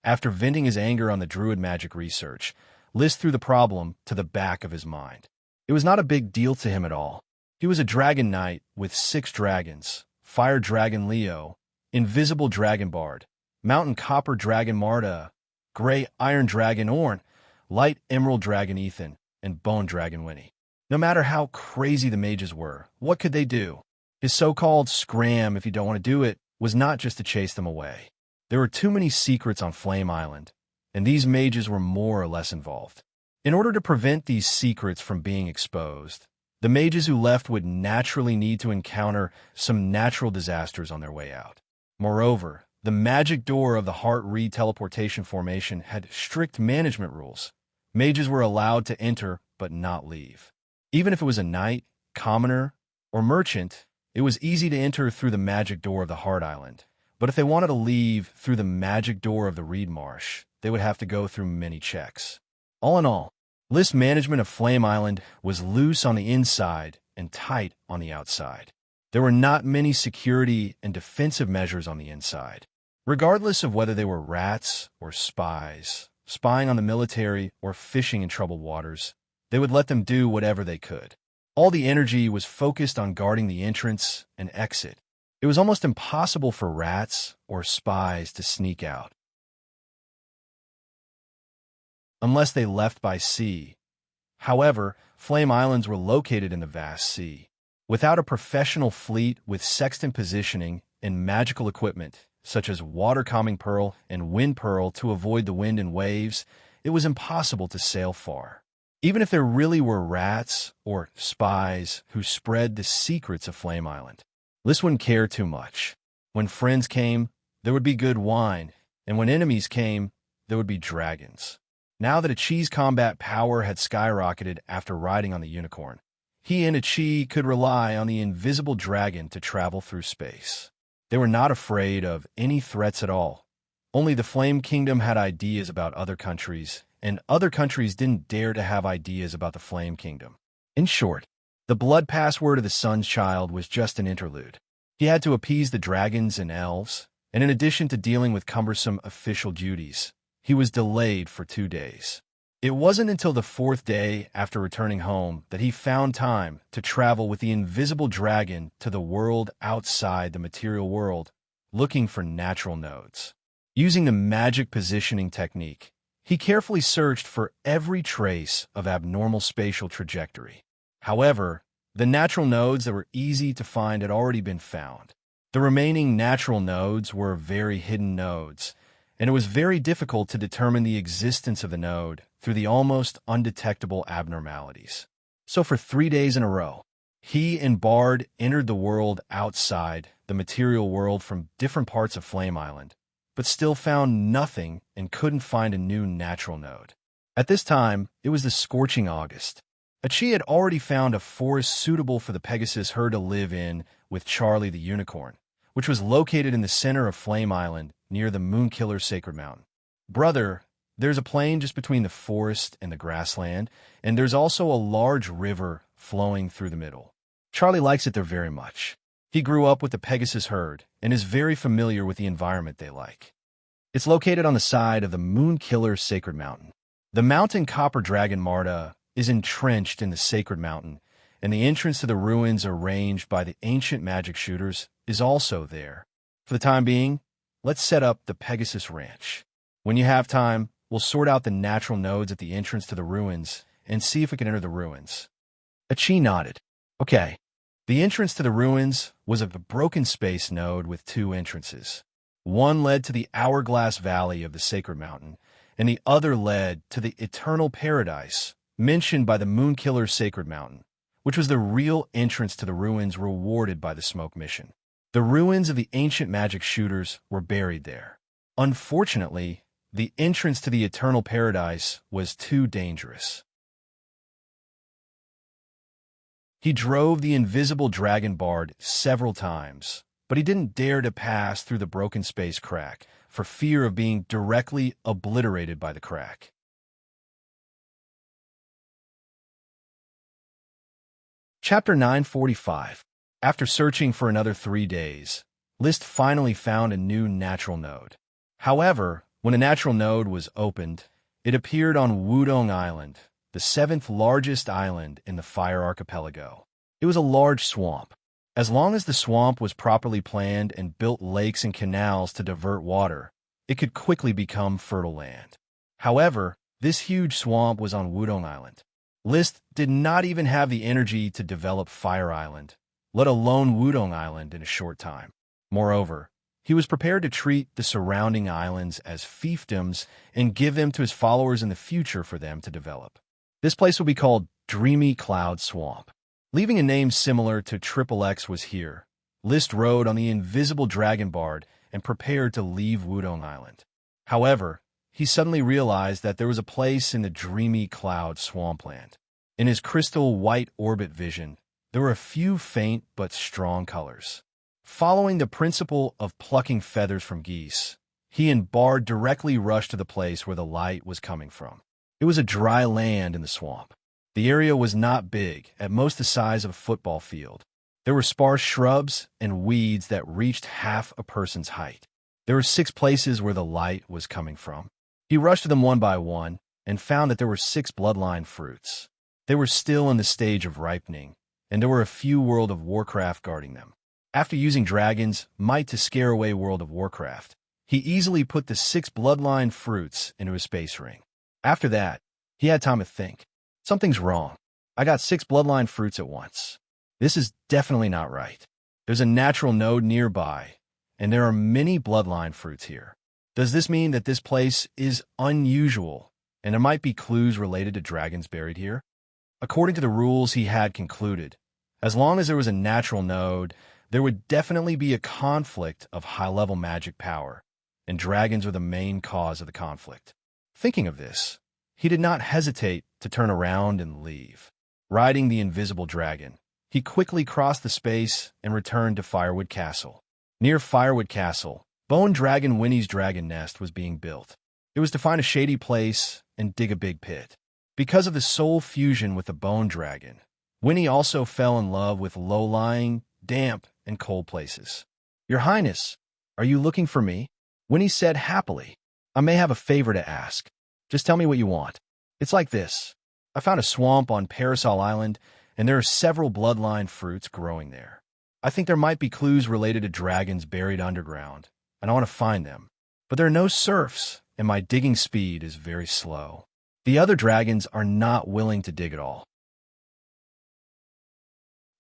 After venting his anger on the Druid Magic Research, List threw the problem to the back of his mind. It was not a big deal to him at all. He was a dragon knight with 6 dragons: Fire Dragon Leo, Invisible Dragon Bard, Mountain Copper Dragon Marta, Gray Iron Dragon Orn, Light Emerald Dragon Ethan, and Bone Dragon Winnie. No matter how crazy the mages were, what could they do? His so-called scram, if you don't want to do it, was not just to chase them away. There were too many secrets on Flame Island, and these mages were more or less involved. In order to prevent these secrets from being exposed, the mages who left would naturally need to encounter some natural disasters on their way out. Moreover, the magic door of the Heart Reed teleportation formation had strict management rules. Mages were allowed to enter but not leave. Even if it was a knight, commoner, or merchant, it was easy to enter through the magic door of the Heart Island. But if they wanted to leave through the magic door of the Reed Marsh, they would have to go through many checks. All in all, List management of Flame Island was loose on the inside and tight on the outside. There were not many security and defensive measures on the inside. Regardless of whether they were rats or spies, spying on the military or fishing in troubled waters, they would let them do whatever they could. All the energy was focused on guarding the entrance and exit. It was almost impossible for rats or spies to sneak out, unless they left by sea. However, Flame Islands were located in the vast sea. Without a professional fleet with sextant positioning and magical equipment, such as water calming pearl and wind pearl to avoid the wind and waves, it was impossible to sail far. Even if there really were rats or spies who spread the secrets of Flame Island, List wouldn't care too much. When friends came, there would be good wine, and when enemies came, there would be dragons. Now that Achi's combat power had skyrocketed after riding on the unicorn, he and Achi could rely on the invisible dragon to travel through space. They were not afraid of any threats at all. Only the Flame Kingdom had ideas about other countries, and other countries didn't dare to have ideas about the Flame Kingdom. In short, the blood password of the Sun's Child was just an interlude. He had to appease the dragons and elves, and in addition to dealing with cumbersome official duties, he was delayed for 2 days. It wasn't until the 4th day after returning home that he found time to travel with the invisible dragon to the world outside the material world, looking for natural nodes. Using the magic positioning technique, he carefully searched for every trace of abnormal spatial trajectory. However, the natural nodes that were easy to find had already been found. The remaining natural nodes were very hidden nodes, and it was very difficult to determine the existence of the node through the almost undetectable abnormalities. So for 3 days in a row, he and Bard entered the world outside the material world from different parts of Flame Island, but still found nothing and couldn't find a new natural node. At this time, it was the scorching August. Achi had already found a forest suitable for the Pegasus herd to live in with Charlie the Unicorn, which was located in the center of Flame Island near the Moonkiller Sacred Mountain. Brother, there's a plain just between the forest and the grassland, and there's also a large river flowing through the middle. Charlie likes it there very much. He grew up with the Pegasus herd and is very familiar with the environment they like. It's located on the side of the Moonkiller Sacred Mountain. The mountain Copper Dragon Marta is entrenched in the Sacred Mountain, and the entrance to the ruins arranged by the ancient magic shooters is also there. For the time being, let's set up the Pegasus Ranch. When you have time, we'll sort out the natural nodes at the entrance to the ruins and see if we can enter the ruins. Achi nodded. Okay. The entrance to the ruins was a broken space node with 2 entrances. One led to the Hourglass Valley of the Sacred Mountain, and the other led to the Eternal Paradise, mentioned by the Moonkiller Sacred Mountain, which was the real entrance to the ruins rewarded by the Smoke Mission. The ruins of the ancient magic shooters were buried there. Unfortunately, the entrance to the Eternal Paradise was too dangerous. He drove the invisible dragon bard several times, but he didn't dare to pass through the broken space crack, for fear of being directly obliterated by the crack. Chapter 945. After searching for another 3 days, List finally found a new natural node. However, when a natural node was opened, it appeared on Wudong Island, the 7th largest island in the Fire Archipelago. It was a large swamp. As long as the swamp was properly planned and built lakes and canals to divert water, it could quickly become fertile land. However, this huge swamp was on Wudong Island. List did not even have the energy to develop Fire Island, let alone Wudong Island, in a short time. Moreover, he was prepared to treat the surrounding islands as fiefdoms and give them to his followers in the future for them to develop. This place would be called Dreamy Cloud Swamp. Leaving a name similar to XXX was here, List rode on the invisible dragon bard and prepared to leave Wudong Island. However, he suddenly realized that there was a place in the Dreamy Cloud Swampland. In his crystal white orbit vision, there were a few faint but strong colors. Following the principle of plucking feathers from geese, he and Bard directly rushed to the place where the light was coming from. It was a dry land in the swamp. The area was not big, at most the size of a football field. There were sparse shrubs and weeds that reached half a person's height. There were 6 places where the light was coming from. He rushed to them one by one and found that there were 6 bloodline fruits. They were still in the stage of ripening, and there were a few World of Warcraft guarding them. After using Dragon's might to scare away World of Warcraft, he easily put the 6 bloodline fruits into his space ring. After that, he had time to think. Something's wrong. I got 6 bloodline fruits at once. This is definitely not right. There's a natural node nearby, and there are many bloodline fruits here. Does this mean that this place is unusual, and there might be clues related to dragons buried here? According to the rules he had concluded, as long as there was a natural node, there would definitely be a conflict of high-level magic power, and dragons were the main cause of the conflict. Thinking of this, he did not hesitate to turn around and leave. Riding the invisible dragon, he quickly crossed the space and returned to Firewood Castle. Near Firewood Castle, Bone Dragon Winnie's dragon nest was being built. It was to find a shady place and dig a big pit. Because of the soul fusion with the bone dragon, Winnie also fell in love with low-lying, damp, and cold places. "Your Highness, are you looking for me?" Winnie said happily. "I may have a favor to ask. Just tell me what you want." "It's like this. I found a swamp on Parasol Island, and there are several bloodline fruits growing there. I think there might be clues related to dragons buried underground, and I want to find them. But there are no serfs, and my digging speed is very slow. The other dragons are not willing to dig at all."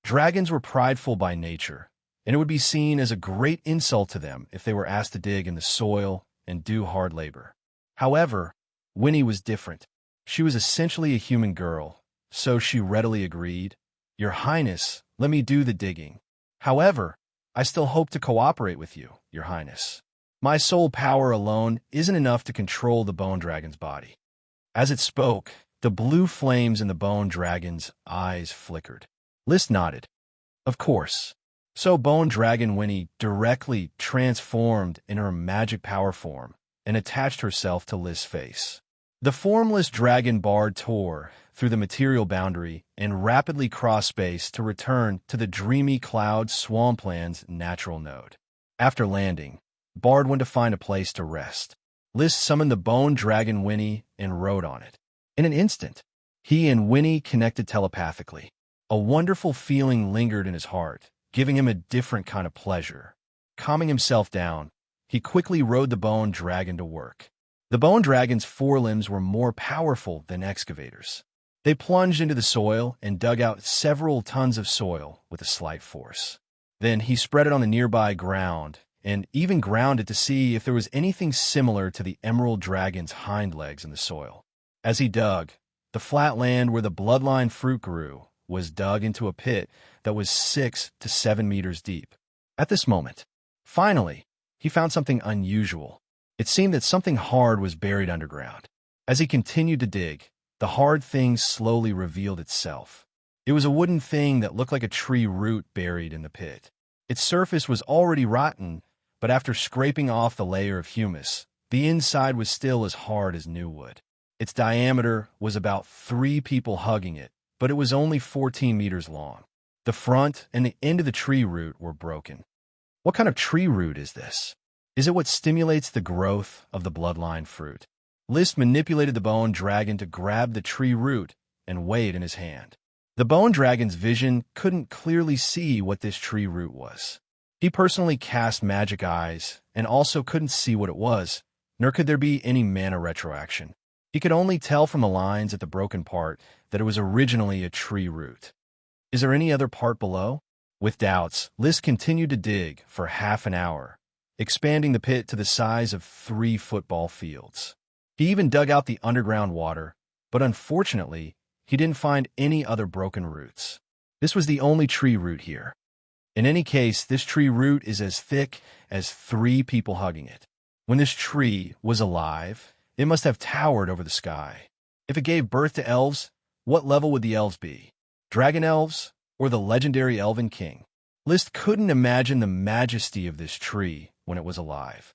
Dragons were prideful by nature, and it would be seen as a great insult to them if they were asked to dig in the soil and do hard labor. However, Winnie was different. She was essentially a human girl, so she readily agreed. "Your Highness, let me do the digging. However, I still hope to cooperate with you, Your Highness. My soul power alone isn't enough to control the bone dragon's body." As it spoke, the blue flames in the bone dragon's eyes flickered. List nodded. Of course. So Bone Dragon Winnie directly transformed in her magic power form and attached herself to List's face. The formless dragon bard tore through the material boundary and rapidly crossed space to return to the Dreamy Cloud Swampland's natural node. After landing, Bard went to find a place to rest. List summoned the Bone Dragon Winnie and rode on it. In an instant, he and Winnie connected telepathically. A wonderful feeling lingered in his heart, giving him a different kind of pleasure. Calming himself down, he quickly rode the bone dragon to work. The bone dragon's forelimbs were more powerful than excavators. They plunged into the soil and dug out several tons of soil with a slight force. Then he spread it on the nearby ground and even ground it to see if there was anything similar to the emerald dragon's hind legs in the soil. As he dug, the flat land where the bloodline fruit grew was dug into a pit that was 6 to 7 meters deep. At this moment, finally, he found something unusual. It seemed that something hard was buried underground. As he continued to dig, the hard thing slowly revealed itself. It was a wooden thing that looked like a tree root buried in the pit. Its surface was already rotten, but after scraping off the layer of humus, the inside was still as hard as new wood. Its diameter was about 3 people hugging it, but it was only 14 meters long. The front and the end of the tree root were broken. What kind of tree root is this? Is it what stimulates the growth of the bloodline fruit? List manipulated the bone dragon to grab the tree root and weigh it in his hand. The bone dragon's vision couldn't clearly see what this tree root was. He personally cast magic eyes and also couldn't see what it was, nor could there be any mana retroaction. He could only tell from the lines at the broken part that it was originally a tree root. Is there any other part below? With doubts, List continued to dig for half an hour, expanding the pit to the size of 3 football fields. He even dug out the underground water, but unfortunately, he didn't find any other broken roots. This was the only tree root here. In any case, this tree root is as thick as 3 people hugging it. When this tree was alive, it must have towered over the sky. If it gave birth to elves, what level would the elves be? Dragon elves, or the legendary Elven King? List couldn't imagine the majesty of this tree when it was alive.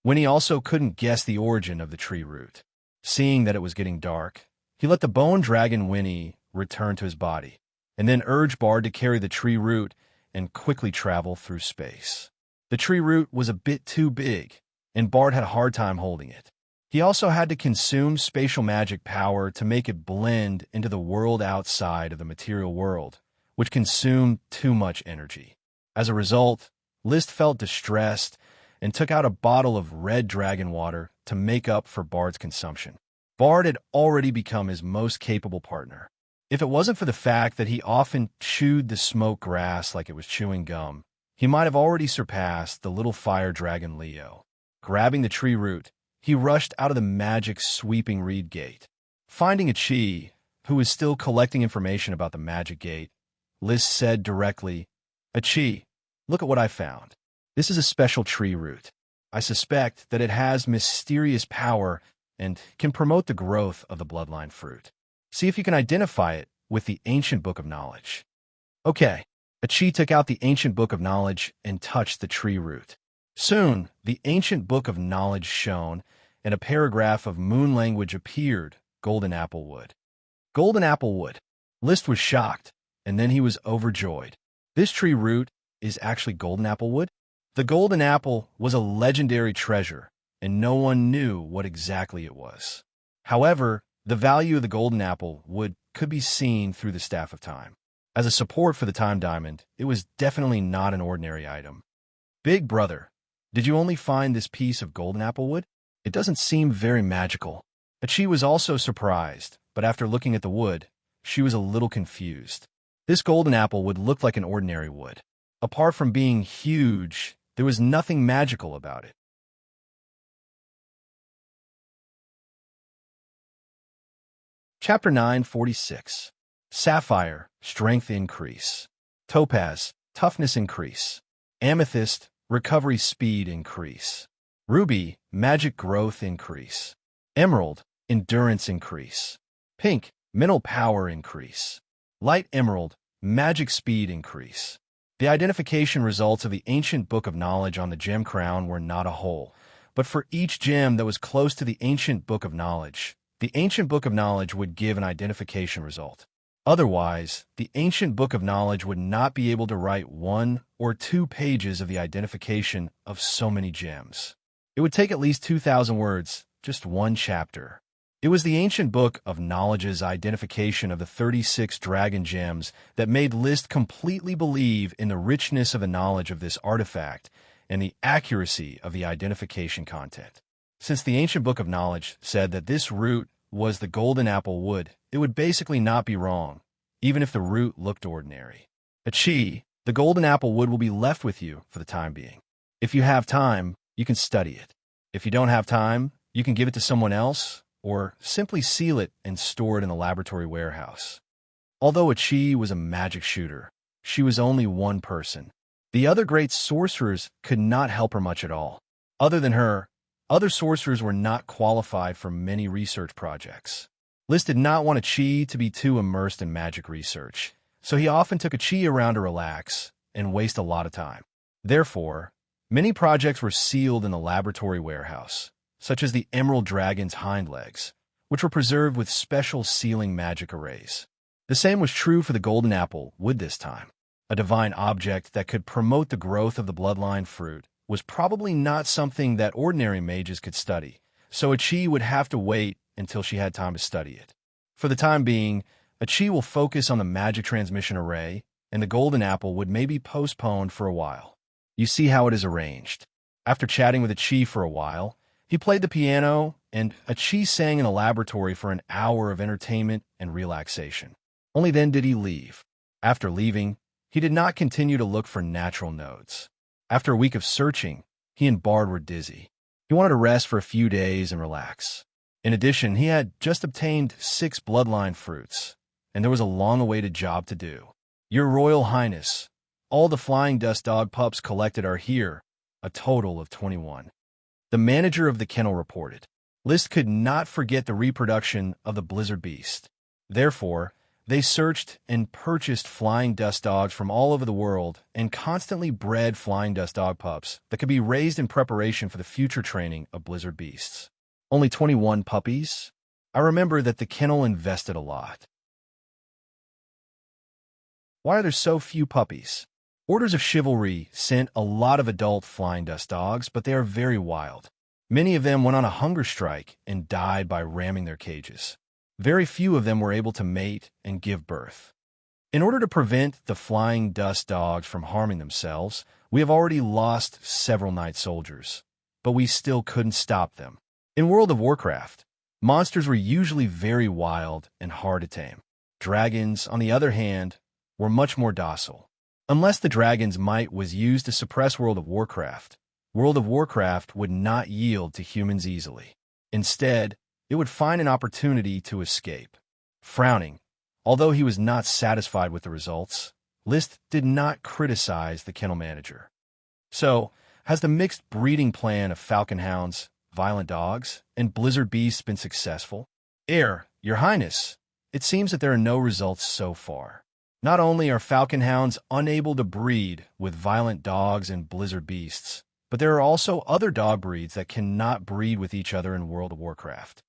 When he also couldn't guess the origin of the tree root. Seeing that it was getting dark, he let the bone dragon Winnie return to his body, and then urged Bard to carry the tree root and quickly travel through space. The tree root was a bit too big, and Bard had a hard time holding it. He also had to consume spatial magic power to make it blend into the world outside of the material world, which consumed too much energy. As a result, List felt distressed and took out a bottle of red dragon water to make up for Bard's consumption. Bard had already become his most capable partner. If it wasn't for the fact that he often chewed the smoke grass like it was chewing gum, he might have already surpassed the little fire dragon Leo. Grabbing the tree root, he rushed out of the magic sweeping reed gate. Finding a Chi, who was still collecting information about the magic gate, List said directly, "A Chi, look at what I found. This is a special tree root. I suspect that it has mysterious power and can promote the growth of the bloodline fruit. See if you can identify it with the ancient book of knowledge." Okay, Achi took out the ancient book of knowledge and touched the tree root. Soon, the ancient book of knowledge shone, and a paragraph of moon language appeared, golden apple wood. Golden apple wood. List was shocked, and then he was overjoyed. This tree root is actually golden apple wood? The golden apple was a legendary treasure, and no one knew what exactly it was. However, the value of the golden apple wood could be seen through the Staff of Time. As a support for the Time Diamond, it was definitely not an ordinary item. Big brother, did you only find this piece of golden apple wood? It doesn't seem very magical. Achi was also surprised, but after looking at the wood, she was a little confused. This golden apple would look like an ordinary wood. Apart from being huge, there was nothing magical about it. Chapter 946. Sapphire, strength increase. Topaz, toughness increase. Amethyst, recovery speed increase. Ruby, magic growth increase. Emerald, endurance increase. Pink, mental power increase. Light emerald, magic speed increase. The identification results of the ancient book of knowledge on the gem crown were not a whole, but for each gem that was close to the ancient book of knowledge, the ancient book of knowledge would give an identification result. Otherwise, the ancient book of knowledge would not be able to write 1 or 2 pages of the identification of so many gems. It would take at least 2,000 words, just one chapter. It was the ancient book of knowledge's identification of the 36 dragon gems that made List completely believe in the richness of the knowledge of this artifact and the accuracy of the identification content. Since the ancient book of knowledge said that this root was the golden apple wood, it would basically not be wrong, even if the root looked ordinary. Achi, the golden apple wood will be left with you for the time being. If you have time, you can study it. If you don't have time, you can give it to someone else, or simply seal it and store it in the laboratory warehouse. Although Achi was a magic shooter, she was only one person. The other great sorcerers could not help her much at all. Other than her, other sorcerers were not qualified for many research projects. List did not want Achi to be too immersed in magic research, so he often took Achi around to relax and waste a lot of time. Therefore, many projects were sealed in the laboratory warehouse, such as the Emerald Dragon's hind legs, which were preserved with special sealing magic arrays. The same was true for the Golden Apple Wood this time. A divine object that could promote the growth of the bloodline fruit was probably not something that ordinary mages could study, so Achi would have to wait until she had time to study it. For the time being, Achi will focus on the magic transmission array, and the Golden Apple would maybe postponed for a while. You see how it is arranged. After chatting with Achi for a while, he played the piano, and Achi sang in the laboratory for an hour of entertainment and relaxation. Only then did he leave. After leaving, he did not continue to look for natural nodes. After a week of searching, he and Bard were dizzy. He wanted to rest for a few days and relax. In addition, he had just obtained 6 bloodline fruits, and there was a long-awaited job to do. Your Royal Highness, all the flying dust dog pups collected are here, a total of 21. The manager of the kennel reported. List could not forget the reproduction of the blizzard beast. Therefore, they searched and purchased flying dust dogs from all over the world and constantly bred flying dust dog pups that could be raised in preparation for the future training of blizzard beasts. Only 21 puppies? I remember that the kennel invested a lot. Why are there so few puppies? Orders of Chivalry sent a lot of adult flying dust dogs, but they are very wild. Many of them went on a hunger strike and died by ramming their cages. Very few of them were able to mate and give birth. In order to prevent the flying dust dogs from harming themselves, we have already lost several night soldiers, but we still couldn't stop them. In World of Warcraft, monsters were usually very wild and hard to tame. Dragons, on the other hand, were much more docile. Unless the dragon's might was used to suppress World of Warcraft would not yield to humans easily. Instead, it would find an opportunity to escape. Frowning, although he was not satisfied with the results, List did not criticize the kennel manager. So, has the mixed breeding plan of falcon hounds, violent dogs, and blizzard beasts been successful? Your Highness, it seems that there are no results so far. Not only are falcon hounds unable to breed with violent dogs and blizzard beasts, but there are also other dog breeds that cannot breed with each other in World of Warcraft.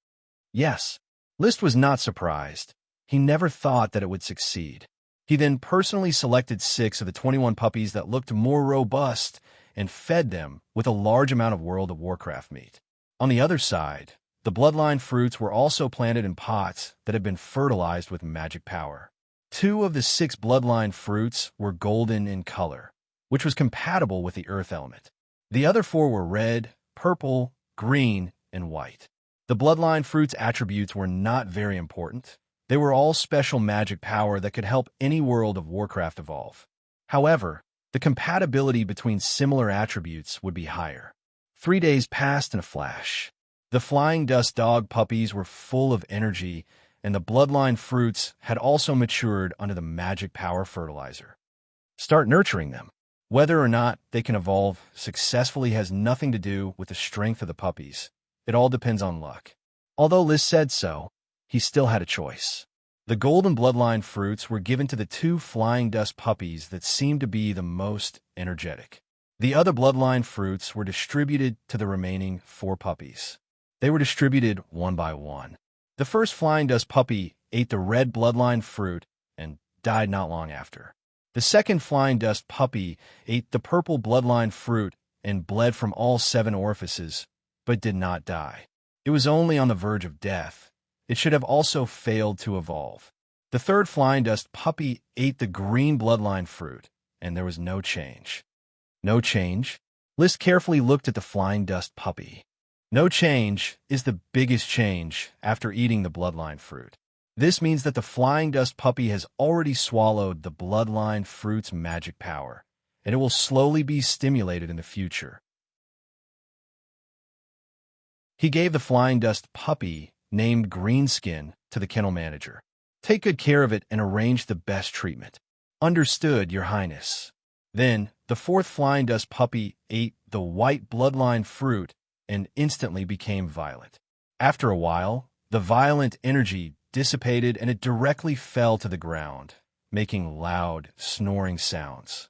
Yes, List was not surprised. He never thought that it would succeed. He then personally selected 6 of the 21 puppies that looked more robust and fed them with a large amount of World of Warcraft meat. On the other side, the bloodline fruits were also planted in pots that had been fertilized with magic power. 2 of the 6 bloodline fruits were golden in color, which was compatible with the earth element. The other 4 were red, purple, green, and white. The bloodline fruit's attributes were not very important. They were all special magic power that could help any World of Warcraft evolve. However, the compatibility between similar attributes would be higher. 3 days passed in a flash. The flying dust dog puppies were full of energy, and the bloodline fruits had also matured under the magic power fertilizer. Start nurturing them. Whether or not they can evolve successfully has nothing to do with the strength of the puppies. It all depends on luck. Although Liz said so, he still had a choice. The golden bloodline fruits were given to the 2 flying dust puppies that seemed to be the most energetic. The other bloodline fruits were distributed to the remaining 4 puppies. They were distributed one by one. The first flying dust puppy ate the red bloodline fruit and died not long after. The second flying dust puppy ate the purple bloodline fruit and bled from all 7 orifices, but did not die. It was only on the verge of death. It should have also failed to evolve. The third flying dust puppy ate the green bloodline fruit, and there was no change. No change? List carefully looked at the flying dust puppy. No change is the biggest change after eating the bloodline fruit. This means that the flying dust puppy has already swallowed the bloodline fruit's magic power, and it will slowly be stimulated in the future. He gave the flying dust puppy, named Greenskin, to the kennel manager. Take good care of it and arrange the best treatment. Understood, Your Highness. Then, the 4th flying dust puppy ate the white bloodline fruit and instantly became violent. After a while, the violent energy dissipated and it directly fell to the ground, making loud, snoring sounds.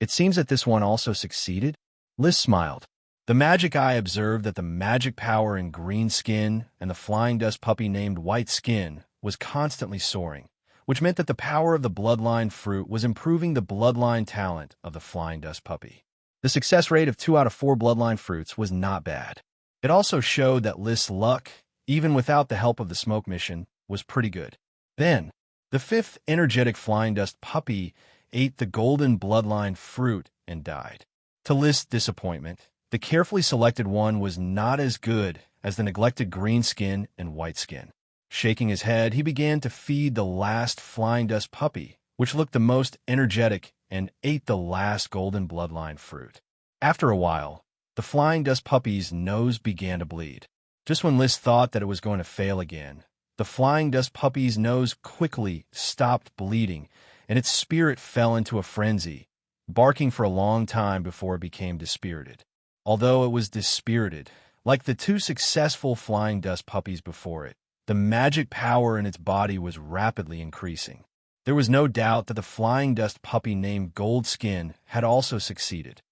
It seems that this one also succeeded. List smiled. The magic eye observed that the magic power in green skin and the flying dust puppy named white skin was constantly soaring, which meant that the power of the bloodline fruit was improving the bloodline talent of the flying dust puppy. The success rate of 2 out of 4 bloodline fruits was not bad. It also showed that List's luck, even without the help of the smoke mission, was pretty good. Then, the 5th energetic flying dust puppy ate the golden bloodline fruit and died. To List's disappointment, the carefully selected one was not as good as the neglected green skin and white skin. Shaking his head, he began to feed the last flying dust puppy, which looked the most energetic, and ate the last golden bloodline fruit. After a while, the flying dust puppy's nose began to bleed. Just when List thought that it was going to fail again, the flying dust puppy's nose quickly stopped bleeding, and its spirit fell into a frenzy, barking for a long time before it became dispirited. Although it was dispirited, like the 2 successful flying dust puppies before it, the magic power in its body was rapidly increasing. There was no doubt that the flying dust puppy named Gold Skin had also succeeded.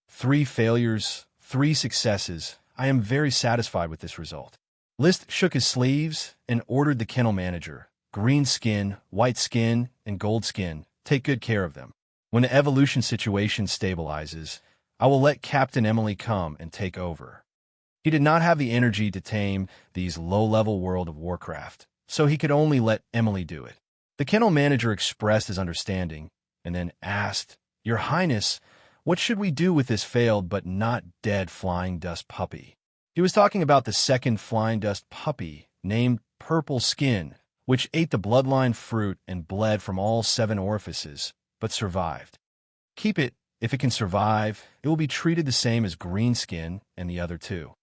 3 failures, 3 successes. I am very satisfied with this result. List shook his sleeves and ordered the kennel manager, Green Skin, White Skin, and Gold Skin, take good care of them. When the evolution situation stabilizes, I will let Captain Emily come and take over. He did not have the energy to tame these low-level World of Warcraft, so he could only let Emily do it. The kennel manager expressed his understanding and then asked, Your Highness, what should we do with this failed but not dead flying dust puppy? He was talking about the 2nd flying dust puppy, named Purple Skin, which ate the bloodline fruit and bled from all 7 orifices, but survived. Keep it. If it can survive, it will be treated the same as Green Skin and the other 2.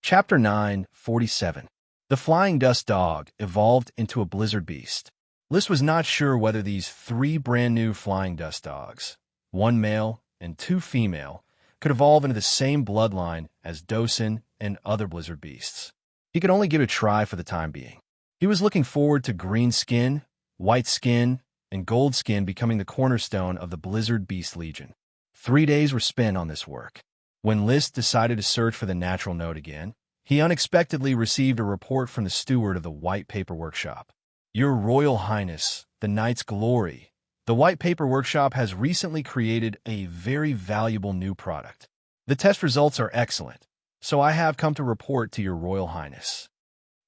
Chapter 9:47. The Flying Dust Dog evolved into a blizzard beast. List was not sure whether these 3 brand new flying dust dogs, 1 male and 2 female, could evolve into the same bloodline as Dosen and other blizzard beasts. He could only give it a try for the time being. He was looking forward to Green Skin, White Skin, and Gold Skin becoming the cornerstone of the Blizzard Beast Legion. 3 days were spent on this work. When List decided to search for the natural node again, he unexpectedly received a report from the steward of the White Paper Workshop. Your Royal Highness, the Knight's Glory, the White Paper Workshop has recently created a very valuable new product. The test results are excellent, so I have come to report to your Royal Highness.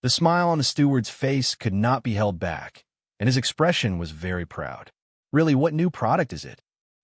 The smile on the steward's face could not be held back, and his expression was very proud. Really, what new product is it?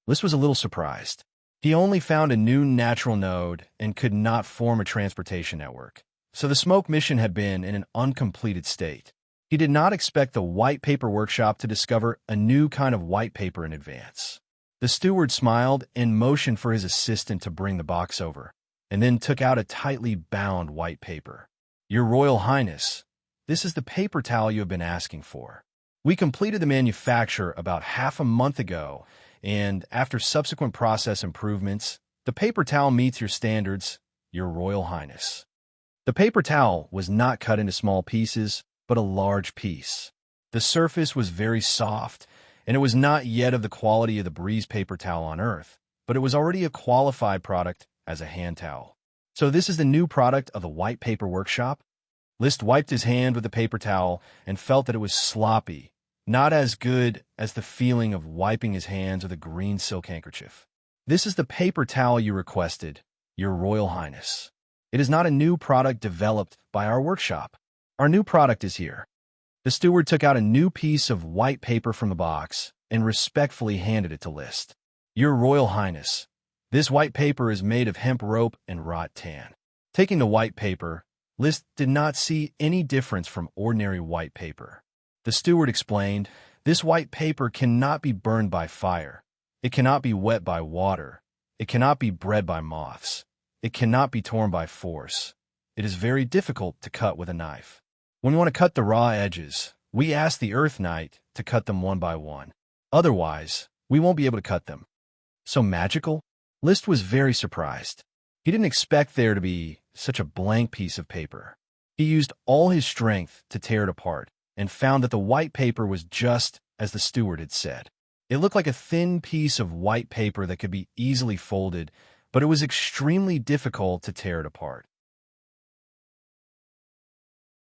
List was a little surprised. He only found a new natural node and could not form a transportation network, so the smoke mission had been in an uncompleted state. He did not expect the White Paper Workshop to discover a new kind of white paper in advance. The steward smiled and motioned for his assistant to bring the box over, and then took out a tightly bound white paper. Your Royal Highness, this is the paper towel you have been asking for. We completed the manufacture about half a month ago, and after subsequent process improvements, the paper towel meets your standards, Your Royal Highness. The paper towel was not cut into small pieces, but a large piece. The surface was very soft, and it was not yet of the quality of the Breeze paper towel on Earth, but it was already a qualified product as a hand towel. So this is the new product of the White Paper Workshop? List wiped his hand with the paper towel and felt that it was sloppy, not as good as the feeling of wiping his hands with a green silk handkerchief. This is the paper towel you requested, Your Royal Highness. It is not a new product developed by our workshop. Our new product is here. The steward took out a new piece of white paper from the box and respectfully handed it to List. Your Royal Highness, this white paper is made of hemp rope and wrought tan. Taking the white paper, List did not see any difference from ordinary white paper. The steward explained, this white paper cannot be burned by fire. It cannot be wet by water. It cannot be bred by moths. It cannot be torn by force. It is very difficult to cut with a knife. When we want to cut the raw edges, we ask the Earth Knight to cut them one by one. Otherwise, we won't be able to cut them. So magical? List was very surprised. He didn't expect there to be such a blank piece of paper. He used all his strength to tear it apart, and found that the white paper was just as the steward had said. It looked like a thin piece of white paper that could be easily folded, but it was extremely difficult to tear it apart.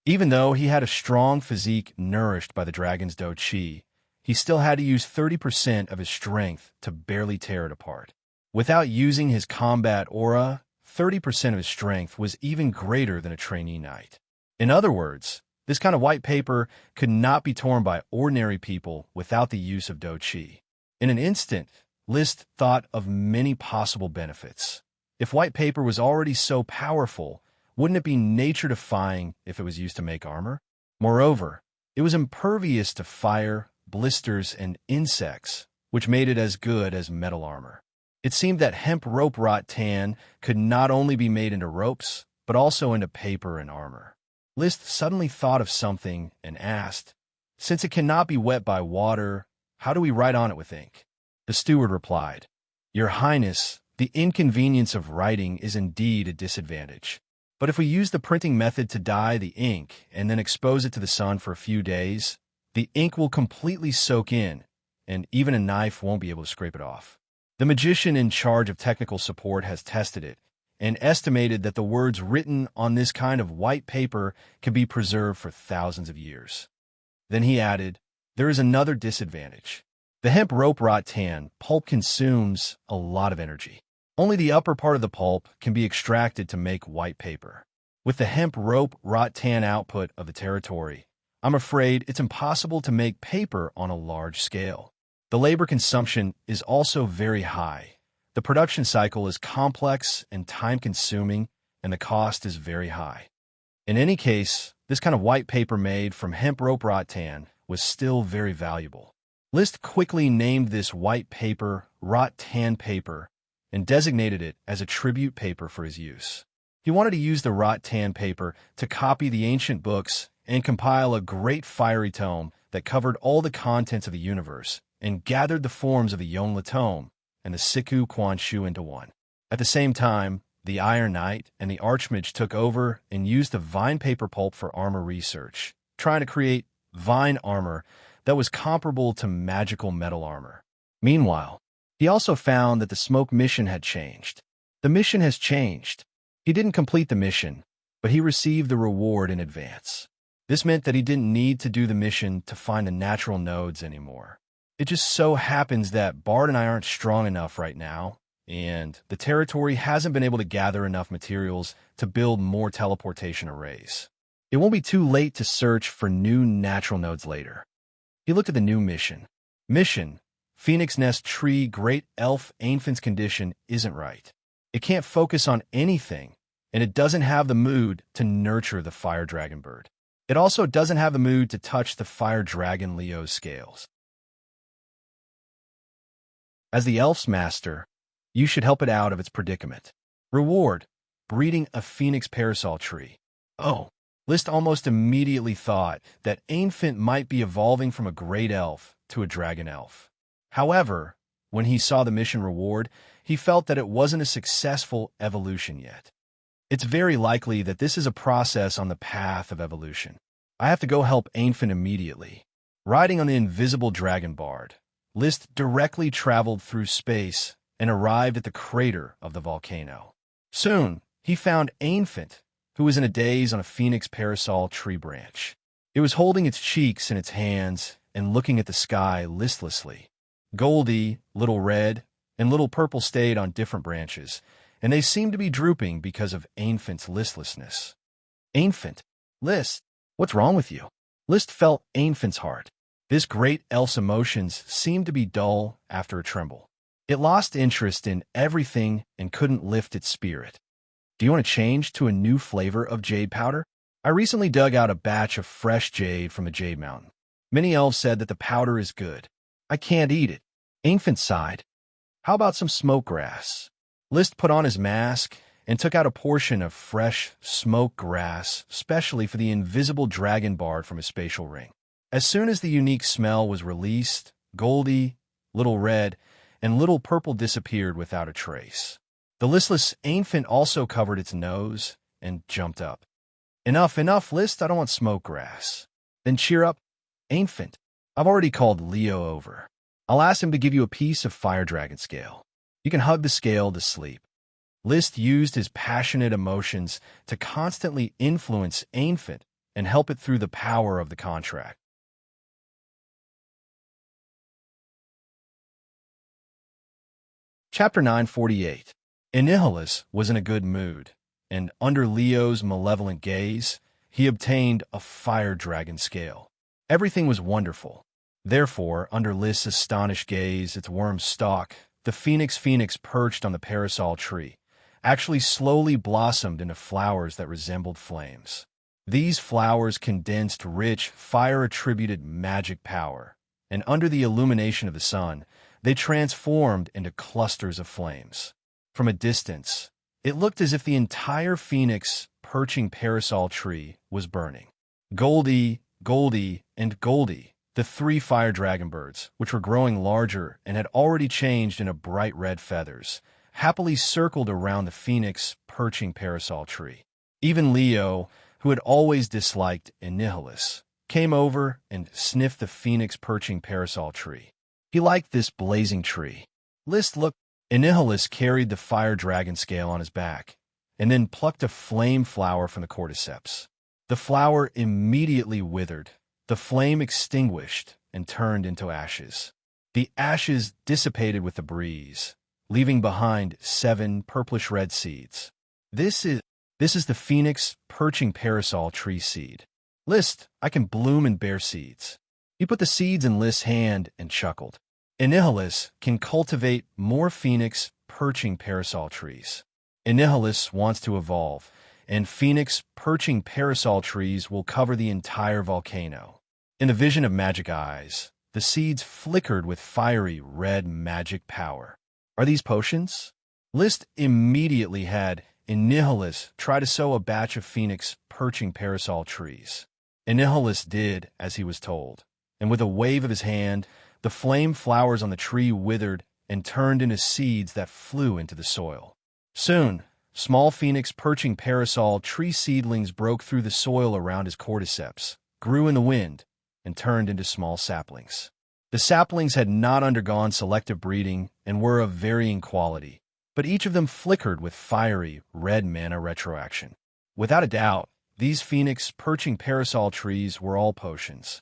Even though he had a strong physique nourished by the dragon's do qi, he still had to use 30% of his strength to barely tear it apart. Without using his combat aura, 30% of his strength was even greater than a trainee knight. In other words, this kind of white paper could not be torn by ordinary people without the use of do qi. In an instant, List thought of many possible benefits. If white paper was already so powerful, wouldn't it be nature-defying if it was used to make armor? Moreover, it was impervious to fire, blisters, and insects, which made it as good as metal armor. It seemed that hemp rope rattan could not only be made into ropes, but also into paper and armor. List suddenly thought of something and asked, "Since it cannot be wet by water, how do we write on it with ink?" The steward replied, "Your Highness, the inconvenience of writing is indeed a disadvantage. But if we use the printing method to dye the ink and then expose it to the sun for a few days, the ink will completely soak in, and even a knife won't be able to scrape it off." The magician in charge of technical support has tested it and estimated that the words written on this kind of white paper can be preserved for thousands of years. Then he added, "There is another disadvantage. The hemp rope rattan pulp consumes a lot of energy. Only the upper part of the pulp can be extracted to make white paper. With the hemp rope rattan output of the territory, I'm afraid it's impossible to make paper on a large scale. The labor consumption is also very high. The production cycle is complex and time-consuming, and the cost is very high. In any case, this kind of white paper made from hemp rope rattan was still very valuable." List quickly named this white paper rattan paper and designated it as a tribute paper for his use. He wanted to use the rattan paper to copy the ancient books and compile a great fiery tome that covered all the contents of the universe and gathered the forms of the Yongle tome and the Siku Quan Shu into one. At the same time, the Iron Knight and the Archmage took over and used the vine paper pulp for armor research, trying to create vine armor that was comparable to magical metal armor. Meanwhile, he also found that the smoke mission had changed. The mission has changed. He didn't complete the mission, but he received the reward in advance. This meant that he didn't need to do the mission to find the natural nodes anymore. It just so happens that Bard and I aren't strong enough right now, and the territory hasn't been able to gather enough materials to build more teleportation arrays. It won't be too late to search for new natural nodes later. He looked at the new mission. Mission, Phoenix Nest Tree Great Elf Infant's condition isn't right. It can't focus on anything, and it doesn't have the mood to nurture the fire dragon bird. It also doesn't have the mood to touch the fire dragon Leo's scales. As the elf's master, you should help it out of its predicament. Reward, breeding a phoenix parasol tree. Oh, List almost immediately thought that Infant might be evolving from a great elf to a dragon elf. However, when he saw the mission reward, he felt that it wasn't a successful evolution yet. It's very likely that this is a process on the path of evolution. I have to go help Infant immediately. Riding on the invisible dragon bard, List directly traveled through space and arrived at the crater of the volcano. Soon, he found Infant, who was in a daze on a phoenix parasol tree branch. It was holding its cheeks in its hands and looking at the sky listlessly. Goldie, Little Red, and Little Purple stayed on different branches, and they seemed to be drooping because of Infant's listlessness. Infant, List, what's wrong with you? List felt Infant's heart. This great elf's emotions seemed to be dull after a tremble. It lost interest in everything and couldn't lift its spirit. Do you want to change to a new flavor of jade powder? I recently dug out a batch of fresh jade from the Jade Mountain. Many elves said that the powder is good. I can't eat it. Infant sighed. How about some smoke grass? List put on his mask and took out a portion of fresh smoke grass, specially for the invisible dragon bard from his spatial ring. As soon as the unique smell was released, Goldie, Little Red, and Little Purple disappeared without a trace. The listless Infant also covered its nose and jumped up. Enough, List, I don't want smoke grass. Then cheer up, Ancient, I've already called Leo over. I'll ask him to give you a piece of fire dragon scale. You can hug the scale to sleep. Liszt used his passionate emotions to constantly influence Ancient and help it through the power of the contract. Chapter 948. Annihilus was in a good mood, and under Leo's malevolent gaze, he obtained a fire dragon scale. Everything was wonderful. Therefore, under Liszt's astonished gaze, its worm stalk, the phoenix perched on the parasol tree, actually slowly blossomed into flowers that resembled flames. These flowers condensed rich, fire-attributed magic power, and under the illumination of the sun, they transformed into clusters of flames. From a distance, it looked as if the entire phoenix perching parasol tree was burning. Goldie, Goldie, and Goldie, the three fire dragon birds, which were growing larger and had already changed into bright red feathers, happily circled around the phoenix perching parasol tree. Even Leo, who had always disliked Annihilus, came over and sniffed the phoenix perching parasol tree. He liked this blazing tree. Liszt looked. Annihilus carried the fire dragon scale on his back, and then plucked a flame flower from the cordyceps. The flower immediately withered, the flame extinguished, and turned into ashes. The ashes dissipated with the breeze, leaving behind 7 purplish-red seeds. This is the phoenix perching parasol tree seed. Liszt, I can bloom and bear seeds. He put the seeds in Liszt's hand and chuckled. Annihilus can cultivate more phoenix perching parasol trees. Annihilus wants to evolve, and phoenix perching parasol trees will cover the entire volcano. In the vision of magic eyes, the seeds flickered with fiery red magic power. Are these potions? Liszt immediately had Annihilus try to sow a batch of phoenix perching parasol trees. Annihilus did as he was told, and with a wave of his hand, the flame flowers on the tree withered and turned into seeds that flew into the soil. Soon, small phoenix perching parasol tree seedlings broke through the soil around his cordyceps, grew in the wind, and turned into small saplings. The saplings had not undergone selective breeding and were of varying quality, but each of them flickered with fiery, red mana retroaction. Without a doubt, these phoenix perching parasol trees were all potions.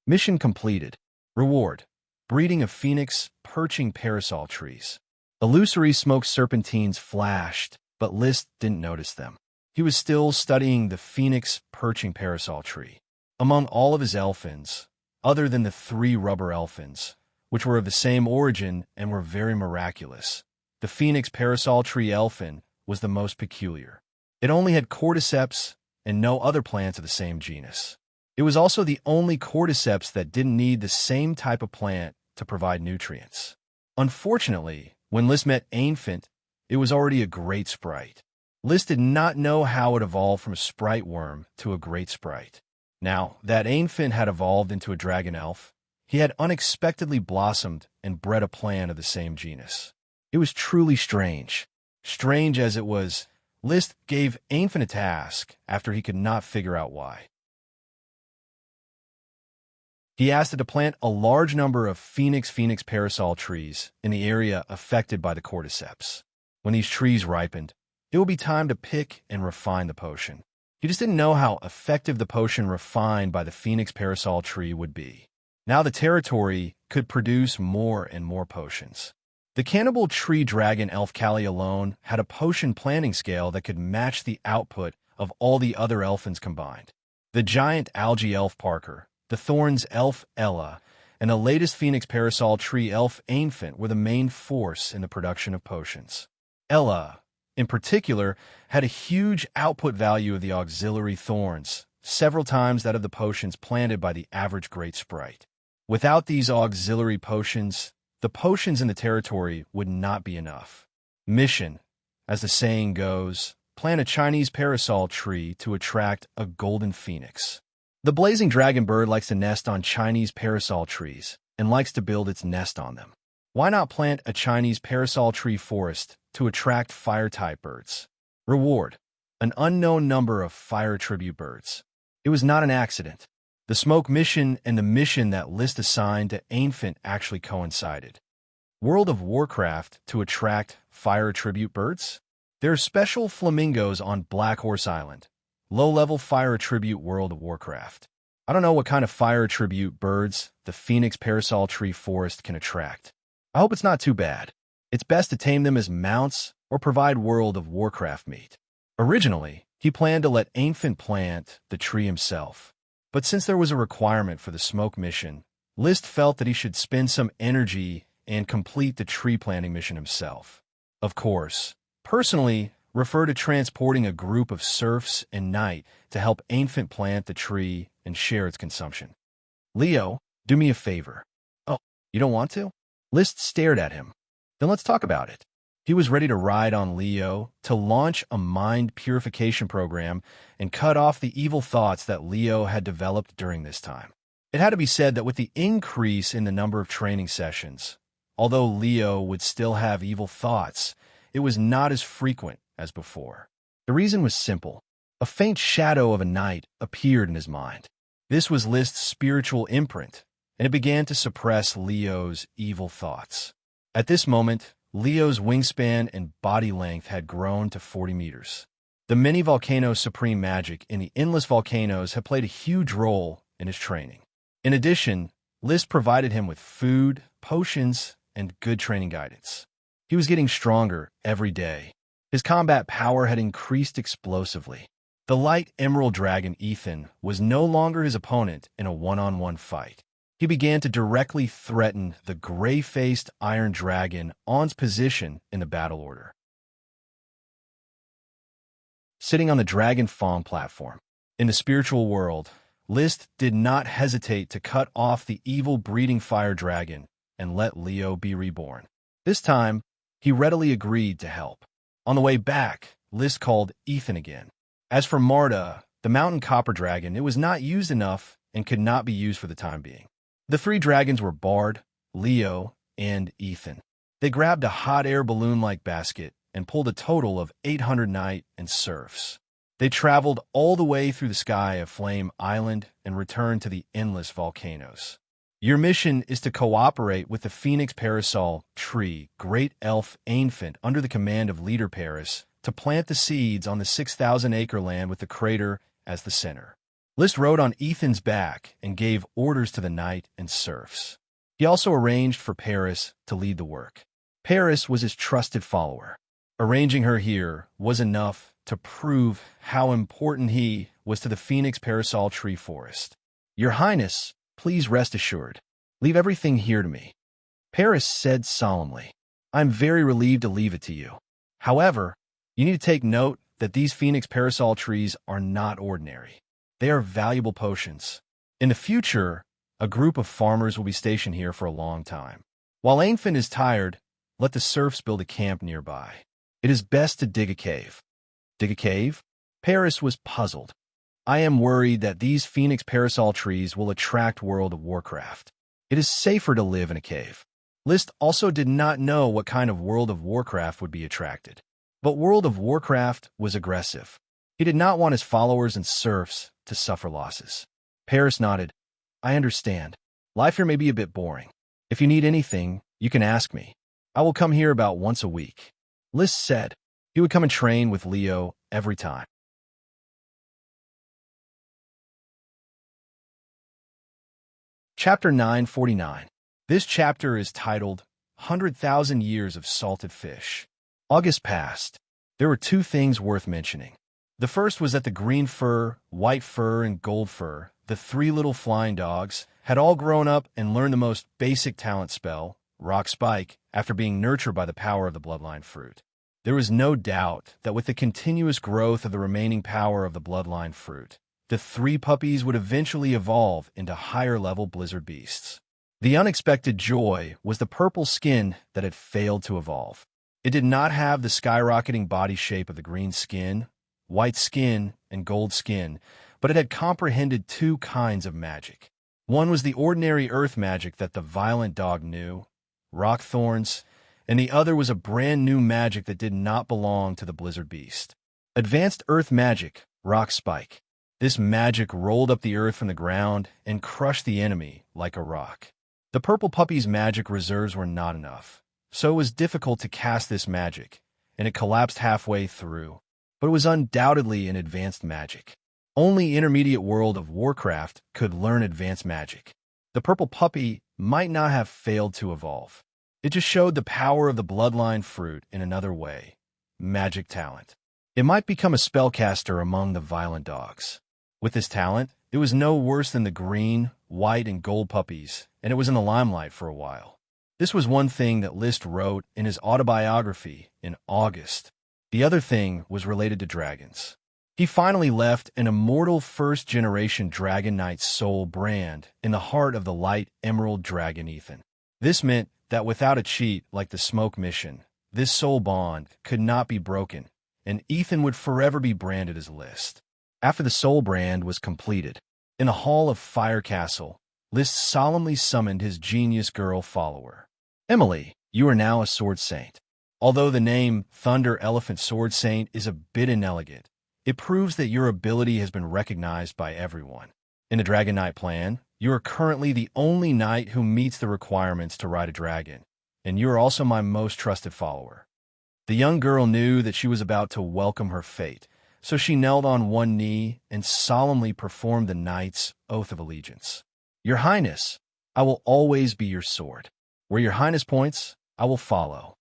Mission completed. Reward: breeding of phoenix perching parasol trees. Illusory smoke serpentines flashed, but Liszt didn't notice them. He was still studying the phoenix perching parasol tree. Among all of his elfins, other than the 3 rubber elfins, which were of the same origin and were very miraculous, the phoenix parasol tree elfin was the most peculiar. It only had cordyceps and no other plants of the same genus. It was also the only cordyceps that didn't need the same type of plant to provide nutrients. Unfortunately, when Liszt met Ancient, it was already a great sprite. Liszt did not know how it evolved from a sprite worm to a great sprite. Now that Ancient had evolved into a dragon elf, he had unexpectedly blossomed and bred a plant of the same genus. It was truly strange. Strange as it was, Liszt gave Ancient a task after he could not figure out why. He asked it to plant a large number of phoenix parasol trees in the area affected by the cordyceps. When these trees ripened, it would be time to pick and refine the potion. He just didn't know how effective the potion refined by the phoenix parasol tree would be. Now the territory could produce more and more potions. The cannibal tree dragon elf Callie alone had a potion planting scale that could match the output of all the other elfins combined. The giant algae elf Parker, the Thorns elf Ella, and the latest phoenix parasol tree elf Ancient were the main force in the production of potions. Ella, in particular, had a huge output value of the auxiliary thorns, several times that of the potions planted by the average great sprite. Without these auxiliary potions, the potions in the territory would not be enough. Mission, as the saying goes, plant a Chinese parasol tree to attract a golden phoenix. The blazing dragon bird likes to nest on Chinese parasol trees and likes to build its nest on them. Why not plant a Chinese parasol tree forest to attract fire-type birds? Reward: an unknown number of fire tribute birds. It was not an accident. The smoke mission and the mission that List assigned to Ancient actually coincided. World of Warcraft to attract fire attribute birds? There are special flamingos on Black Horse Island. Low-level fire attribute World of Warcraft. I don't know what kind of fire attribute birds the Phoenix Parasol Tree Forest can attract. I hope it's not too bad. It's best to tame them as mounts or provide World of Warcraft meat. Originally, he planned to let Ancient plant the tree himself. But since there was a requirement for the smoke mission, List felt that he should spend some energy and complete the tree planting mission himself. Of course, personally, refer to transporting a group of serfs and knight to help Ancient plant the tree and share its consumption. Leo, do me a favor. Oh, you don't want to? List stared at him. Then let's talk about it. He was ready to ride on Leo to launch a mind purification program and cut off the evil thoughts that Leo had developed during this time. It had to be said that with the increase in the number of training sessions, although Leo would still have evil thoughts, it was not as frequent as before. The reason was simple. A faint shadow of a knight appeared in his mind. This was List's spiritual imprint, and it began to suppress Leo's evil thoughts. At this moment, Leo's wingspan and body length had grown to 40 meters. The many volcanoes' supreme magic in the endless volcanoes had played a huge role in his training. In addition, List provided him with food, potions, and good training guidance. He was getting stronger every day. His combat power had increased explosively. The light emerald dragon Ethan was no longer his opponent in a one-on-one fight. He began to directly threaten the gray-faced iron dragon On's position in the battle order. Sitting on the Dragon Fong platform. In the spiritual world, List did not hesitate to cut off the evil breeding fire dragon and let Leo be reborn. This time, he readily agreed to help. On the way back, List called Ethan again. As for Marta, the mountain copper dragon, it was not used enough and could not be used for the time being. The three dragons were Bard, Leo, and Ethan. They grabbed a hot air balloon-like basket and pulled a total of 800 knight and serfs. They traveled all the way through the sky of Flame Island and returned to the endless volcanoes. Your mission is to cooperate with the Phoenix Parasol Tree, Great Elf Ancient, under the command of Leader Paris, to plant the seeds on the 6,000-acre land with the crater as the center. List rode on Ethan's back and gave orders to the knight and serfs. He also arranged for Paris to lead the work. Paris was his trusted follower. Arranging her here was enough to prove how important he was to the Phoenix Parasol Tree Forest. Your Highness, please rest assured. Leave everything here to me. Paris said solemnly. I'm very relieved to leave it to you. However, you need to take note that these Phoenix Parasol trees are not ordinary. They are valuable potions. In the future, a group of farmers will be stationed here for a long time. While Ancient is tired, let the serfs build a camp nearby. It is best to dig a cave. Dig a cave? Paris was puzzled. I am worried that these Phoenix Parasol trees will attract World of Warcraft. It is safer to live in a cave. List also did not know what kind of World of Warcraft would be attracted. But World of Warcraft was aggressive. He did not want his followers and serfs to suffer losses. Paris nodded. I understand. Life here may be a bit boring. If you need anything, you can ask me. I will come here about once a week. List said. He would come and train with Leo every time. Chapter 949. This chapter is titled 100,000 Years of Salted Fish. August passed. There were two things worth mentioning. The first was that the green fur, white fur, and gold fur, the three little flying dogs, had all grown up and learned the most basic talent spell, Rock Spike, after being nurtured by the power of the bloodline fruit. There was no doubt that with the continuous growth of the remaining power of the bloodline fruit, the three puppies would eventually evolve into higher-level blizzard beasts. The unexpected joy was the purple skin that had failed to evolve. It did not have the skyrocketing body shape of the green skin, white skin, and gold skin, but it had comprehended two kinds of magic. One was the ordinary earth magic that the violent dog knew, rock thorns, and the other was a brand new magic that did not belong to the blizzard beast. Advanced earth magic, Rock Spike. This magic rolled up the earth from the ground and crushed the enemy like a rock. The purple puppy's magic reserves were not enough, so it was difficult to cast this magic, and it collapsed halfway through. But it was undoubtedly an advanced magic. Only Intermediate World of Warcraft could learn advanced magic. The purple puppy might not have failed to evolve. It just showed the power of the bloodline fruit in another way: magic talent. It might become a spellcaster among the violent dogs. With this talent, it was no worse than the green, white, and gold puppies, and it was in the limelight for a while. This was one thing that List wrote in his autobiography in August. The other thing was related to dragons. He finally left an immortal first-generation Dragon Knight soul brand in the heart of the light emerald dragon Ethan. This meant that without a cheat like the smoke mission, this soul bond could not be broken, and Ethan would forever be branded as List. After the soul brand was completed, in the hall of Fire Castle, List solemnly summoned his genius girl follower. Emily, you are now a sword saint. Although the name Thunder Elephant Sword Saint is a bit inelegant, it proves that your ability has been recognized by everyone. In the Dragon Knight plan, you are currently the only knight who meets the requirements to ride a dragon, and you are also my most trusted follower. The young girl knew that she was about to welcome her fate, so she knelt on one knee and solemnly performed the knight's oath of allegiance. Your Highness, I will always be your sword. Where your Highness points, I will follow.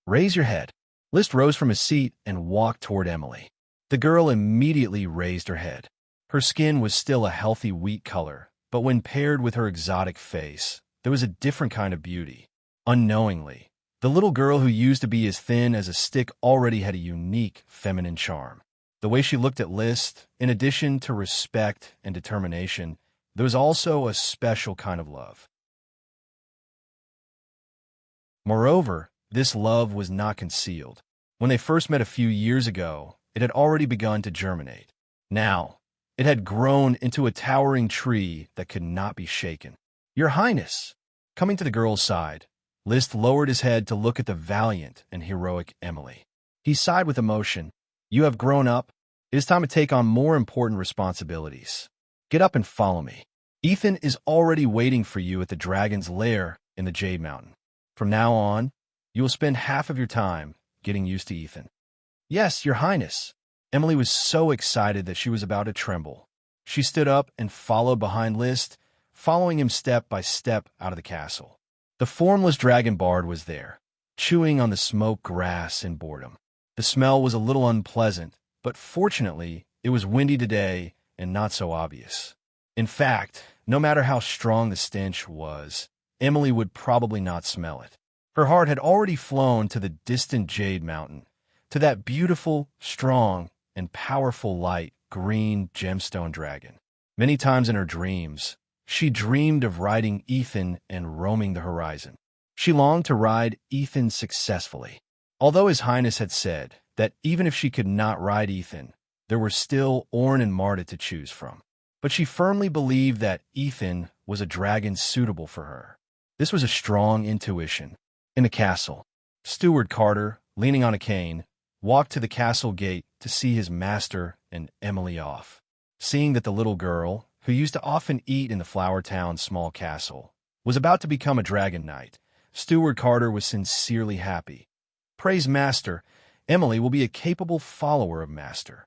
Raise your head. List rose from his seat and walked toward Emily. The girl immediately raised her head. Her skin was still a healthy wheat color, but when paired with her exotic face, there was a different kind of beauty. Unknowingly, the little girl who used to be as thin as a stick already had a unique feminine charm. The way she looked at List, in addition to respect and determination, there was also a special kind of love. Moreover, this love was not concealed. When they first met a few years ago, it had already begun to germinate. Now, it had grown into a towering tree that could not be shaken. Your Highness! Coming to the girl's side, List lowered his head to look at the valiant and heroic Emily. He sighed with emotion. You have grown up. It is time to take on more important responsibilities. Get up and follow me. Ethan is already waiting for you at the dragon's lair in the Jade Mountain. From now on, you will spend half of your time getting used to Ethan. Yes, Your Highness. Emily was so excited that she was about to tremble. She stood up and followed behind List, following him step by step out of the castle. The formless dragon bard was there, chewing on the smoked grass in boredom. The smell was a little unpleasant, but fortunately, it was windy today and not so obvious. In fact, no matter how strong the stench was, Emily would probably not smell it. Her heart had already flown to the distant Jade Mountain, to that beautiful, strong, and powerful light green gemstone dragon. Many times in her dreams, she dreamed of riding Ethan and roaming the horizon. She longed to ride Ethan successfully. Although His Highness had said that even if she could not ride Ethan, there were still Orn and Marta to choose from. But she firmly believed that Ethan was a dragon suitable for her. This was a strong intuition. In the castle, Steward Carter, leaning on a cane, walked to the castle gate to see his master and Emily off. Seeing that the little girl, who used to often eat in the Flower Town small castle, was about to become a dragon knight, Steward Carter was sincerely happy. Praise Master, Emily will be a capable follower of Master.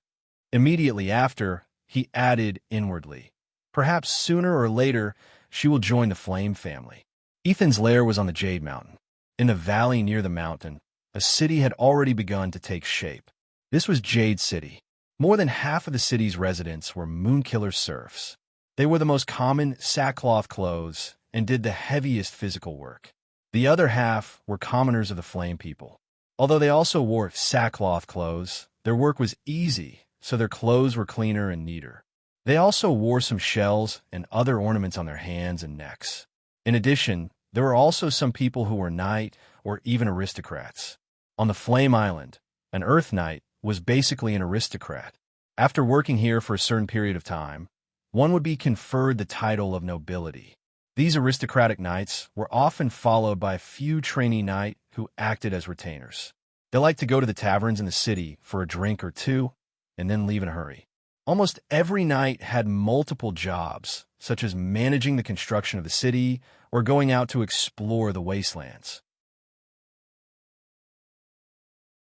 Immediately after, he added inwardly, perhaps sooner or later, she will join the Flame family. Ethan's lair was on the Jade Mountain. In the valley near the mountain, a city had already begun to take shape. This was Jade City. More than half of the city's residents were Moonkiller serfs. They wore the most common sackcloth clothes and did the heaviest physical work. The other half were commoners of the Flame people. Although they also wore sackcloth clothes, their work was easy, so their clothes were cleaner and neater. They also wore some shells and other ornaments on their hands and necks. In addition, there were also some people who were knight or even aristocrats. On the Flame Island, an Earth Knight was basically an aristocrat. After working here for a certain period of time, one would be conferred the title of nobility. These aristocratic knights were often followed by a few trainee knight who acted as retainers. They liked to go to the taverns in the city for a drink or two and then leave in a hurry. Almost every knight had multiple jobs, such as managing the construction of the city or going out to explore the wastelands.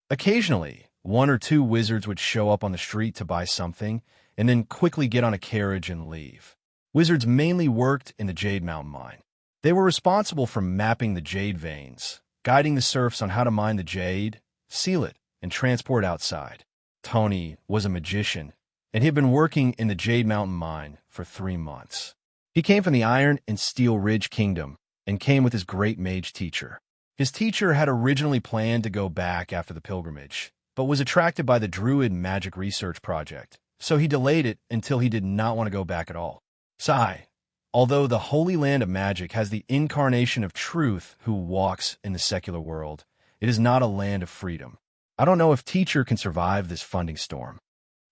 Occasionally, one or two wizards would show up on the street to buy something and then quickly get on a carriage and leave. Wizards mainly worked in the Jade Mountain mine. They were responsible for mapping the jade veins, guiding the serfs on how to mine the jade, seal it, and transport outside. Tony was a magician, and he had been working in the Jade Mountain mine for 3 months. He came from the Iron and Steel Ridge Kingdom and came with his great mage teacher. His teacher had originally planned to go back after the pilgrimage, but was attracted by the Druid Magic Research Project, so he delayed it until he did not want to go back at all. Although the Holy Land of Magic has the incarnation of truth who walks in the secular world, it is not a land of freedom. I don't know if teacher can survive this funding storm.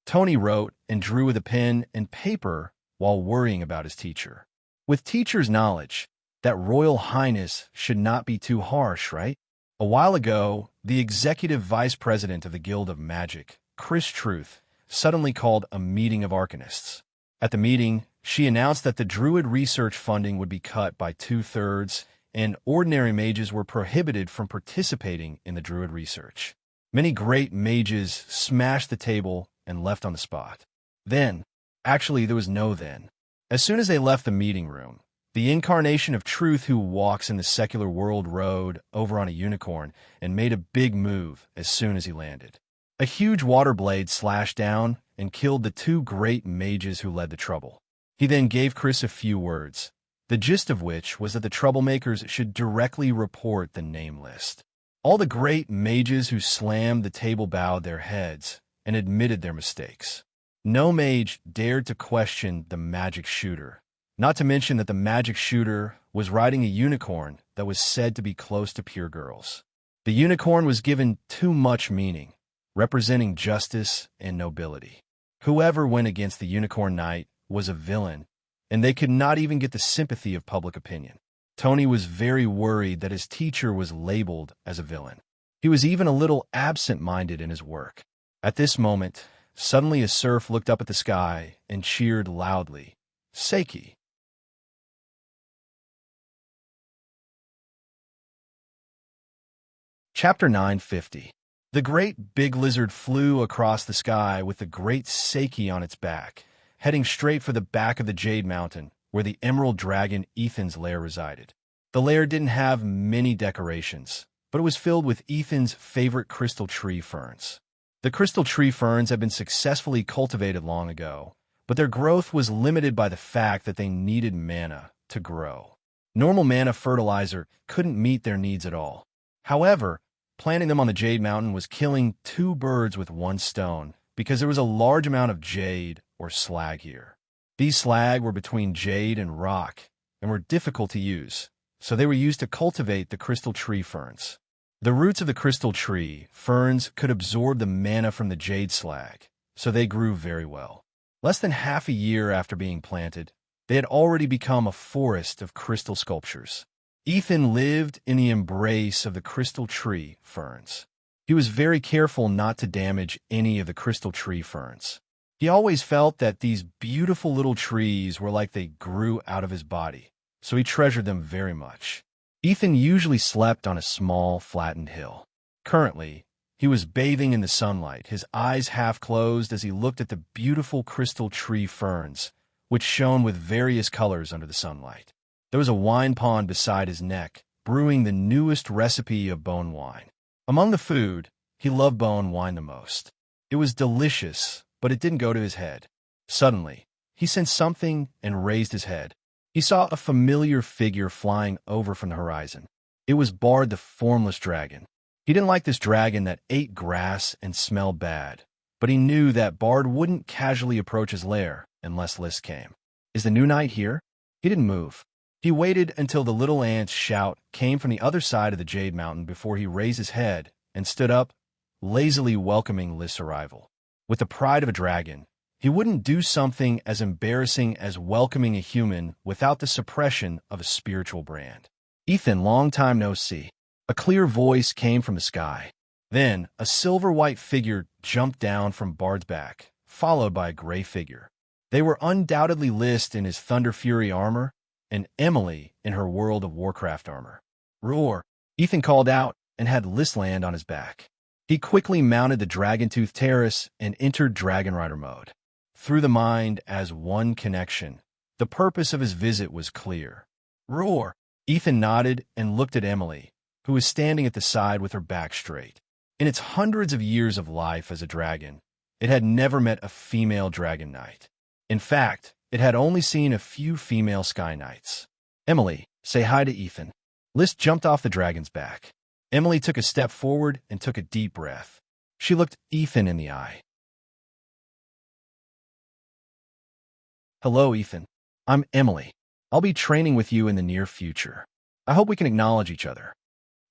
Tony wrote and drew with a pen and paper while worrying about his teacher. With teacher's knowledge, that Royal Highness should not be too harsh, right? A while ago, the executive vice president of the Guild of Magic, Chris Truth, suddenly called a meeting of arcanists. At the meeting, she announced that the Druid research funding would be cut by 2/3, and ordinary mages were prohibited from participating in the Druid research. Many great mages smashed the table and left on the spot. Actually, there was no then. As soon as they left the meeting room, the incarnation of truth who walks in the secular world rode over on a unicorn and made a big move as soon as he landed. A huge water blade slashed down and killed the 2 great mages who led the trouble. He then gave Chris a few words, the gist of which was that the troublemakers should directly report the name list. All the great mages who slammed the table bowed their heads and admitted their mistakes. No mage dared to question the magic shooter, not to mention that the magic shooter was riding a unicorn that was said to be close to pure girls. The unicorn was given too much meaning, representing justice and nobility. Whoever went against the Unicorn Knight was a villain, and they could not even get the sympathy of public opinion. Tony was very worried that his teacher was labeled as a villain. He was even a little absent-minded in his work. At this moment, suddenly a serf looked up at the sky and cheered loudly, "Seiki." Chapter 950. The great big lizard flew across the sky with the great Seiki on its back, heading straight for the back of the Jade Mountain, where the emerald dragon Ethan's lair resided. The lair didn't have many decorations, but it was filled with Ethan's favorite crystal tree ferns. The crystal tree ferns had been successfully cultivated long ago, but their growth was limited by the fact that they needed mana to grow. Normal mana fertilizer couldn't meet their needs at all. However, planting them on the Jade Mountain was killing 2 birds with 1 stone, because there was a large amount of jade or slag here. These slag were between jade and rock and were difficult to use, so they were used to cultivate the crystal tree ferns. The roots of the crystal tree ferns could absorb the mana from the jade slag, so they grew very well. Less than half a year after being planted, they had already become a forest of crystal sculptures. Ethan lived in the embrace of the crystal tree ferns. He was very careful not to damage any of the crystal tree ferns. He always felt that these beautiful little trees were like they grew out of his body, so he treasured them very much. Ethan usually slept on a small, flattened hill. Currently, he was bathing in the sunlight, his eyes half closed as he looked at the beautiful crystal tree ferns, which shone with various colors under the sunlight. There was a wine pond beside his neck, brewing the newest recipe of bone wine. Among the food, he loved bone wine the most. It was delicious, but it didn't go to his head. Suddenly, he sensed something and raised his head. He saw a familiar figure flying over from the horizon. It was Bard the Formless Dragon. He didn't like this dragon that ate grass and smelled bad, but he knew that Bard wouldn't casually approach his lair unless List came. "Is the new knight here?" He didn't move. He waited until the little ant's shout came from the other side of the Jade Mountain before he raised his head and stood up, lazily welcoming List's arrival. With the pride of a dragon, he wouldn't do something as embarrassing as welcoming a human without the suppression of a spiritual brand. "Ethan, long time no see." A clear voice came from the sky. Then, a silver-white figure jumped down from Bard's back, followed by a gray figure. They were undoubtedly List in his Thunder Fury armor and Emily in her World of Warcraft armor. Roar! Ethan called out and had List land on his back. He quickly mounted the Dragontooth Terrace and entered Dragon Rider mode. Through the mind as one connection, the purpose of his visit was clear. Roar! Ethan nodded and looked at Emily, who was standing at the side with her back straight. In its hundreds of years of life as a dragon, it had never met a female dragon knight. In fact, it had only seen a few female sky knights. Emily, say hi to Ethan. List jumped off the dragon's back. Emily took a step forward and took a deep breath. She looked Ethan in the eye. Hello, Ethan. I'm Emily. I'll be training with you in the near future. I hope we can acknowledge each other.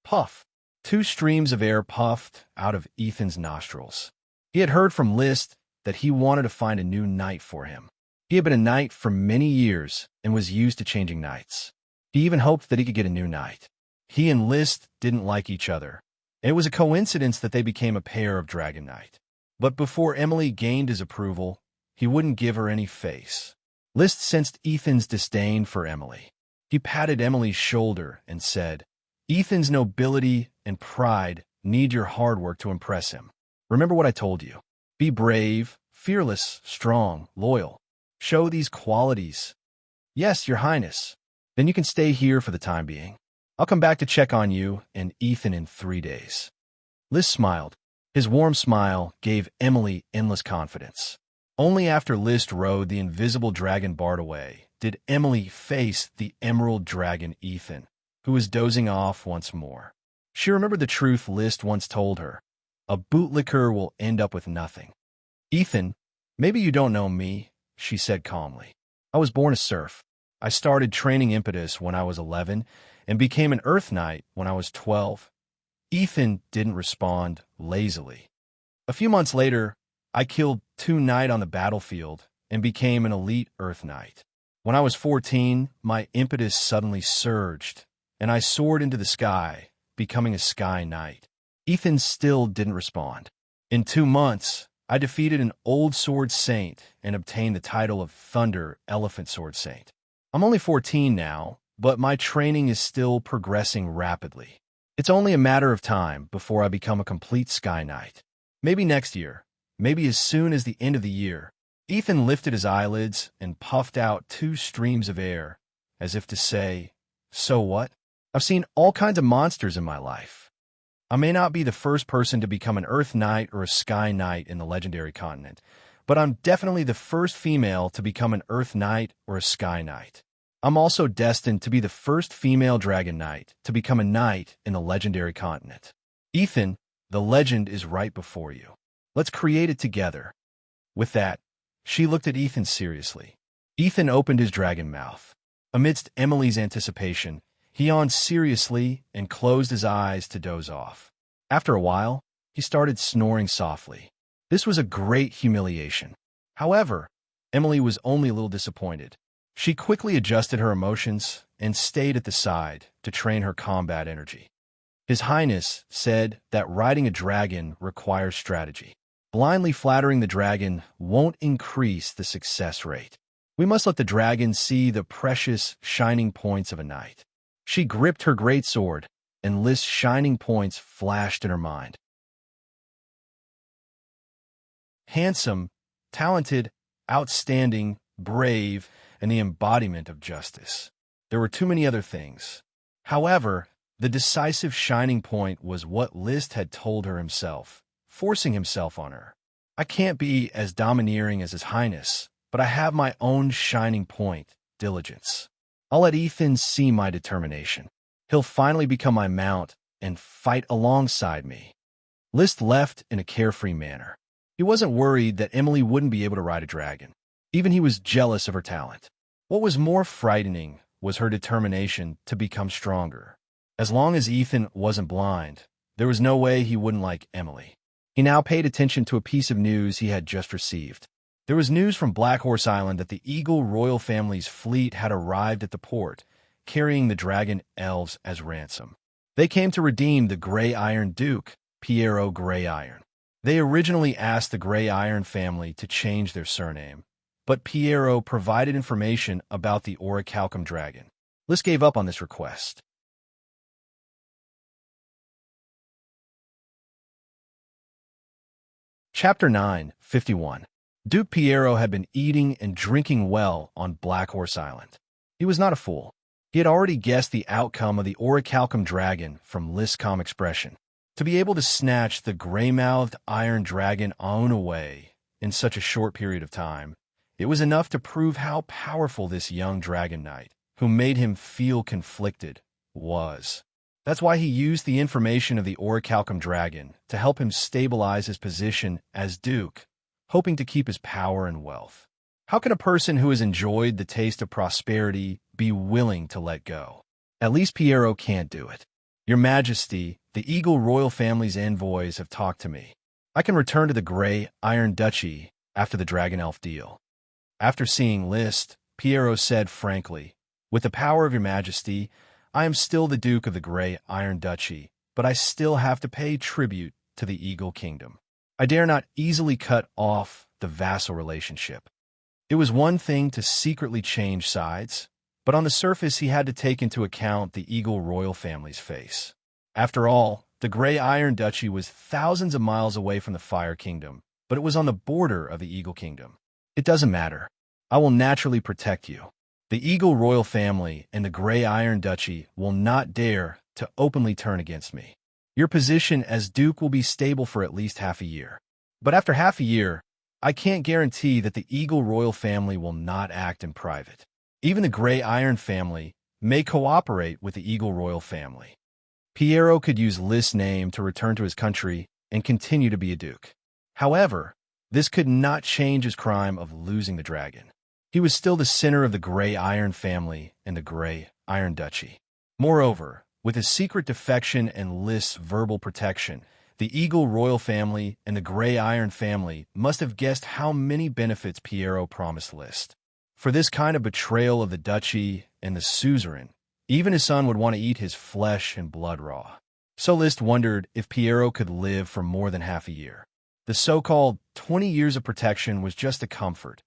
Puff. 2 streams of air puffed out of Ethan's nostrils. He had heard from List that he wanted to find a new knight for him. He had been a knight for many years and was used to changing knights. He even hoped that he could get a new knight. He and List didn't like each other, and it was a coincidence that they became a pair of Dragon Knight. But before Emily gained his approval, he wouldn't give her any face. List sensed Ethan's disdain for Emily. He patted Emily's shoulder and said, Ethan's nobility and pride need your hard work to impress him. Remember what I told you. Be brave, fearless, strong, loyal. Show these qualities. Yes, Your Highness. Then you can stay here for the time being. I'll come back to check on you and Ethan in 3 days. List smiled. His warm smile gave Emily endless confidence. Only after List rode the invisible dragon Bard away did Emily face the emerald dragon Ethan, who was dozing off once more. She remembered the truth List once told her. A bootlicker will end up with nothing. Ethan, maybe you don't know me, she said calmly. I was born a serf. I started training Impetus when I was 11 and became an Earth Knight when I was 12. Ethan didn't respond lazily. A few months later, I killed 2 Knight on the battlefield and became an elite Earth Knight. When I was 14, my impetus suddenly surged, and I soared into the sky, becoming a Sky Knight. Ethan still didn't respond. In 2 months, I defeated an Old Sword Saint and obtained the title of Thunder Elephant Sword Saint. I'm only 14 now, but my training is still progressing rapidly. It's only a matter of time before I become a complete Sky Knight. Maybe next year, maybe as soon as the end of the year. Ethan lifted his eyelids and puffed out 2 streams of air, as if to say, so what? I've seen all kinds of monsters in my life. I may not be the first person to become an Earth Knight or a Sky Knight in the legendary continent, but I'm definitely the first female to become an Earth Knight or a Sky Knight. I'm also destined to be the first female Dragon Knight to become a knight in the legendary continent. Ethan, the legend is right before you. Let's create it together. With that, she looked at Ethan seriously. Ethan opened his dragon mouth. Amidst Emily's anticipation, he yawned seriously and closed his eyes to doze off. After a while, he started snoring softly. This was a great humiliation. However, Emily was only a little disappointed. She quickly adjusted her emotions and stayed at the side to train her combat energy. His Highness said that riding a dragon requires strategy. Blindly flattering the dragon won't increase the success rate. We must let the dragon see the precious shining points of a knight. She gripped her greatsword, and List's shining points flashed in her mind. Handsome, talented, outstanding, brave, and the embodiment of justice. There were too many other things. However, the decisive shining point was what List had told her himself, forcing himself on her. I can't be as domineering as His Highness, but I have my own shining point, diligence. I'll let Ethan see my determination. He'll finally become my mount and fight alongside me. List left in a carefree manner. He wasn't worried that Emily wouldn't be able to ride a dragon. Even he was jealous of her talent. What was more frightening was her determination to become stronger. As long as Ethan wasn't blind, there was no way he wouldn't like Emily. He now paid attention to a piece of news he had just received. There was news from Black Horse Island that the Eagle royal family's fleet had arrived at the port, carrying the dragon elves as ransom. They came to redeem the Gray Iron Duke, Piero Gray Iron. They originally asked the Gray Iron family to change their surname, but Piero provided information about the orichalcum dragon. List gave up on this request. Chapter 9, 51. Duke Piero had been eating and drinking well on Black Horse Island. He was not a fool. He had already guessed the outcome of the orichalcum dragon from List's calm expression. To be able to snatch the gray-mouthed iron dragon on away in such a short period of time, it was enough to prove how powerful this young dragon knight, who made him feel conflicted, was. That's why he used the information of the orichalcum dragon to help him stabilize his position as Duke, hoping to keep his power and wealth. How can a person who has enjoyed the taste of prosperity be willing to let go? At least Piero can't do it. Your Majesty, the Eagle royal family's envoys have talked to me. I can return to the Gray Iron Duchy after the Dragon Elf deal. After seeing List, Piero said frankly, "With the power of your Majesty, I am still the Duke of the Gray Iron Duchy, but I still have to pay tribute to the Eagle Kingdom. I dare not easily cut off the vassal relationship." It was one thing to secretly change sides, but on the surface he had to take into account the Eagle royal family's face. After all, the Gray Iron Duchy was thousands of miles away from the Fire Kingdom, but it was on the border of the Eagle Kingdom. "It doesn't matter. I will naturally protect you. The Eagle royal family and the Gray Iron Duchy will not dare to openly turn against me. Your position as Duke will be stable for at least half a year. But after half a year, I can't guarantee that the Eagle royal family will not act in private. Even the Gray Iron family may cooperate with the Eagle royal family." Piero could use List's name to return to his country and continue to be a duke. However, this could not change his crime of losing the dragon. He was still the center of the Gray Iron family and the Gray Iron Duchy. Moreover, with his secret defection and List's verbal protection, the Eagle royal family and the Gray Iron family must have guessed how many benefits Piero promised List. For this kind of betrayal of the duchy and the suzerain, even his son would want to eat his flesh and blood raw. So List wondered if Piero could live for more than half a year. The so-called 20 years of protection was just a comfort,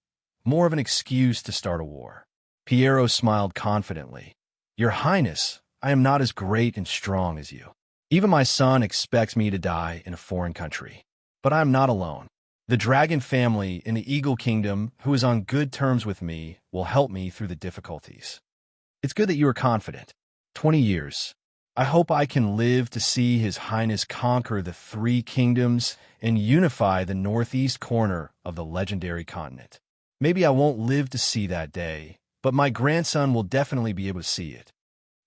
more of an excuse to start a war. Piero smiled confidently. "Your Highness, I am not as great and strong as you. Even my son expects me to die in a foreign country. But I am not alone. The dragon family in the Eagle Kingdom, who is on good terms with me, will help me through the difficulties." "It's good that you are confident. 20 years. I hope I can live to see His Highness conquer the 3 kingdoms and unify the northeast corner of the legendary continent. Maybe I won't live to see that day, but my grandson will definitely be able to see it."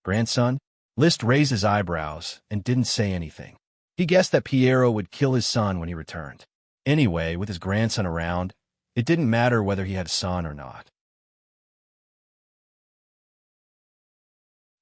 "Grandson?" List raised his eyebrows and didn't say anything. He guessed that Piero would kill his son when he returned. Anyway, with his grandson around, it didn't matter whether he had a son or not.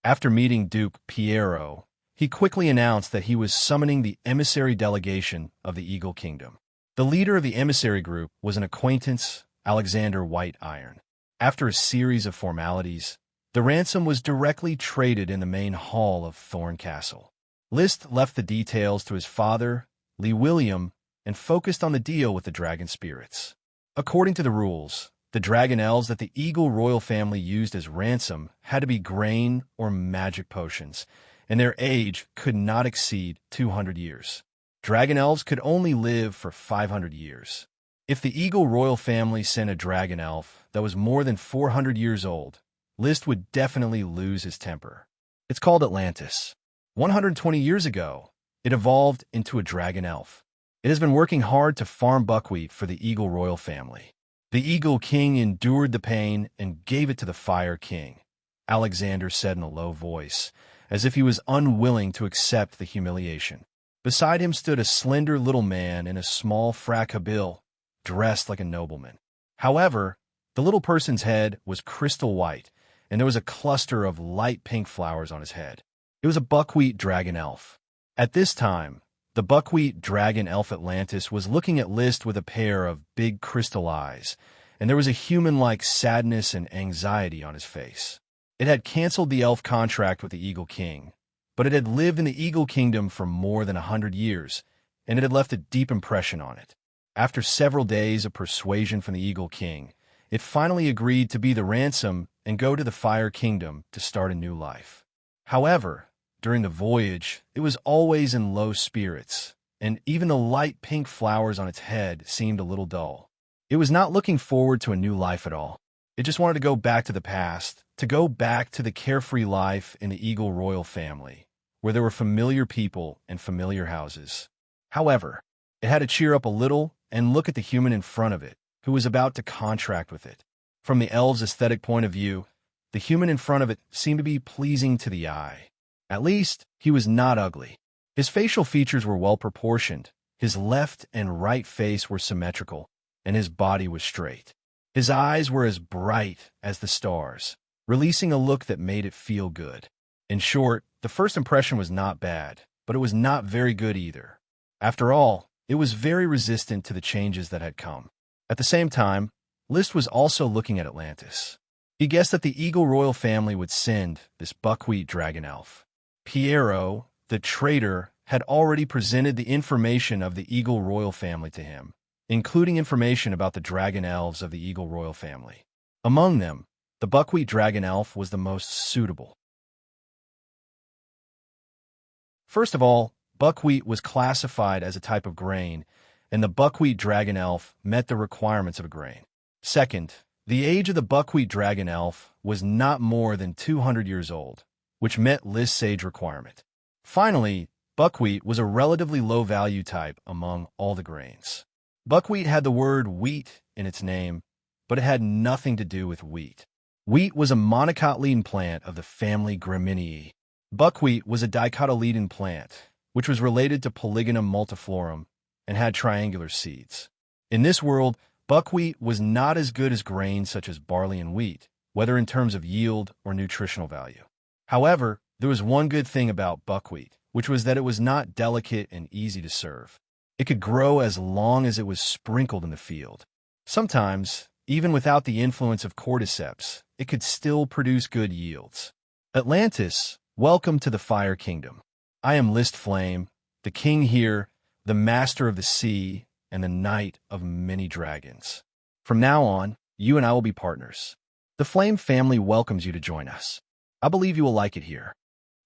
After meeting Duke Piero, he quickly announced that he was summoning the emissary delegation of the Eagle Kingdom. The leader of the emissary group was an acquaintance, Alexander White Iron. After a series of formalities, the ransom was directly traded in the main hall of Thorn Castle. List left the details to his father, Lee William, and focused on the deal with the dragon spirits. According to the rules, the dragon elves that the Eagle royal family used as ransom had to be grain or magic potions, and their age could not exceed 200 years. Dragon elves could only live for 500 years. If the Eagle royal family sent a dragon elf that was more than 400 years old, List would definitely lose his temper. It's called Atlantis. 120 years ago, it evolved into a dragon elf. It has been working hard to farm buckwheat for the Eagle royal family. The Eagle King endured the pain and gave it to the Fire King, Alexander said in a low voice, as if he was unwilling to accept the humiliation. Beside him stood a slender little man in a small frac habit, dressed like a nobleman. However, the little person's head was crystal white, and there was a cluster of light pink flowers on his head. It was a buckwheat dragon elf. At this time, the buckwheat dragon elf Atlantis was looking at List with a pair of big crystal eyes, and there was a human-like sadness and anxiety on his face. It had canceled the elf contract with the Eagle King, but it had lived in the Eagle Kingdom for more than 100 years, and it had left a deep impression on it. After several days of persuasion from the Eagle King, it finally agreed to be the ransom and go to the Fire Kingdom to start a new life. However, during the voyage, it was always in low spirits, and even the light pink flowers on its head seemed a little dull. It was not looking forward to a new life at all. It just wanted to go back to the past, to go back to the carefree life in the Eagle royal family, where there were familiar people and familiar houses. However, it had to cheer up a little and look at the human in front of it, who was about to contract with it. From the elves' aesthetic point of view, the human in front of it seemed to be pleasing to the eye. At least, he was not ugly. His facial features were well-proportioned, his left and right face were symmetrical, and his body was straight. His eyes were as bright as the stars, releasing a look that made it feel good. In short, the first impression was not bad, but it was not very good either. After all, it was very resistant to the changes that had come. At the same time, List was also looking at Atlantis. He guessed that the Eagle royal family would send this buckwheat dragon elf. Piero, the traitor, had already presented the information of the Eagle royal family to him, including information about the dragon elves of the Eagle royal family. Among them, the buckwheat dragon elf was the most suitable. First of all, buckwheat was classified as a type of grain, and the buckwheat dragon elf met the requirements of a grain. Second, the age of the buckwheat dragon elf was not more than 200 years old, which met List's age requirement. Finally, buckwheat was a relatively low-value type among all the grains. Buckwheat had the word wheat in its name, but it had nothing to do with wheat. Wheat was a monocotyledon plant of the family Gramineae. Buckwheat was a dicotyledon plant, which was related to Polygonum multiflorum and had triangular seeds. In this world, buckwheat was not as good as grains such as barley and wheat, whether in terms of yield or nutritional value. However, there was one good thing about buckwheat, which was that it was not delicate and easy to serve. It could grow as long as it was sprinkled in the field. Sometimes, even without the influence of cordyceps, it could still produce good yields. Atlantis, welcome to the Fire Kingdom. I am List Flame, the king here, the master of the sea, and the knight of many dragons. From now on, you and I will be partners. The Flame family welcomes you to join us. I believe you will like it here.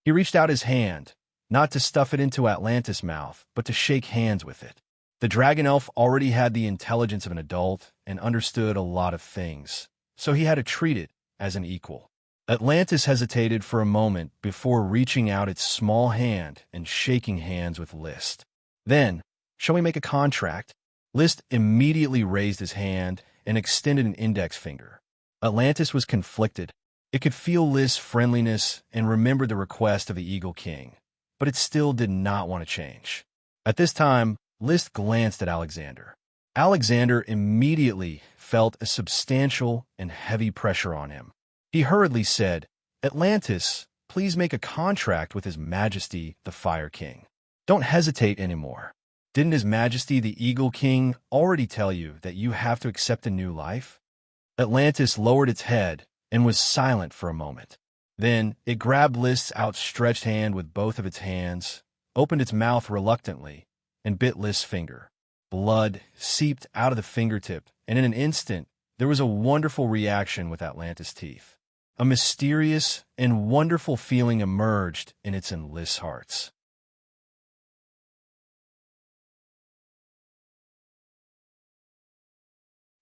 He reached out his hand, not to stuff it into Atlantis' mouth, but to shake hands with it. The dragon elf already had the intelligence of an adult and understood a lot of things, so he had to treat it as an equal. Atlantis hesitated for a moment before reaching out its small hand and shaking hands with List. Then, shall we make a contract? List immediately raised his hand and extended an index finger. Atlantis was conflicted. It could feel List's friendliness and remembered the request of the Eagle King, but it still did not want to change. At this time, List glanced at Alexander. Alexander immediately felt a substantial and heavy pressure on him. He hurriedly said, "Atlantis, please make a contract with His Majesty, the Fire King. Don't hesitate anymore. Didn't His Majesty, the Eagle King, already tell you that you have to accept a new life?" Atlantis lowered its head and was silent for a moment. Then it grabbed List's outstretched hand with both of its hands, opened its mouth reluctantly, and bit List's finger. Blood seeped out of the fingertip, and in an instant, there was a wonderful reaction with Atlantis' teeth. A mysterious and wonderful feeling emerged in its and List's hearts.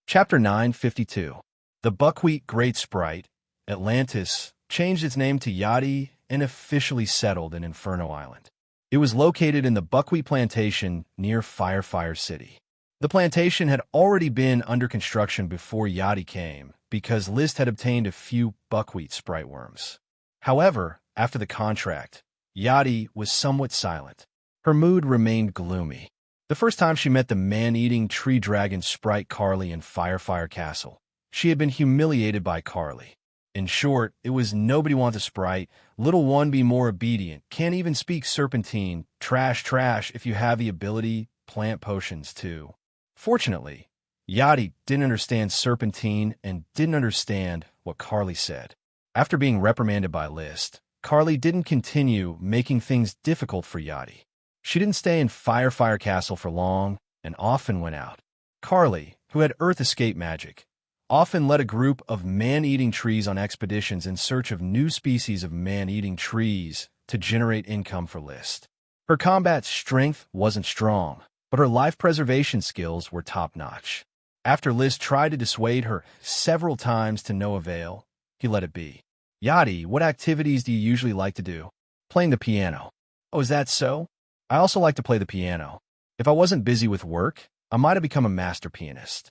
Chapter 952. The Buckwheat Great Sprite, Atlantis, changed its name to Yadi and officially settled in Inferno Island. It was located in the buckwheat plantation near Firefire City. The plantation had already been under construction before Yadi came because List had obtained a few buckwheat sprite worms. However, after the contract, Yadi was somewhat silent. Her mood remained gloomy. The first time she met the man-eating tree dragon sprite Carly in Firefire Castle, she had been humiliated by Carly. In short, it was nobody wants a sprite, little one be more obedient, can't even speak serpentine, trash if you have the ability, plant potions too. Fortunately, Yadi didn't understand serpentine and didn't understand what Carly said. After being reprimanded by List, Carly didn't continue making things difficult for Yadi. She didn't stay in Fire Castle for long and often went out. Carly, who had Earth escape magic, often led a group of man-eating trees on expeditions in search of new species of man-eating trees to generate income for List. Her combat strength wasn't strong, but her life preservation skills were top-notch. After List tried to dissuade her several times to no avail, he let it be. Yadi, what activities do you usually like to do? Playing the piano. Oh, is that so? I also like to play the piano. If I wasn't busy with work, I might have become a master pianist.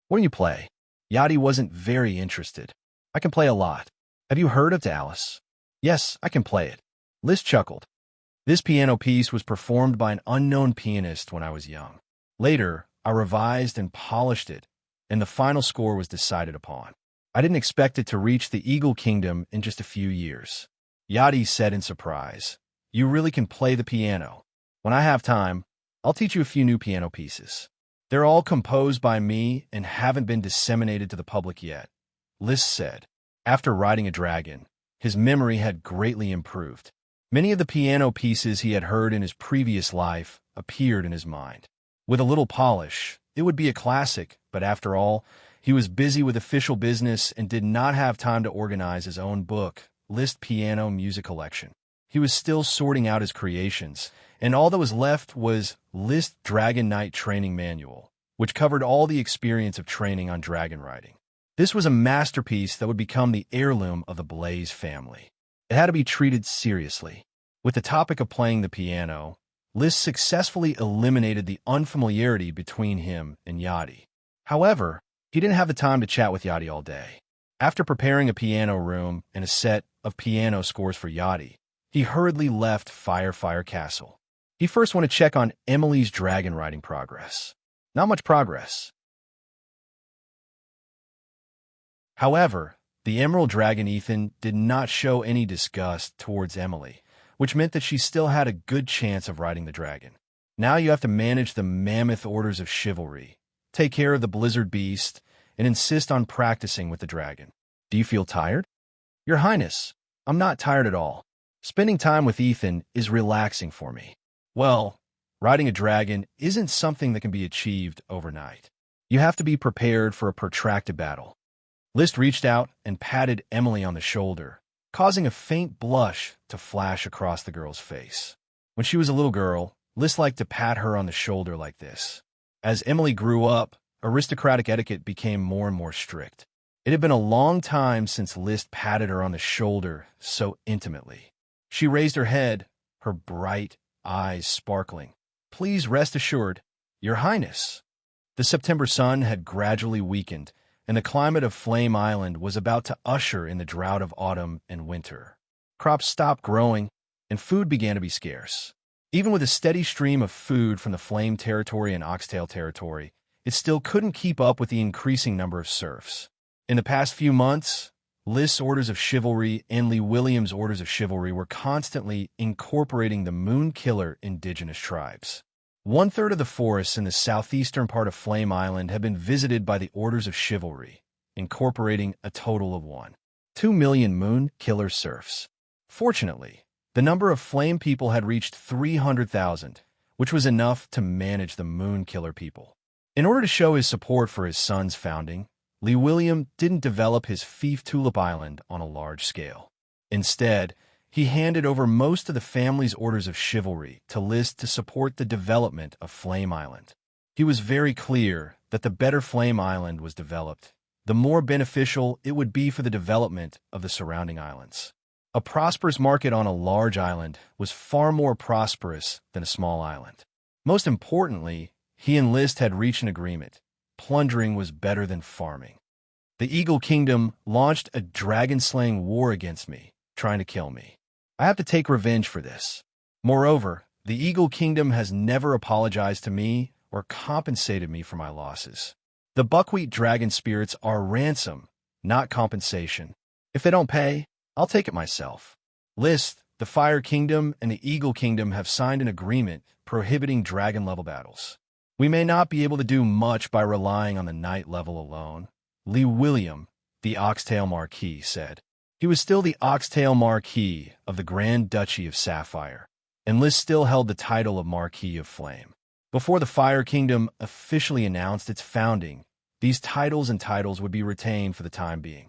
What do you play? Yadi wasn't very interested. I can play a lot. Have you heard of Alice? Yes, I can play it. Liz chuckled. This piano piece was performed by an unknown pianist when I was young. Later, I revised and polished it, and the final score was decided upon. I didn't expect it to reach the Eagle Kingdom in just a few years. Yadi said in surprise, "You really can play the piano. When I have time, I'll teach you a few new piano pieces. They're all composed by me and haven't been disseminated to the public yet," Lys said. After riding a dragon, his memory had greatly improved. Many of the piano pieces he had heard in his previous life appeared in his mind. With a little polish, it would be a classic, but after all, he was busy with official business and did not have time to organize his own book, Liszt Piano Music Collection. He was still sorting out his creations, and all that was left was Liszt Dragon Knight Training Manual, which covered all the experience of training on dragon riding. This was a masterpiece that would become the heirloom of the Blaze family. It had to be treated seriously. With the topic of playing the piano, Liszt successfully eliminated the unfamiliarity between him and Yadi. However, he didn't have the time to chat with Yadi all day. After preparing a piano room and a set of piano scores for Yadi, he hurriedly left Fire Castle. He first wanted to check on Emily's dragon riding progress. Not much progress. However, the Emerald Dragon Ethan did not show any disgust towards Emily, which meant that she still had a good chance of riding the dragon. Now you have to manage the mammoth orders of chivalry, take care of the blizzard beast, and insist on practicing with the dragon. Do you feel tired? Your Highness, I'm not tired at all. Spending time with Ethan is relaxing for me. Well, riding a dragon isn't something that can be achieved overnight. You have to be prepared for a protracted battle. Liszt reached out and patted Emily on the shoulder, causing a faint blush to flash across the girl's face. When she was a little girl, Liszt liked to pat her on the shoulder like this. As Emily grew up, aristocratic etiquette became more and more strict. It had been a long time since Liszt patted her on the shoulder so intimately. She raised her head, her bright eyes sparkling. "Please rest assured, Your Highness." The September sun had gradually weakened, and the climate of Flame Island was about to usher in the drought of autumn and winter. Crops stopped growing, and food began to be scarce. Even with a steady stream of food from the Flame Territory and Oxtail Territory, it still couldn't keep up with the increasing number of serfs. In the past few months, List's Orders of Chivalry and Lee Williams' Orders of Chivalry were constantly incorporating the Moon Killer indigenous tribes. 1/3 of the forests in the southeastern part of Flame Island have been visited by the Orders of Chivalry, incorporating a total of 1.2 million Moon Killer serfs. Fortunately, the number of Flame people had reached 300,000, which was enough to manage the Moon Killer people. In order to show his support for his son's founding, Lee William didn't develop his fief Tulip Island on a large scale. Instead, he handed over most of the family's Orders of Chivalry to Liszt to support the development of Flame Island. He was very clear that the better Flame Island was developed, the more beneficial it would be for the development of the surrounding islands. A prosperous market on a large island was far more prosperous than a small island. Most importantly, he and Liszt had reached an agreement. Plundering was better than farming. The Eagle Kingdom launched a dragon-slaying war against me, trying to kill me. I have to take revenge for this. Moreover, the Eagle Kingdom has never apologized to me or compensated me for my losses. The buckwheat dragon spirits are ransom, not compensation. If they don't pay, I'll take it myself. Liszt, the Fire Kingdom, and the Eagle Kingdom have signed an agreement prohibiting dragon-level battles. We may not be able to do much by relying on the knight level alone, Lee William, the Oxtail Marquis, said. He was still the Oxtail Marquis of the Grand Duchy of Sapphire. and List still held the title of Marquis of Flame. Before the Fire Kingdom officially announced its founding, these titles would be retained for the time being.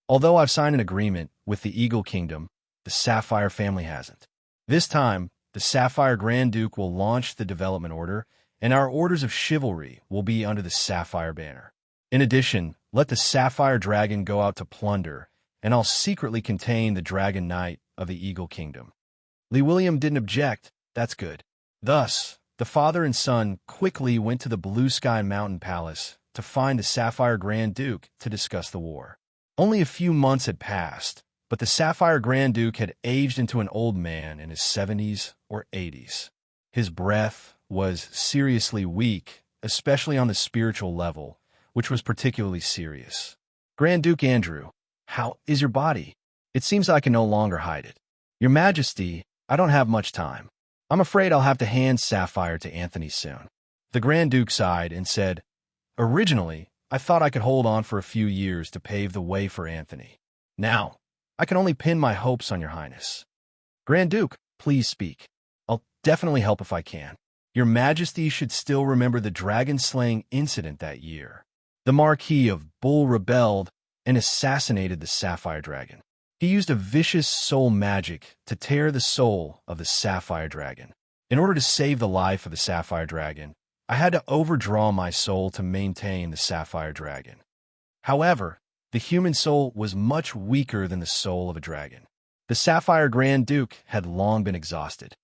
Although I've signed an agreement with the Eagle Kingdom, the Sapphire family hasn't. This time, the Sapphire Grand Duke will launch the development order, and our orders of chivalry will be under the Sapphire banner. In addition, let the Sapphire Dragon go out to plunder, and I'll secretly contain the Dragon Knight of the Eagle Kingdom. Lee William didn't object. That's good. Thus, the father and son quickly went to the Blue Sky Mountain Palace to find the Sapphire Grand Duke to discuss the war. Only a few months had passed, but the Sapphire Grand Duke had aged into an old man in his 70s or 80s. His breath was seriously weak, especially on the spiritual level, which was particularly serious. Grand Duke Andrew, how is your body? It seems I can no longer hide it. Your Majesty, I don't have much time. I'm afraid I'll have to hand Sapphire to Anthony soon. The Grand Duke sighed and said, Originally, I thought I could hold on for a few years to pave the way for Anthony. Now, I can only pin my hopes on your Highness. Grand Duke, please speak. I'll definitely help if I can. Your Majesty should still remember the dragon-slaying incident that year. The Marquis of Bull rebelled and assassinated the Sapphire Dragon. He used a vicious soul magic to tear the soul of the Sapphire Dragon. In order to save the life of the Sapphire Dragon, I had to overdraw my soul to maintain the Sapphire Dragon. However, the human soul was much weaker than the soul of a dragon. The Sapphire Grand Duke had long been exhausted.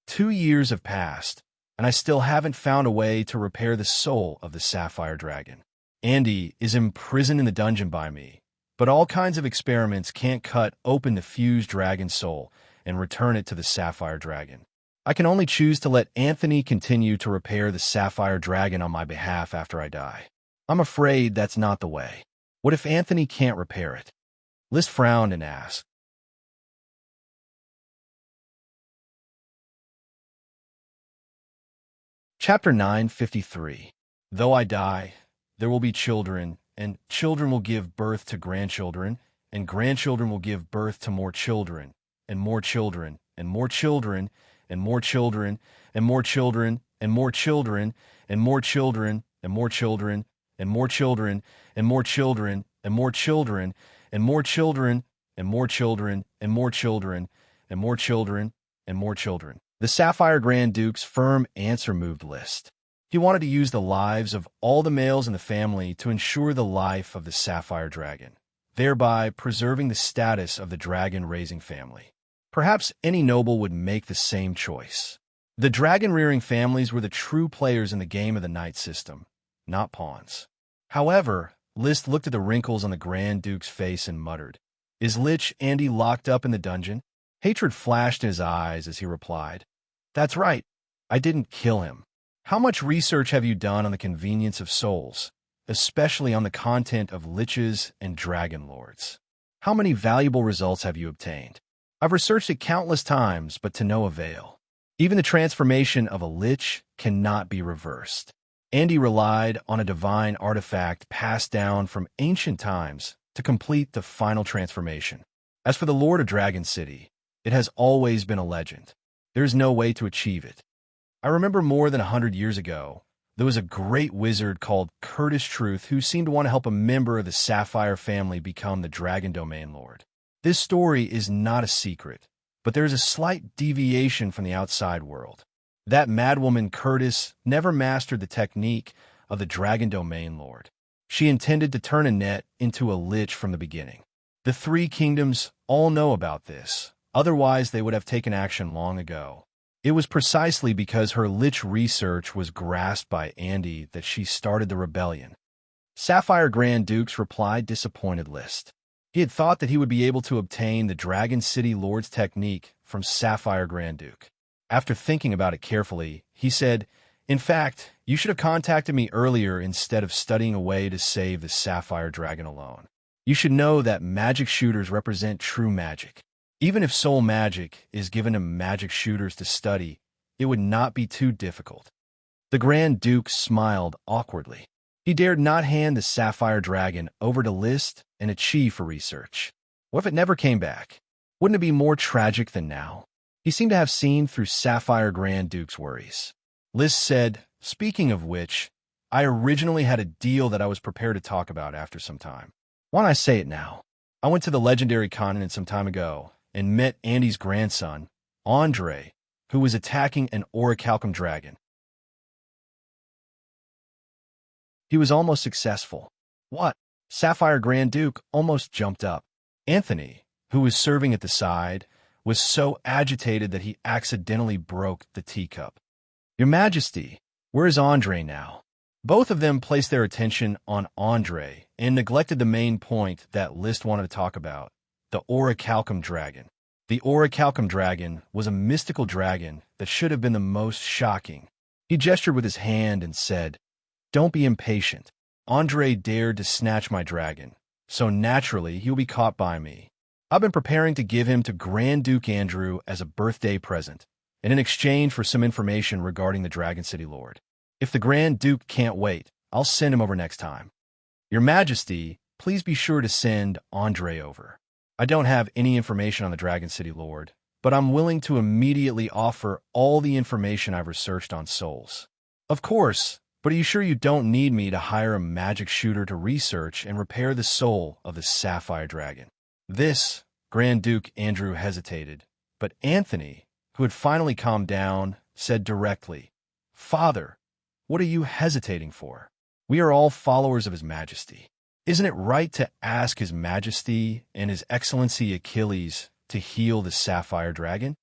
2 years have passed, and I still haven't found a way to repair the soul of the Sapphire Dragon. Andy is imprisoned in the dungeon by me, but all kinds of experiments can't cut open the fused dragon soul and return it to the Sapphire Dragon. I can only choose to let Anthony continue to repair the Sapphire Dragon on my behalf after I die. I'm afraid that's not the way. What if Anthony can't repair it? List frowned and asked. Chapter 953. Though I die, there will be children, and children will give birth to grandchildren, and grandchildren will give birth to more children, and more children, and more children, and more children, and more children, and more children, and more children, and more children, and more children, and more children, and more children, and more children, and more children, and more children, and more children, and more children. The Sapphire Grand Duke's firm answer moved List. He wanted to use the lives of all the males in the family to ensure the life of the Sapphire Dragon, thereby preserving the status of the dragon-raising family. Perhaps any noble would make the same choice. The dragon-rearing families were the true players in the game of the knight system, not pawns. However, List looked at the wrinkles on the Grand Duke's face and muttered, Is Lich Andy locked up in the dungeon? Hatred flashed in his eyes as he replied, That's right, I didn't kill him. How much research have you done on the convenience of souls, especially on the content of liches and dragon lords? How many valuable results have you obtained? I've researched it countless times, but to no avail. Even the transformation of a lich cannot be reversed. Andy relied on a divine artifact passed down from ancient times to complete the final transformation. As for the Lord of Dragon City, it has always been a legend. There is no way to achieve it. I remember more than 100 years ago, there was a great wizard called Curtis Truth who seemed to want to help a member of the Sapphire family become the Dragon Domain Lord. This story is not a secret, but there is a slight deviation from the outside world. That madwoman Curtis never mastered the technique of the Dragon Domain Lord. She intended to turn a net into a lich from the beginning. The 3 kingdoms all know about this, otherwise they would have taken action long ago. It was precisely because her lich research was grasped by Andy that she started the rebellion. Sapphire Grand Duke's reply disappointed List. He had thought that he would be able to obtain the Dragon City Lord's technique from Sapphire Grand Duke. After thinking about it carefully, he said, In fact, you should have contacted me earlier instead of studying a way to save the Sapphire Dragon alone. You should know that magic shooters represent true magic. Even if soul magic is given to magic shooters to study, it would not be too difficult. The Grand Duke smiled awkwardly. He dared not hand the Sapphire Dragon over to List and a chief for research. What if it never came back? Wouldn't it be more tragic than now? He seemed to have seen through Sapphire Grand Duke's worries. Liz said, speaking of which, I originally had a deal that I was prepared to talk about after some time. Why don't I say it now? I went to the legendary continent some time ago and met Andy's grandson, Andre, who was attacking an orichalcum dragon. He was almost successful. What? Sapphire Grand Duke almost jumped up. Anthony, who was serving at the side, was so agitated that he accidentally broke the teacup. Your Majesty, where is Andre now? Both of them placed their attention on Andre and neglected the main point that List wanted to talk about, the orichalcum dragon. The orichalcum dragon was a mystical dragon that should have been the most shocking. He gestured with his hand and said, Don't be impatient. Andre dared to snatch my dragon, so naturally he will be caught by me. I've been preparing to give him to Grand Duke Andrew as a birthday present, and in exchange for some information regarding the Dragon City Lord. If the Grand Duke can't wait, I'll send him over next time. Your Majesty, please be sure to send Andre over. I don't have any information on the Dragon City Lord, but I'm willing to immediately offer all the information I've researched on souls. Of course, but are you sure you don't need me to hire a magic shooter to research and repair the soul of the Sapphire Dragon? This, Grand Duke Andrew hesitated, but Anthony, who had finally calmed down, said directly, Father, what are you hesitating for? We are all followers of His Majesty. Isn't it right to ask His Majesty and His Excellency Achilles to heal the Sapphire Dragon?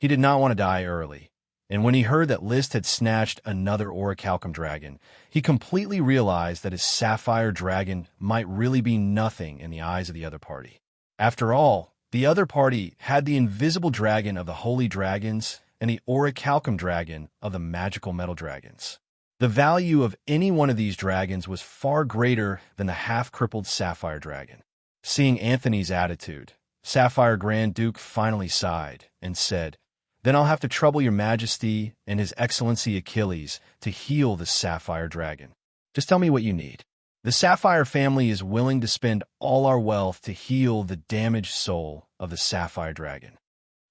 He did not want to die early, and when he heard that List had snatched another orichalcum dragon, he completely realized that his Sapphire Dragon might really be nothing in the eyes of the other party. After all, the other party had the invisible dragon of the holy dragons and the orichalcum dragon of the magical metal dragons. The value of any one of these dragons was far greater than the half-crippled Sapphire Dragon. Seeing Anthony's attitude, Sapphire Grand Duke finally sighed and said, Then I'll have to trouble your Majesty and His Excellency Achilles to heal the Sapphire Dragon. Just tell me what you need. The Sapphire family is willing to spend all our wealth to heal the damaged soul of the Sapphire Dragon.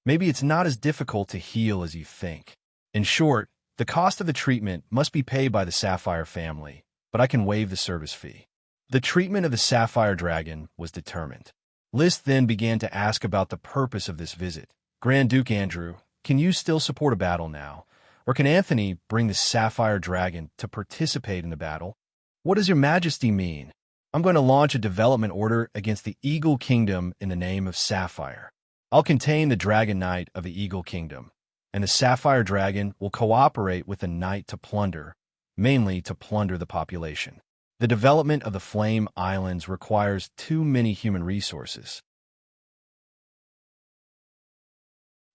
Maybe it's not as difficult to heal as you think. In short, the cost of the treatment must be paid by the Sapphire family, but I can waive the service fee. The treatment of the Sapphire Dragon was determined. List then began to ask about the purpose of this visit. Grand Duke Andrew, can you still support a battle now? Or can Anthony bring the Sapphire Dragon to participate in the battle? What does your Majesty mean? I'm going to launch a development order against the Eagle Kingdom in the name of Sapphire. I'll contain the Dragon Knight of the Eagle Kingdom, and the Sapphire Dragon will cooperate with the Knight to plunder, mainly to plunder the population. The development of the Flame Islands requires too many human resources.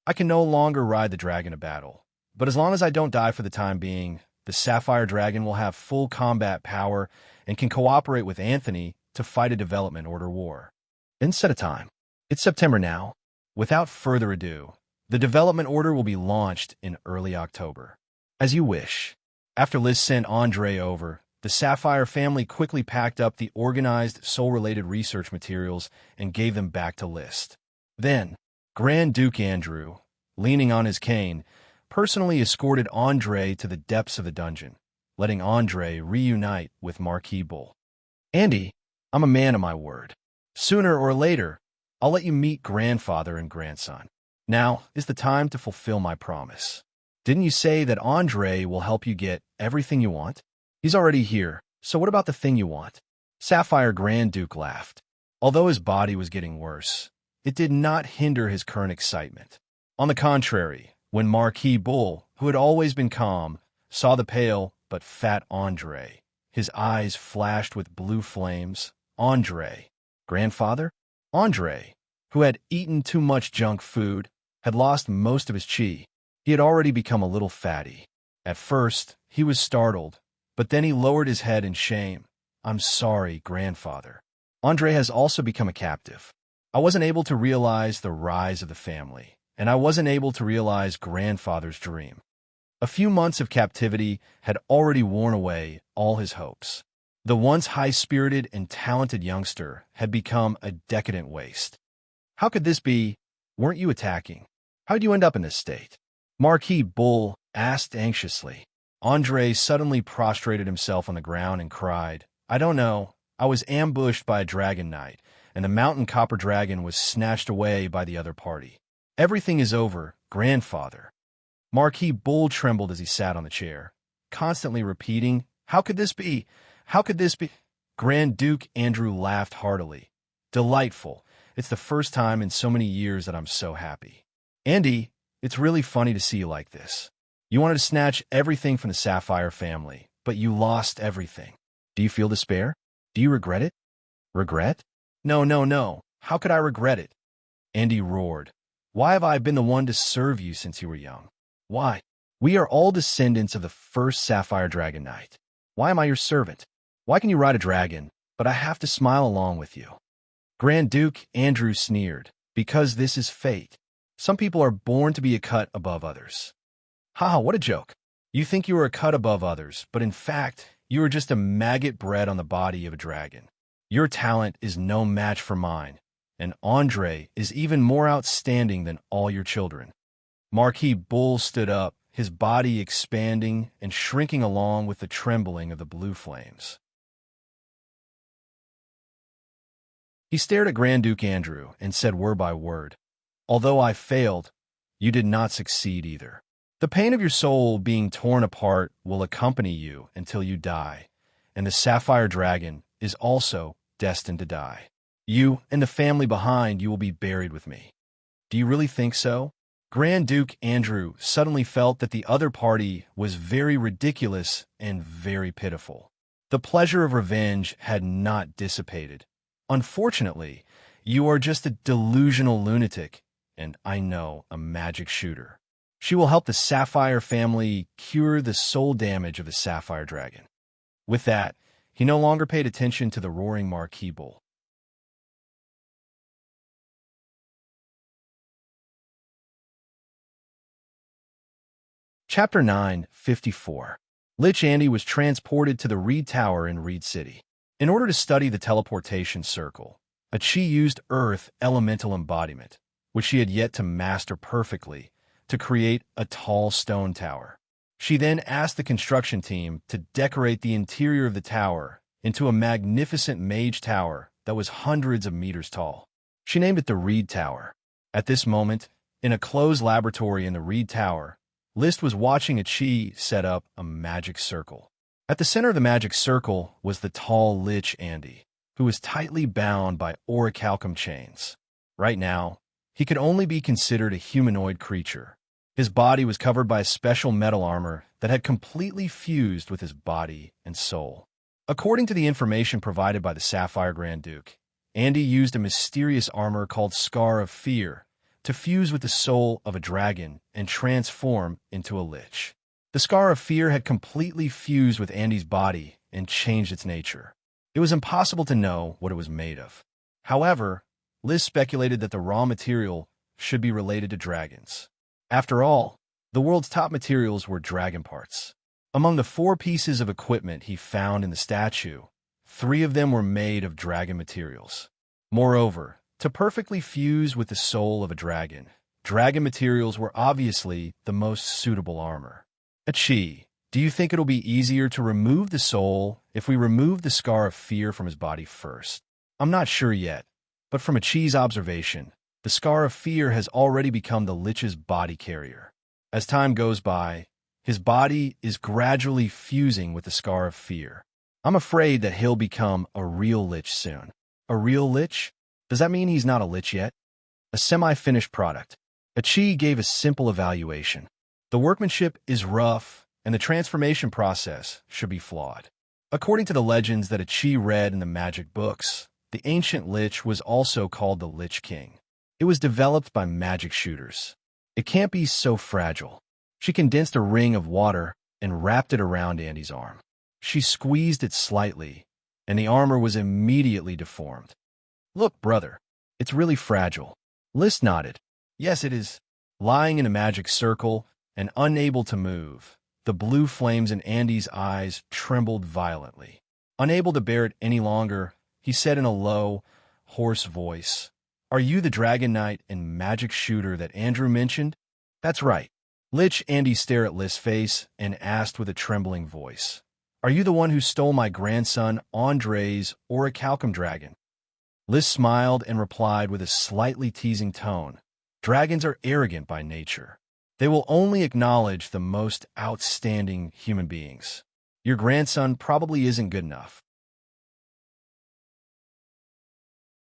I can no longer ride the dragon to battle, but as long as I don't die for the time being, the Sapphire Dragon will have full combat power and can cooperate with Anthony to fight a development order war. Then set a time. It's September now. Without further ado, the development order will be launched in early October. As you wish. After Liz sent Andre over, the Sapphire family quickly packed up the organized soul-related research materials and gave them back to List. Then, Grand Duke Andrew, leaning on his cane, personally escorted Andre to the depths of the dungeon, letting Andre reunite with Marquis Bull. Andy, I'm a man of my word. Sooner or later, I'll let you meet grandfather and grandson. Now is the time to fulfill my promise. Didn't you say that Andre will help you get everything you want? He's already here, so what about the thing you want? Sapphire Grand Duke laughed. Although his body was getting worse, it did not hinder his current excitement. On the contrary, when Marquis Bull, who had always been calm, saw the pale but fat Andre, his eyes flashed with blue flames. Andre, grandfather? Andre, who had eaten too much junk food, had lost most of his chi. He had already become a little fatty. At first, he was startled, but then he lowered his head in shame. I'm sorry, grandfather. Andre has also become a captive. I wasn't able to realize the rise of the family, and I wasn't able to realize grandfather's dream. A few months of captivity had already worn away all his hopes. The once high-spirited and talented youngster had become a decadent waste. How could this be? Weren't you attacking? How'd you end up in this state? Marquis Bull asked anxiously. Andre suddenly prostrated himself on the ground and cried, I don't know. I was ambushed by a dragon knight, and the mountain copper dragon was snatched away by the other party. Everything is over, grandfather. Marquis Bull trembled as he sat on the chair, constantly repeating, How could this be? How could this be? Grand Duke Andrew laughed heartily. Delightful. It's the first time in so many years that I'm so happy. Andy, it's really funny to see you like this. You wanted to snatch everything from the Sapphire family, but you lost everything. Do you feel despair? Do you regret it? Regret? No, no, no. How could I regret it? Andy roared. Why have I been the one to serve you since you were young? Why? We are all descendants of the first Sapphire Dragon Knight. Why am I your servant? Why can you ride a dragon, but I have to smile along with you? Grand Duke Andrew sneered. Because this is fate. Some people are born to be a cut above others. Haha, what a joke. You think you are a cut above others, but in fact, you are just a maggot bred on the body of a dragon. Your talent is no match for mine, and Andre is even more outstanding than all your children. Marquis Bull stood up, his body expanding and shrinking along with the trembling of the blue flames. He stared at Grand Duke Andrew and said word by word, Although I failed, you did not succeed either. The pain of your soul being torn apart will accompany you until you die, and the Sapphire Dragon is also destined to die. You and the family behind you will be buried with me. Do you really think so? Grand Duke Andrew suddenly felt that the other party was very ridiculous and very pitiful. The pleasure of revenge had not dissipated. Unfortunately, you are just a delusional lunatic, and I know a magic shooter. She will help the Sapphire family cure the soul damage of the Sapphire Dragon. With that, he no longer paid attention to the roaring Marquis Bull. Chapter 9:54. Lich Andy was transported to the Reed Tower in Reed City. In order to study the teleportation circle, Achi used Earth Elemental Embodiment, which she had yet to master perfectly, to create a tall stone tower. She then asked the construction team to decorate the interior of the tower into a magnificent mage tower that was hundreds of meters tall. She named it the Reed Tower. At this moment, in a closed laboratory in the Reed Tower, List was watching Achi set up a magic circle. At the center of the magic circle was the tall Lich Andy, who was tightly bound by orichalcum chains. Right now, he could only be considered a humanoid creature. His body was covered by a special metal armor that had completely fused with his body and soul. According to the information provided by the Sapphire Grand Duke, Andy used a mysterious armor called Scar of Fear to fuse with the soul of a dragon and transform into a lich. The Scar of Fear had completely fused with Andy's body and changed its nature. It was impossible to know what it was made of. However, Liz speculated that the raw material should be related to dragons. After all, the world's top materials were dragon parts. Among the 4 pieces of equipment he found in the statue, 3 of them were made of dragon materials. Moreover, to perfectly fuse with the soul of a dragon, dragon materials were obviously the most suitable armor. Achi, do you think it'll be easier to remove the soul if we remove the Scar of Fear from his body first? I'm not sure yet, but from Achi's observation, the Scar of Fear has already become the Lich's body carrier. As time goes by, his body is gradually fusing with the Scar of Fear. I'm afraid that he'll become a real Lich soon. A real Lich? Does that mean he's not a Lich yet? A semi-finished product. Achi gave a simple evaluation. The workmanship is rough, and the transformation process should be flawed. According to the legends that Achi read in the magic books, the ancient Lich was also called the Lich King. It was developed by magic shooters. It can't be so fragile. She condensed a ring of water and wrapped it around Andy's arm. She squeezed it slightly, and the armor was immediately deformed. Look, brother, it's really fragile. List nodded. Yes, it is. Lying in a magic circle and unable to move, the blue flames in Andy's eyes trembled violently. Unable to bear it any longer, he said in a low, hoarse voice, "Are you the Dragon Knight and magic shooter that Andrew mentioned?" "That's right." Lich Andy stared at List's face and asked with a trembling voice, "Are you the one who stole my grandson Andre's orichalcum dragon?" List smiled and replied with a slightly teasing tone, "Dragons are arrogant by nature. They will only acknowledge the most outstanding human beings. Your grandson probably isn't good enough."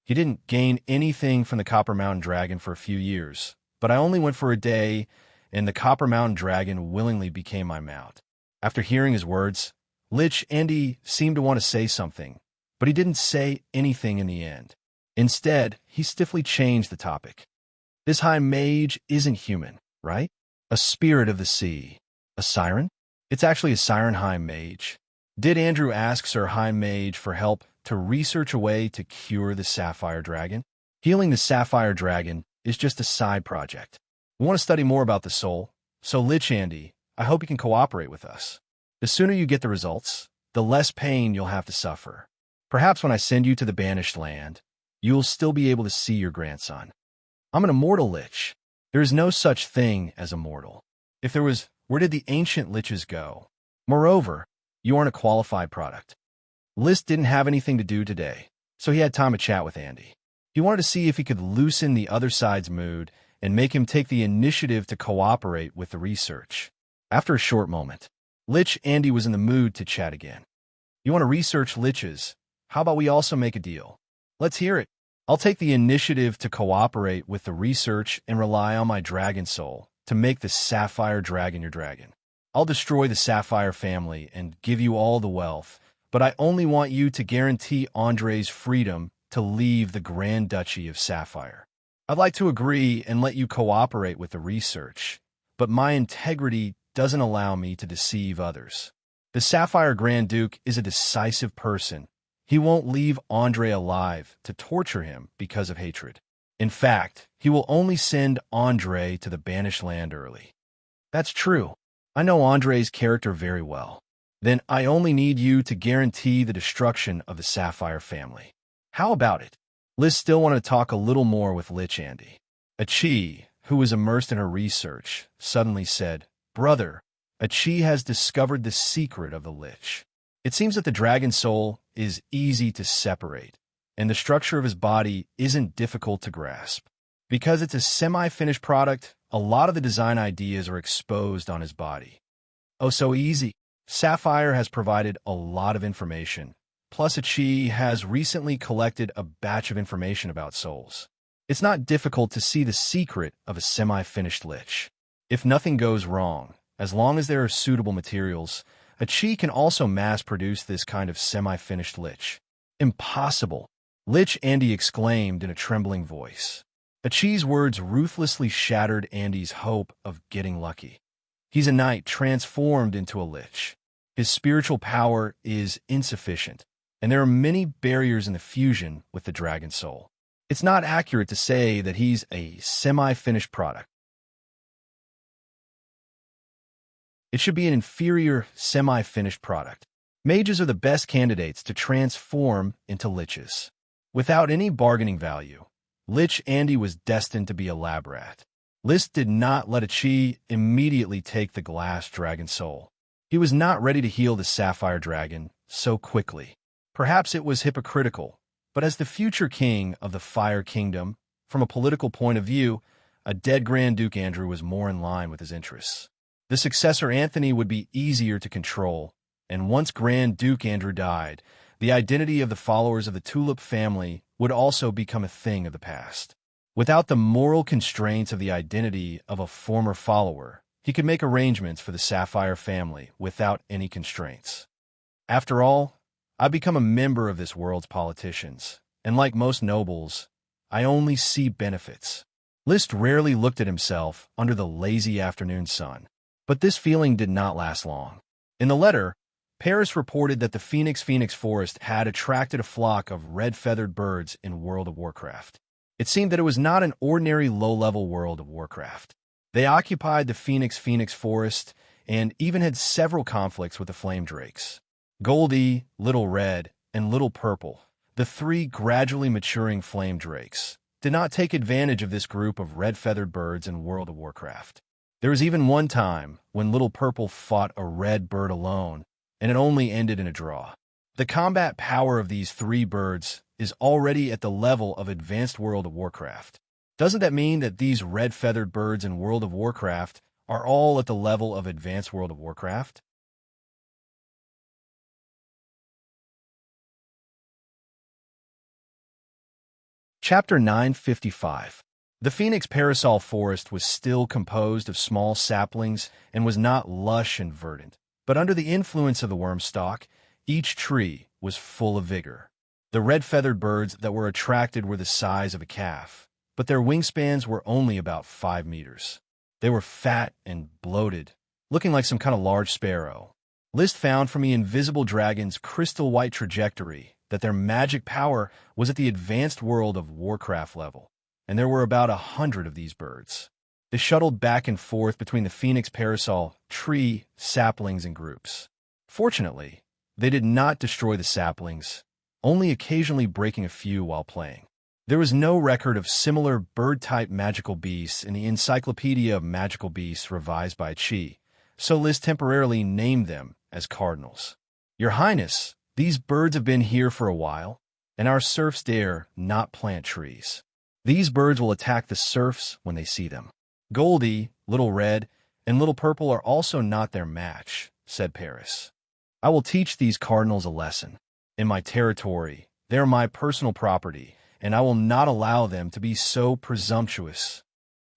He didn't gain anything from the Copper Mountain Dragon for a few years, but I only went for a day, and the Copper Mountain Dragon willingly became my mount. After hearing his words, Lich Andy seemed to want to say something, but he didn't say anything in the end. Instead, he stiffly changed the topic. "This high mage isn't human, right? A spirit of the sea. A siren? It's actually a siren high mage. Did Andrew ask Sir High Mage for help to research a way to cure the Sapphire Dragon? Healing the Sapphire Dragon is just a side project. We want to study more about the soul, so Lich Andy, I hope you can cooperate with us. The sooner you get the results, the less pain you'll have to suffer. Perhaps when I send you to the Banished Land, you'll still be able to see your grandson." "I'm an immortal lich. There is no such thing as immortal. If there was, where did the ancient liches go? Moreover, you aren't a qualified product." List didn't have anything to do today, so he had time to chat with Andy. He wanted to see if he could loosen the other side's mood and make him take the initiative to cooperate with the research. After a short moment, Lich Andy was in the mood to chat again. "You want to research liches? How about we also make a deal? Let's hear it. I'll take the initiative to cooperate with the research and rely on my dragon soul to make the Sapphire Dragon your dragon. I'll destroy the Sapphire family and give you all the wealth, but I only want you to guarantee Andre's freedom to leave the Grand Duchy of Sapphire. I'd like to agree and let you cooperate with the research, but my integrity doesn't allow me to deceive others. The Sapphire Grand Duke is a decisive person. He won't leave Andre alive to torture him because of hatred. In fact, he will only send Andre to the Banished Land early." "That's true. I know Andre's character very well. Then I only need you to guarantee the destruction of the Sapphire family. How about it?" Liz still wanted to talk a little more with Lich Andy. Achi, who was immersed in her research, suddenly said, "Brother, Achi has discovered the secret of the Lich. It seems that the dragon soul is easy to separate, and the structure of his body isn't difficult to grasp. Because it's a semi-finished product, a lot of the design ideas are exposed on his body. Oh, so easy. Sapphire has provided a lot of information. Plus, Achi has recently collected a batch of information about souls. It's not difficult to see the secret of a semi-finished lich. If nothing goes wrong, as long as there are suitable materials, Achi can also mass-produce this kind of semi-finished lich." "Impossible!" Lich Andy exclaimed in a trembling voice. Achi's words ruthlessly shattered Andy's hope of getting lucky. He's a knight transformed into a lich. His spiritual power is insufficient, and there are many barriers in the fusion with the dragon soul. It's not accurate to say that he's a semi-finished product. It should be an inferior, semi-finished product. Mages are the best candidates to transform into liches. Without any bargaining value, Lich Andy was destined to be a lab rat. List did not let Achi immediately take the glass dragon soul. He was not ready to heal the Sapphire Dragon so quickly. Perhaps it was hypocritical, but as the future king of the Fire Kingdom, from a political point of view, a dead Grand Duke Andrew was more in line with his interests. The successor Anthony would be easier to control, and once Grand Duke Andrew died, the identity of the followers of the Tulip family would also become a thing of the past. Without the moral constraints of the identity of a former follower, he could make arrangements for the Sapphire family without any constraints. After all, I've become a member of this world's politicians, and like most nobles, I only see benefits. List rarely looked at himself under the lazy afternoon sun, but this feeling did not last long. In the letter, Paris reported that the Phoenix Forest had attracted a flock of red-feathered birds in World of Warcraft. It seemed that it was not an ordinary low-level World of Warcraft. They occupied the Phoenix Forest and even had several conflicts with the Flame Drakes. Goldie, Little Red, and Little Purple, the three gradually maturing Flame Drakes, did not take advantage of this group of red-feathered birds in World of Warcraft. There was even one time when Little Purple fought a red bird alone, and it only ended in a draw. The combat power of these three birds is already at the level of Advanced World of Warcraft. Doesn't that mean that these red-feathered birds in World of Warcraft are all at the level of Advanced World of Warcraft? Chapter 955. The Phoenix Parasol Forest was still composed of small saplings and was not lush and verdant, but under the influence of the wormstalk, each tree was full of vigor. The red-feathered birds that were attracted were the size of a calf, but their wingspans were only about 5 meters. They were fat and bloated, looking like some kind of large sparrow. List found from the invisible dragon's crystal white trajectory that their magic power was at the Advanced World of Warcraft level, and there were about 100 of these birds. They shuttled back and forth between the Phoenix Parasol tree, saplings, and groups. Fortunately, they did not destroy the saplings, only occasionally breaking a few while playing. There was no record of similar bird-type magical beasts in the Encyclopedia of Magical Beasts revised by Chi, so Liz temporarily named them as cardinals. Your Highness, these birds have been here for a while, and our serfs dare not plant trees. These birds will attack the serfs when they see them. Goldie, Little Red, and Little Purple are also not their match, said Paris. I will teach these cardinals a lesson. In my territory, they are my personal property, and I will not allow them to be so presumptuous.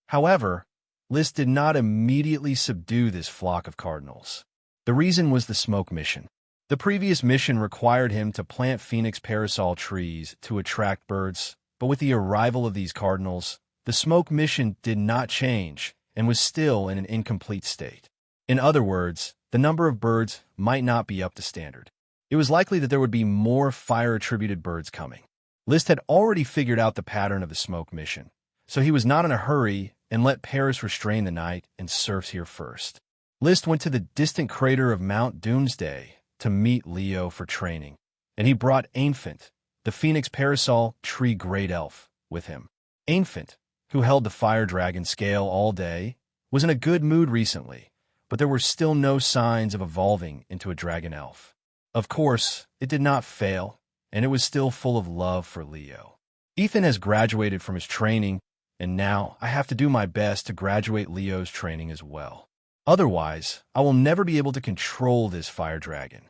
However, List did not immediately subdue this flock of cardinals. The reason was the smoke mission. The previous mission required him to plant Phoenix Parasol trees to attract birds, but with the arrival of these cardinals, the smoke mission did not change and was still in an incomplete state. In other words, the number of birds might not be up to standard. It was likely that there would be more fire-attributed birds coming. List had already figured out the pattern of the smoke mission, so he was not in a hurry and let Paris restrain the night and serfs here first. List went to the distant crater of Mount Doomsday to meet Leo for training, and he brought Infant, the Phoenix Parasol tree great elf, with him. Infant, who held the fire dragon scale all day, was in a good mood recently, but there were still no signs of evolving into a dragon elf. Of course, it did not fail, and it was still full of love for Leo. Ethan has graduated from his training, and now I have to do my best to graduate Leo's training as well. Otherwise, I will never be able to control this fire dragon.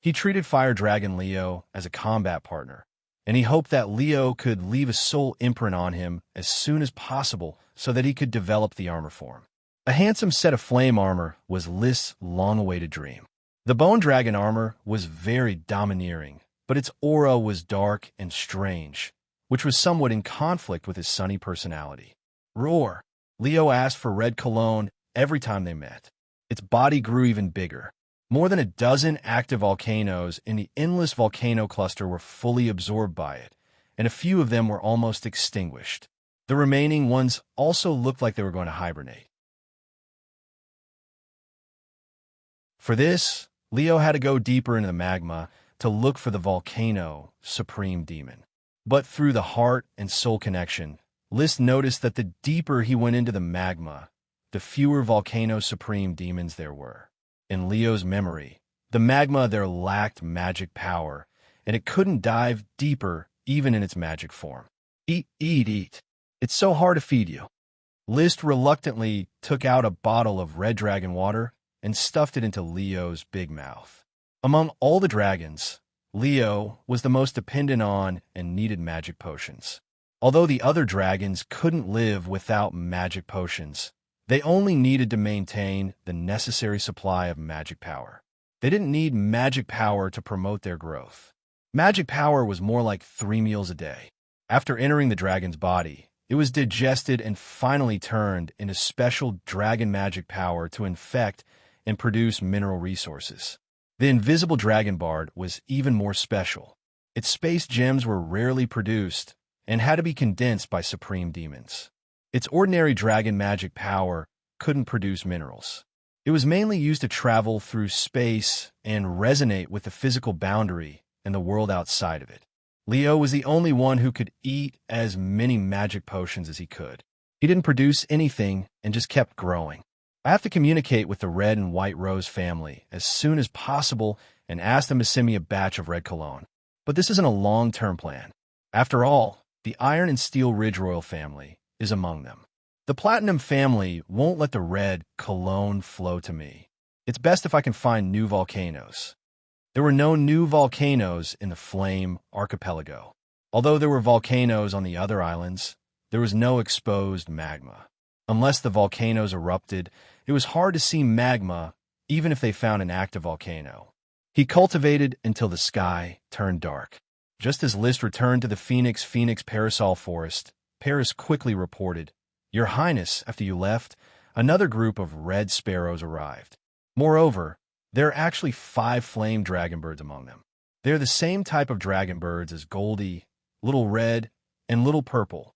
He treated Fire Dragon Leo as a combat partner, and he hoped that Leo could leave a soul imprint on him as soon as possible so that he could develop the armor form. A handsome set of flame armor was List's long-awaited dream. The Bone Dragon armor was very domineering, but its aura was dark and strange, which was somewhat in conflict with his sunny personality. Roar! Leo asked for red cologne every time they met. Its body grew even bigger. More than a dozen active volcanoes in the endless volcano cluster were fully absorbed by it, and a few of them were almost extinguished. The remaining ones also looked like they were going to hibernate. For this, Leo had to go deeper into the magma to look for the volcano supreme demon. But through the heart and soul connection, List noticed that the deeper he went into the magma, the fewer volcano supreme demons there were. In Leo's memory, the magma there lacked magic power, and it couldn't dive deeper even in its magic form. Eat, eat, eat. It's so hard to feed you. List reluctantly took out a bottle of red dragon water and stuffed it into Leo's big mouth. Among all the dragons, Leo was the most dependent on and needed magic potions. Although the other dragons couldn't live without magic potions, they only needed to maintain the necessary supply of magic power. They didn't need magic power to promote their growth. Magic power was more like 3 meals a day. After entering the dragon's body, it was digested and finally turned into special dragon magic power to infect and produce mineral resources. The invisible dragon bard was even more special. Its space gems were rarely produced and had to be condensed by supreme demons. Its ordinary dragon magic power couldn't produce minerals. It was mainly used to travel through space and resonate with the physical boundary and the world outside of it. Leo was the only one who could eat as many magic potions as he could. He didn't produce anything and just kept growing. I have to communicate with the Red and White Rose family as soon as possible and ask them to send me a batch of red cologne. But this isn't a long-term plan. After all, the Iron and Steel Ridge royal family is among them. The Platinum family won't let the red cologne flow to me. It's best if I can find new volcanoes. There were no new volcanoes in the Flame Archipelago. Although there were volcanoes on the other islands, there was no exposed magma. Unless the volcanoes erupted, it was hard to see magma even if they found an active volcano. He cultivated until the sky turned dark. Just as List returned to the Phoenix Parasol Forest, Paris quickly reported, "Your Highness, after you left, another group of red sparrows arrived. Moreover, there are actually 5 flame dragonbirds among them. They are the same type of dragonbirds as Goldie, Little Red, and Little Purple."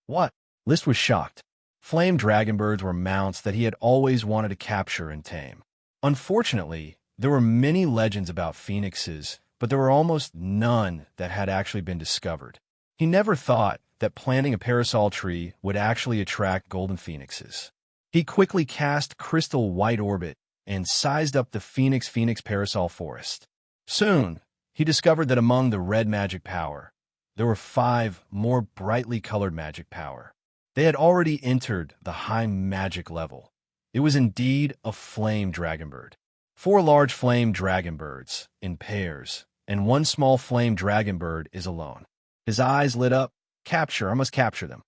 What? List was shocked. Flame dragonbirds were mounts that he had always wanted to capture and tame. Unfortunately, there were many legends about phoenixes, but there were almost none that had actually been discovered. He never thought that planting a parasol tree would actually attract golden phoenixes. He quickly cast Crystal White Orbit and sized up the Phoenix Parasol Forest. Soon, he discovered that among the red magic power, there were 5 more brightly colored magic power. They had already entered the high magic level. It was indeed a flame dragonbird. 4 large flame dragonbirds in pairs, and 1 small flame dragonbird is alone. His eyes lit up. Capture, I must capture them.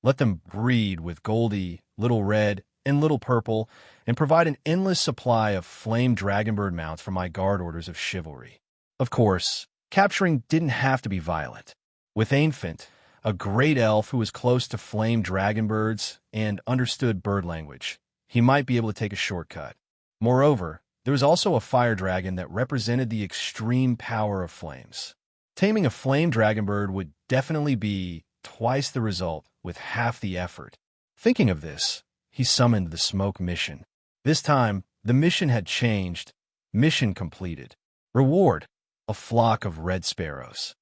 Let them breed with Goldie, Little Red, and Little Purple, and provide an endless supply of flame dragonbird mounts for my guard orders of chivalry. Of course, capturing didn't have to be violent. With Infant, a great elf who was close to flame dragonbirds and understood bird language, he might be able to take a shortcut. Moreover, there was also a fire dragon that represented the extreme power of flames. Taming a flame dragonbird would definitely be twice the result with half the effort. Thinking of this, he summoned the smoke mission. This time, the mission had changed. Mission completed. Reward: a flock of red sparrows.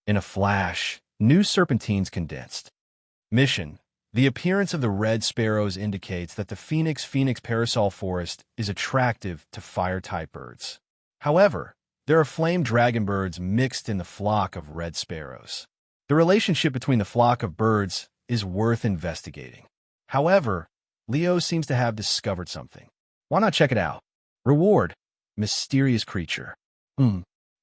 In a flash, new serpentines condensed. Mission: the appearance of the red sparrows indicates that the Phoenix Parasol Forest is attractive to fire-type birds. However, there are flame dragonbirds mixed in the flock of red sparrows. The relationship between the flock of birds is worth investigating. However, Leo seems to have discovered something. Why not check it out? Reward: mysterious creature.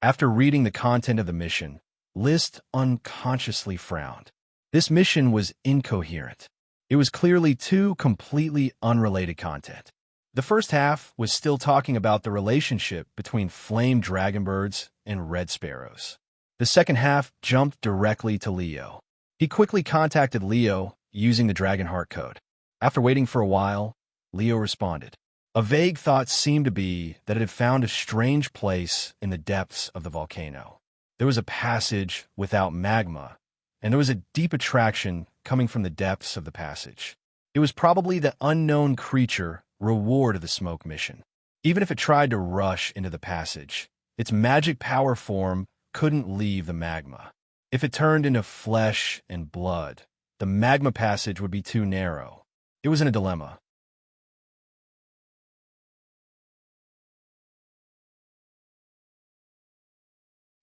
After reading the content of the mission, List unconsciously frowned. This mission was incoherent. It was clearly 2 completely unrelated content. The first half was still talking about the relationship between flame dragonbirds and red sparrows. The second half jumped directly to Leo. He quickly contacted Leo using the Dragonheart code. After waiting for a while, Leo responded. A vague thought seemed to be that it had found a strange place in the depths of the volcano. There was a passage without magma, and there was a deep attraction coming from the depths of the passage. It was probably the unknown creature reward of the smoke mission. Even if it tried to rush into the passage, its magic power form couldn't leave the magma. If it turned into flesh and blood, the magma passage would be too narrow. It was in a dilemma.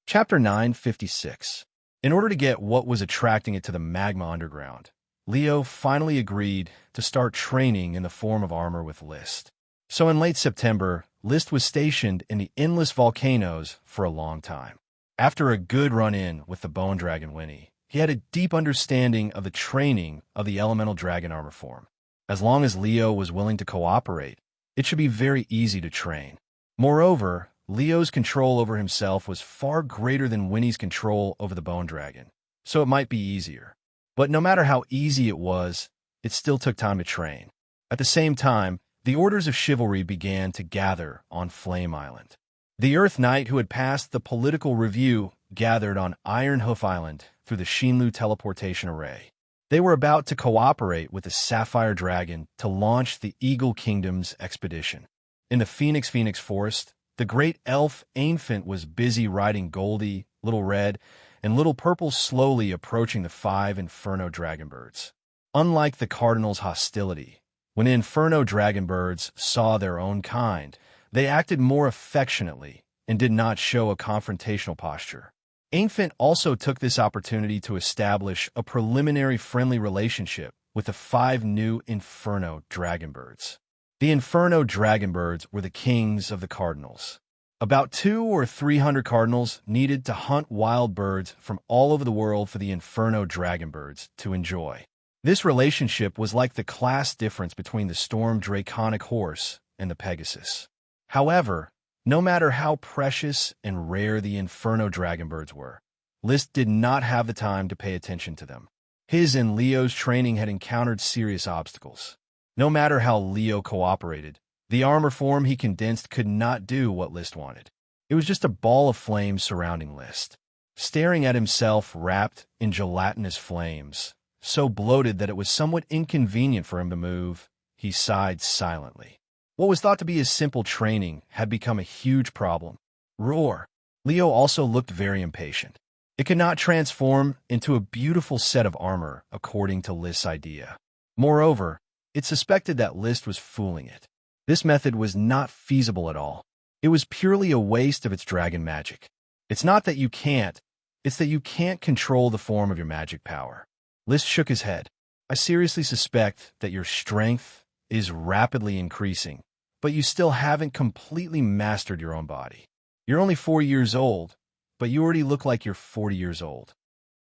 Chapter 956. In order to get what was attracting it to the magma underground, Leo finally agreed to start training in the form of armor with List. So in late September, List was stationed in the endless volcanoes for a long time. After a good run-in with the bone dragon Winnie, he had a deep understanding of the training of the elemental dragon armor form. As long as Leo was willing to cooperate, it should be very easy to train. Moreover, Leo's control over himself was far greater than Winnie's control over the bone dragon, so it might be easier. But no matter how easy it was, it still took time to train. At the same time, the orders of chivalry began to gather on Flame Island. The Earth Knight who had passed the political review gathered on Iron Hoof Island through the Xinlu teleportation array. They were about to cooperate with the Sapphire Dragon to launch the Eagle Kingdom's expedition. In the Phoenix Forest, The great elf Aenfint was busy riding Goldie, Little Red, and Little Purple slowly approaching the 5 Inferno Dragonbirds. Unlike the Cardinal's hostility, when the Inferno Dragonbirds saw their own kind, they acted more affectionately and did not show a confrontational posture. Aenfint also took this opportunity to establish a preliminary friendly relationship with the 5 new Inferno Dragonbirds. The Inferno Dragonbirds were the kings of the Cardinals. About 200 or 300 Cardinals needed to hunt wild birds from all over the world for the Inferno Dragonbirds to enjoy. This relationship was like the class difference between the Storm Draconic Horse and the Pegasus. However, no matter how precious and rare the Inferno Dragonbirds were, Liszt did not have the time to pay attention to them. His and Leo's training had encountered serious obstacles. No matter how Leo cooperated, the armor form he condensed could not do what Liszt wanted. It was just a ball of flames surrounding Liszt. Staring at himself wrapped in gelatinous flames, so bloated that it was somewhat inconvenient for him to move, he sighed silently. What was thought to be his simple training had become a huge problem. Roar! Leo also looked very impatient. It could not transform into a beautiful set of armor according to Liszt's idea. Moreover, it suspected that Liszt was fooling it. This method was not feasible at all. It was purely a waste of its dragon magic. It's not that you can't, it's that you can't control the form of your magic power. Liszt shook his head. I seriously suspect that your strength is rapidly increasing, but you still haven't completely mastered your own body. You're only 4 years old, but you already look like you're 40 years old.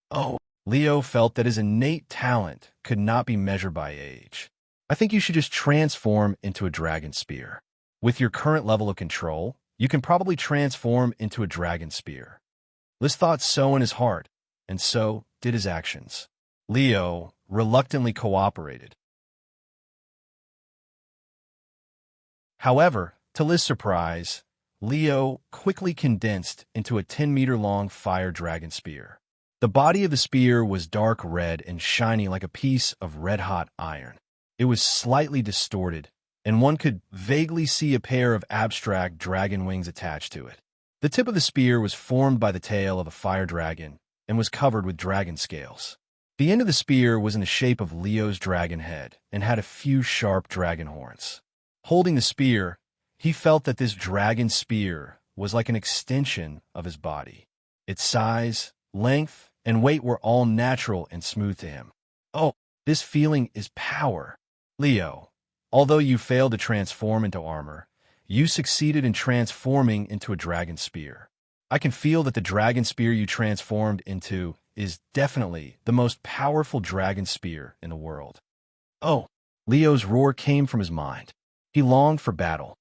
Oh, Leo felt that his innate talent could not be measured by age. I think you should just transform into a dragon spear. With your current level of control, you can probably transform into a dragon spear. Liszt thought so in his heart, and so did his actions. Leo reluctantly cooperated. However, to Liszt's surprise, Leo quickly condensed into a 10-meter-long fire dragon spear. The body of the spear was dark red and shiny like a piece of red-hot iron. It was slightly distorted, and one could vaguely see a pair of abstract dragon wings attached to it. The tip of the spear was formed by the tail of a fire dragon and was covered with dragon scales. The end of the spear was in the shape of Leo's dragon head and had a few sharp dragon horns. Holding the spear, he felt that this dragon spear was like an extension of his body. Its size, length, and weight were all natural and smooth to him. Oh, this feeling is power. Leo, although you failed to transform into armor, you succeeded in transforming into a dragon spear. I can feel that the dragon spear you transformed into is definitely the most powerful dragon spear in the world. Oh, Leo's roar came from his mind. He longed for battle.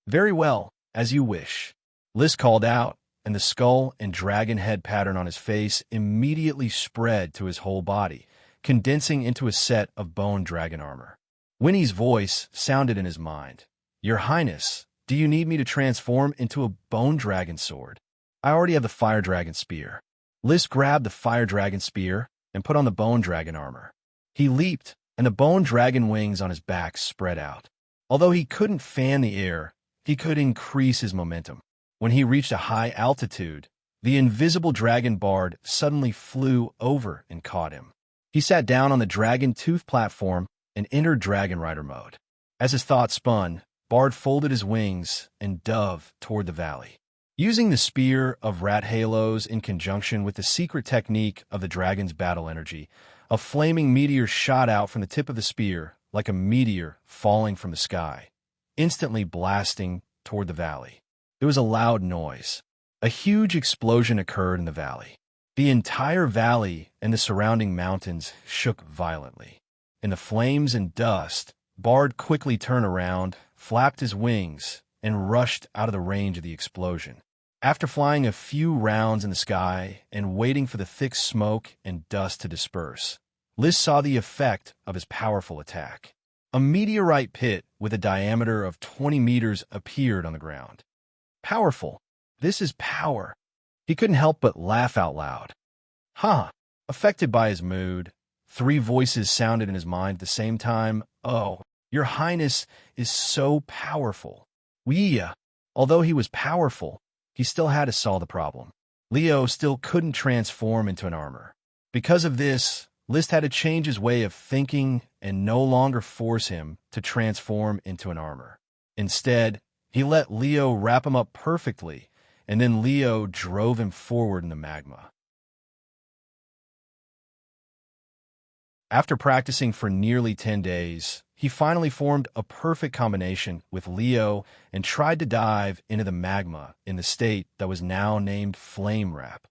Very well, as you wish. Liszt called out, and the skull and dragon head pattern on his face immediately spread to his whole body, condensing into a set of bone dragon armor. Winnie's voice sounded in his mind. Your Highness, do you need me to transform into a bone dragon sword? I already have the fire dragon spear. Liszt grabbed the fire dragon spear and put on the bone dragon armor. He leaped, and the bone dragon wings on his back spread out. Although he couldn't fan the air, he could increase his momentum. When he reached a high altitude, the invisible dragon Bard suddenly flew over and caught him. He sat down on the dragon tooth platform and entered Dragon Rider mode. As his thought spun, Bard folded his wings and dove toward the valley. Using the Spear of Rat Halos in conjunction with the secret technique of the dragon's battle energy, a flaming meteor shot out from the tip of the spear like a meteor falling from the sky, instantly blasting toward the valley. There was a loud noise. A huge explosion occurred in the valley. The entire valley and the surrounding mountains shook violently. In the flames and dust, Bard quickly turned around, flapped his wings, and rushed out of the range of the explosion. After flying a few rounds in the sky and waiting for the thick smoke and dust to disperse, Liszt saw the effect of his powerful attack. A meteorite pit with a diameter of 20 meters appeared on the ground. Powerful. This is power. He couldn't help but laugh out loud. Affected by his mood, 3 voices sounded in his mind at the same time. Oh, your Highness is so powerful. Wuxia. Although he was powerful, he still had to solve the problem. Leo still couldn't transform into an armor. Because of this, Liszt had to change his way of thinking and no longer force him to transform into an armor. Instead, he let Leo wrap him up perfectly, and then Leo drove him forward in the magma. After practicing for nearly 10 days, he finally formed a perfect combination with Leo and tried to dive into the magma in the state that was now named Flame Wrap.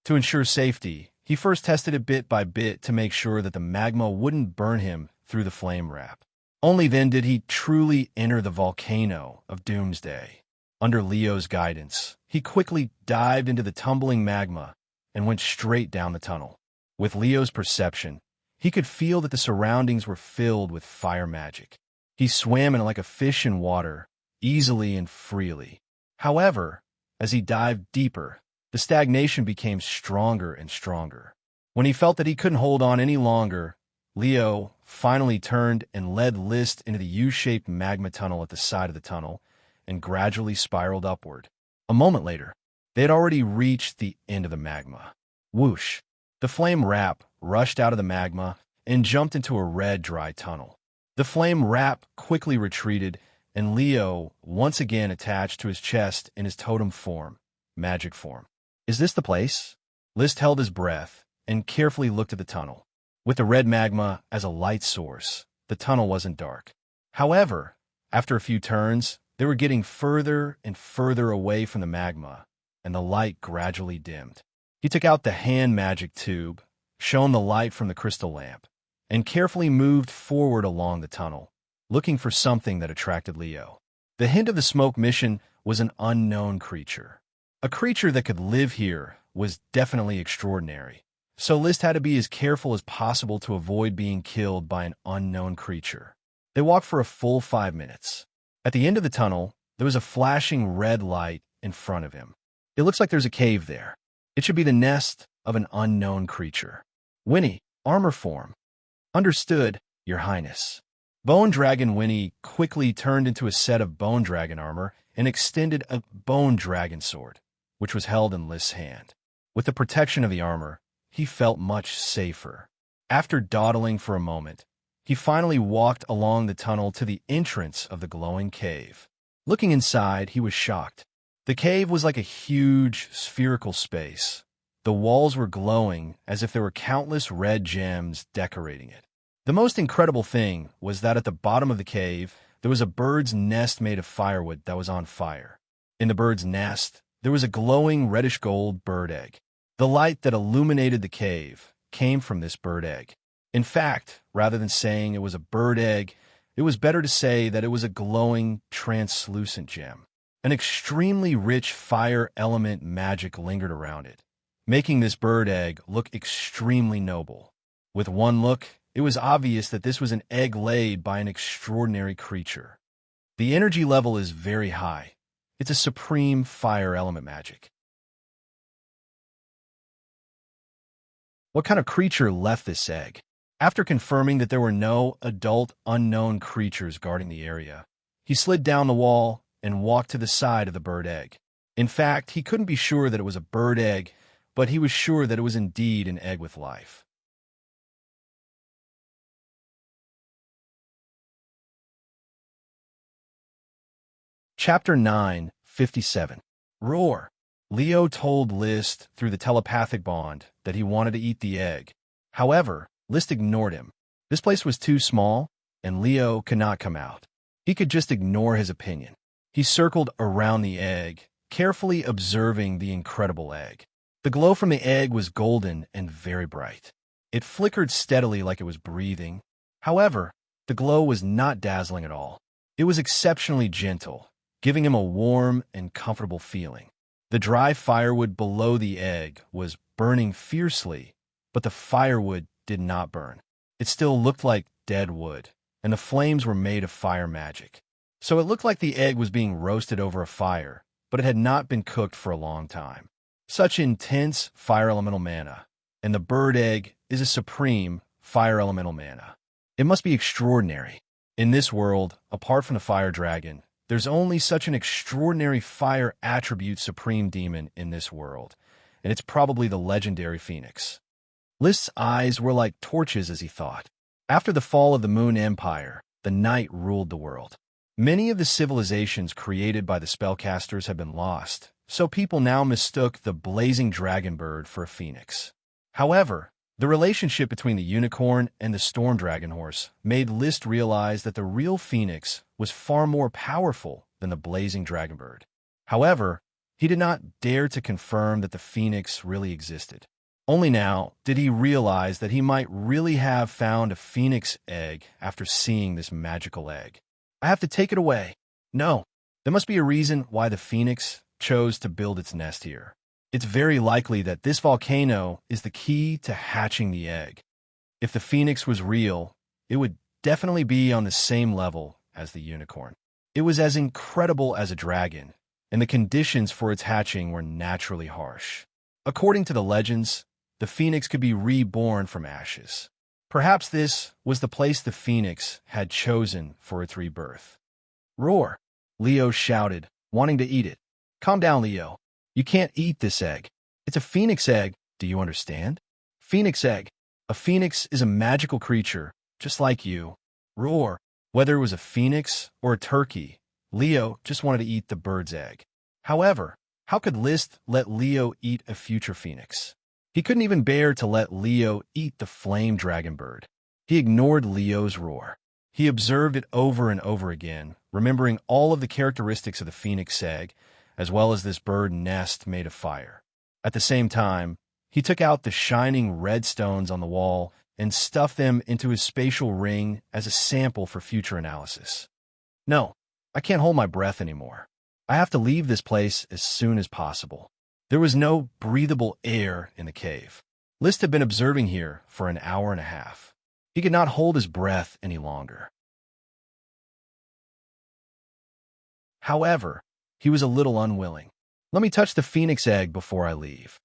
To ensure safety, he first tested it bit by bit to make sure that the magma wouldn't burn him through the flame wrap. Only then did he truly enter the volcano of doomsday. Under Leo's guidance, he quickly dived into the tumbling magma and went straight down the tunnel. With Leo's perception, he could feel that the surroundings were filled with fire magic. He swam in it like a fish in water, easily and freely. However, as he dived deeper, the stagnation became stronger and stronger. When he felt that he couldn't hold on any longer, Leo finally turned and led Liszt into the U-shaped magma tunnel at the side of the tunnel and gradually spiraled upward. A moment later, they had already reached the end of the magma. Whoosh! The flame wrap rushed out of the magma and jumped into a red, dry tunnel. The flame wrap quickly retreated, and Leo once again attached to his chest in his totem form, magic form. Is this the place? Liszt held his breath and carefully looked at the tunnel. With the red magma as a light source, the tunnel wasn't dark. However, after a few turns, they were getting further and further away from the magma, and the light gradually dimmed. He took out the hand magic tube, shone the light from the crystal lamp, and carefully moved forward along the tunnel, looking for something that attracted Leo. The hint of the smoke mission was an unknown creature. A creature that could live here was definitely extraordinary, so Liszt had to be as careful as possible to avoid being killed by an unknown creature. They walked for a full 5 minutes. At the end of the tunnel, there was a flashing red light in front of him. It looks like there's a cave there. It should be the nest of an unknown creature. Winnie, armor form. Understood, Your Highness. Bone Dragon Winnie quickly turned into a set of Bone Dragon armor and extended a Bone Dragon sword, which was held in Liszt's hand. With the protection of the armor, he felt much safer. After dawdling for a moment, he finally walked along the tunnel to the entrance of the glowing cave. Looking inside, he was shocked. The cave was like a huge, spherical space. The walls were glowing as if there were countless red gems decorating it. The most incredible thing was that at the bottom of the cave, there was a bird's nest made of firewood that was on fire. In the bird's nest, there was a glowing reddish-gold bird egg. The light that illuminated the cave came from this bird egg. In fact, rather than saying it was a bird egg, it was better to say that it was a glowing, translucent gem. An extremely rich fire element magic lingered around it, making this bird egg look extremely noble. With one look, it was obvious that this was an egg laid by an extraordinary creature. The energy level is very high. It's a supreme fire element magic. What kind of creature left this egg? After confirming that there were no adult unknown creatures guarding the area, he slid down the wall and walked to the side of the bird egg. In fact, he couldn't be sure that it was a bird egg, but he was sure that it was indeed an egg with life. Chapter 9, 57. Roar. Leo told Liszt through the telepathic bond that he wanted to eat the egg. However, Liszt ignored him. This place was too small, and Leo could not come out. He could just ignore his opinion. He circled around the egg, carefully observing the incredible egg. The glow from the egg was golden and very bright. It flickered steadily like it was breathing. However, the glow was not dazzling at all. It was exceptionally gentle, giving him a warm and comfortable feeling. The dry firewood below the egg was burning fiercely, but the firewood did not burn. It still looked like dead wood, and the flames were made of fire magic. So it looked like the egg was being roasted over a fire, but it had not been cooked for a long time. Such intense fire elemental mana, and the bird egg is a supreme fire elemental mana. It must be extraordinary. In this world, apart from the fire dragon, There's only such an extraordinary fire attribute supreme demon in this world, and it's probably the legendary phoenix. List's eyes were like torches as he thought. After the fall of the Moon Empire, the night ruled the world. Many of the civilizations created by the spellcasters have been lost, so people now mistook the blazing dragon bird for a phoenix. However, the relationship between the unicorn and the storm dragon horse made List realize that the real phoenix was far more powerful than the blazing dragon bird. However, he did not dare to confirm that the phoenix really existed. Only now did he realize that he might really have found a phoenix egg after seeing this magical egg. I have to take it away. No, there must be a reason why the phoenix chose to build its nest here. It's very likely that this volcano is the key to hatching the egg. If the phoenix was real, it would definitely be on the same level as the unicorn. It was as incredible as a dragon, and the conditions for its hatching were naturally harsh. According to the legends, the phoenix could be reborn from ashes. Perhaps this was the place the phoenix had chosen for its rebirth. Roar! Leo shouted, wanting to eat it. Calm down, Leo. You can't eat this egg. It's a phoenix egg, do you understand? Phoenix egg. A phoenix is a magical creature, just like you. Roar! Whether it was a phoenix or a turkey, Leo just wanted to eat the bird's egg. However, how could List let Leo eat a future phoenix? He couldn't even bear to let Leo eat the flame dragon bird. He ignored Leo's roar. He observed it over and over again, remembering all of the characteristics of the phoenix egg, as well as this bird nest made of fire. At the same time, he took out the shining red stones on the wall and stuffed them into his spatial ring as a sample for future analysis. No, I can't hold my breath anymore. I have to leave this place as soon as possible. There was no breathable air in the cave. List had been observing here for an hour and a half. He could not hold his breath any longer. However, he was a little unwilling. Let me touch the phoenix egg before I leave.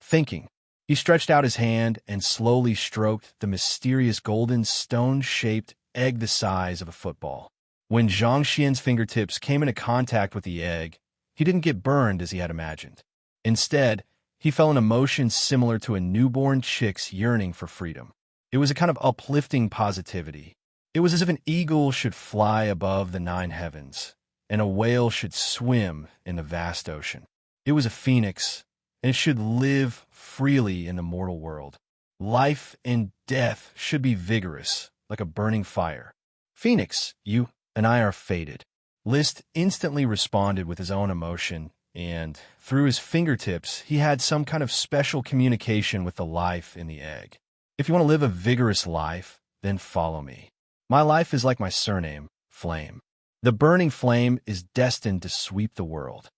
Thinking, he stretched out his hand and slowly stroked the mysterious golden stone-shaped egg the size of a football. When Xianxia's fingertips came into contact with the egg, he didn't get burned as he had imagined. Instead, he felt an emotion similar to a newborn chick's yearning for freedom. It was a kind of uplifting positivity. It was as if an eagle should fly above the 9 heavens, and a whale should swim in the vast ocean. It was a phoenix, and it should live freely in the mortal world. Life and death should be vigorous, like a burning fire. Phoenix, you and I are fated. List instantly responded with his own emotion, and through his fingertips, he had some kind of special communication with the life in the egg. If you want to live a vigorous life, then follow me. My life is like my surname, Flame. The burning flame is destined to sweep the world.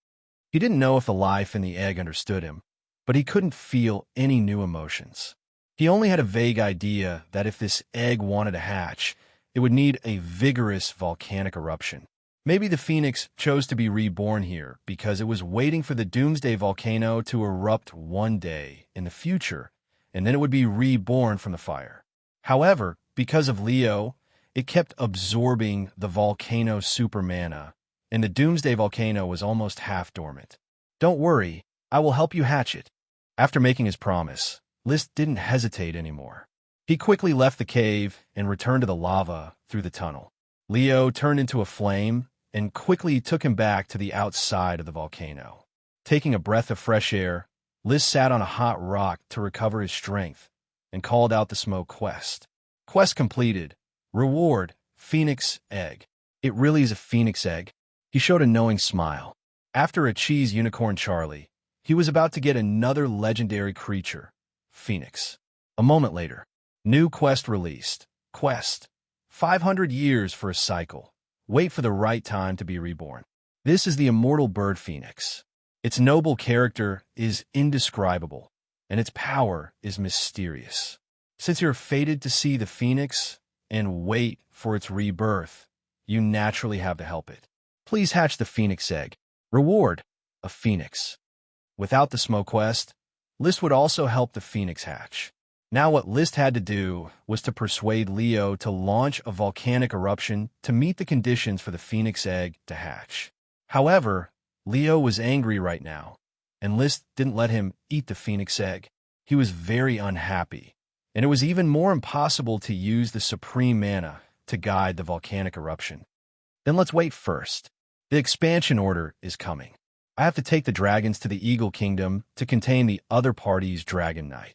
He didn't know if the life in the egg understood him, but he couldn't feel any new emotions. He only had a vague idea that if this egg wanted to hatch, it would need a vigorous volcanic eruption. Maybe the phoenix chose to be reborn here because it was waiting for the doomsday volcano to erupt one day in the future, and then it would be reborn from the fire. However, because of Leo, it kept absorbing the volcano super mana, and the doomsday volcano was almost half dormant. Don't worry, I will help you hatch it. After making his promise, List didn't hesitate anymore. He quickly left the cave and returned to the lava through the tunnel. Leo turned into a flame and quickly took him back to the outside of the volcano. Taking a breath of fresh air, List sat on a hot rock to recover his strength and called out the smoke quest. Quest completed. Reward, Phoenix Egg. It really is a phoenix egg. He showed a knowing smile. After a cheese unicorn Charlie, he was about to get another legendary creature, Phoenix. A moment later, new quest released. Quest. 500 years for a cycle. Wait for the right time to be reborn. This is the immortal bird phoenix. Its noble character is indescribable, and its power is mysterious. Since you're fated to see the phoenix and wait for its rebirth, you naturally have to help it. Please hatch the phoenix egg. Reward, a phoenix. Without the smoke quest, List would also help the phoenix hatch. Now what List had to do was to persuade Leo to launch a volcanic eruption to meet the conditions for the phoenix egg to hatch. However, Leo was angry right now, and List didn't let him eat the phoenix egg. He was very unhappy, and it was even more impossible to use the supreme mana to guide the volcanic eruption. Then let's wait first. The expansion order is coming. I have to take the dragons to the Eagle Kingdom to contain the other party's Dragon Knight.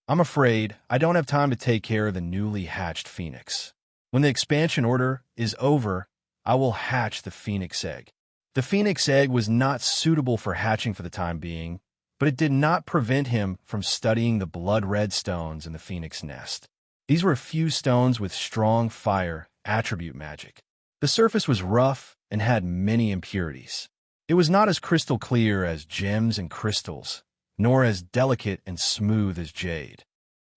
I'm afraid I don't have time to take care of the newly hatched phoenix. When the expansion order is over, I will hatch the phoenix egg. The phoenix egg was not suitable for hatching for the time being, but it did not prevent him from studying the blood-red stones in the phoenix nest. These were a few stones with strong fire attribute magic. The surface was rough and had many impurities. It was not as crystal clear as gems and crystals, nor as delicate and smooth as jade.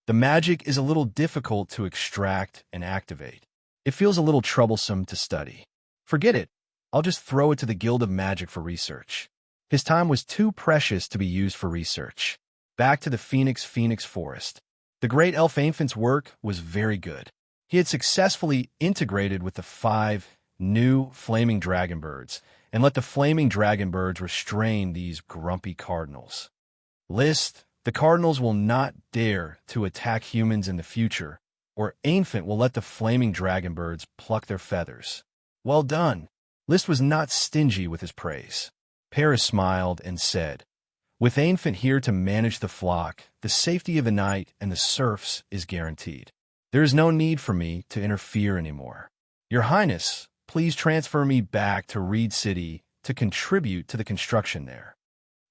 The magic is a little difficult to extract and activate. It feels a little troublesome to study. Forget it. I'll just throw it to the Guild of Magic for research. His time was too precious to be used for research. Back to the Phoenix Forest. The Great Elf Infant's work was very good. He had successfully integrated with the 5 new flaming dragon birds and let the flaming dragon birds restrain these grumpy cardinals. List, the cardinals will not dare to attack humans in the future, or Infant will let the flaming dragon birds pluck their feathers. Well done. List was not stingy with his praise. Paris smiled and said, with Infant here to manage the flock, the safety of the knight and the serfs is guaranteed. There is no need for me to interfere anymore. Your Highness, please transfer me back to Reed City to contribute to the construction there.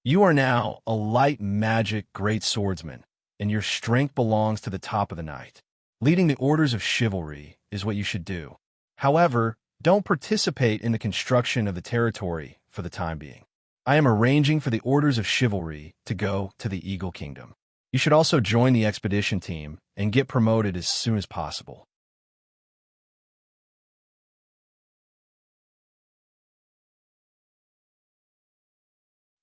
You are now a light magic great swordsman, and your strength belongs to the top of the knight. Leading the orders of chivalry is what you should do. However, don't participate in the construction of the territory for the time being. I am arranging for the orders of chivalry to go to the Eagle Kingdom. You should also join the expedition team and get promoted as soon as possible.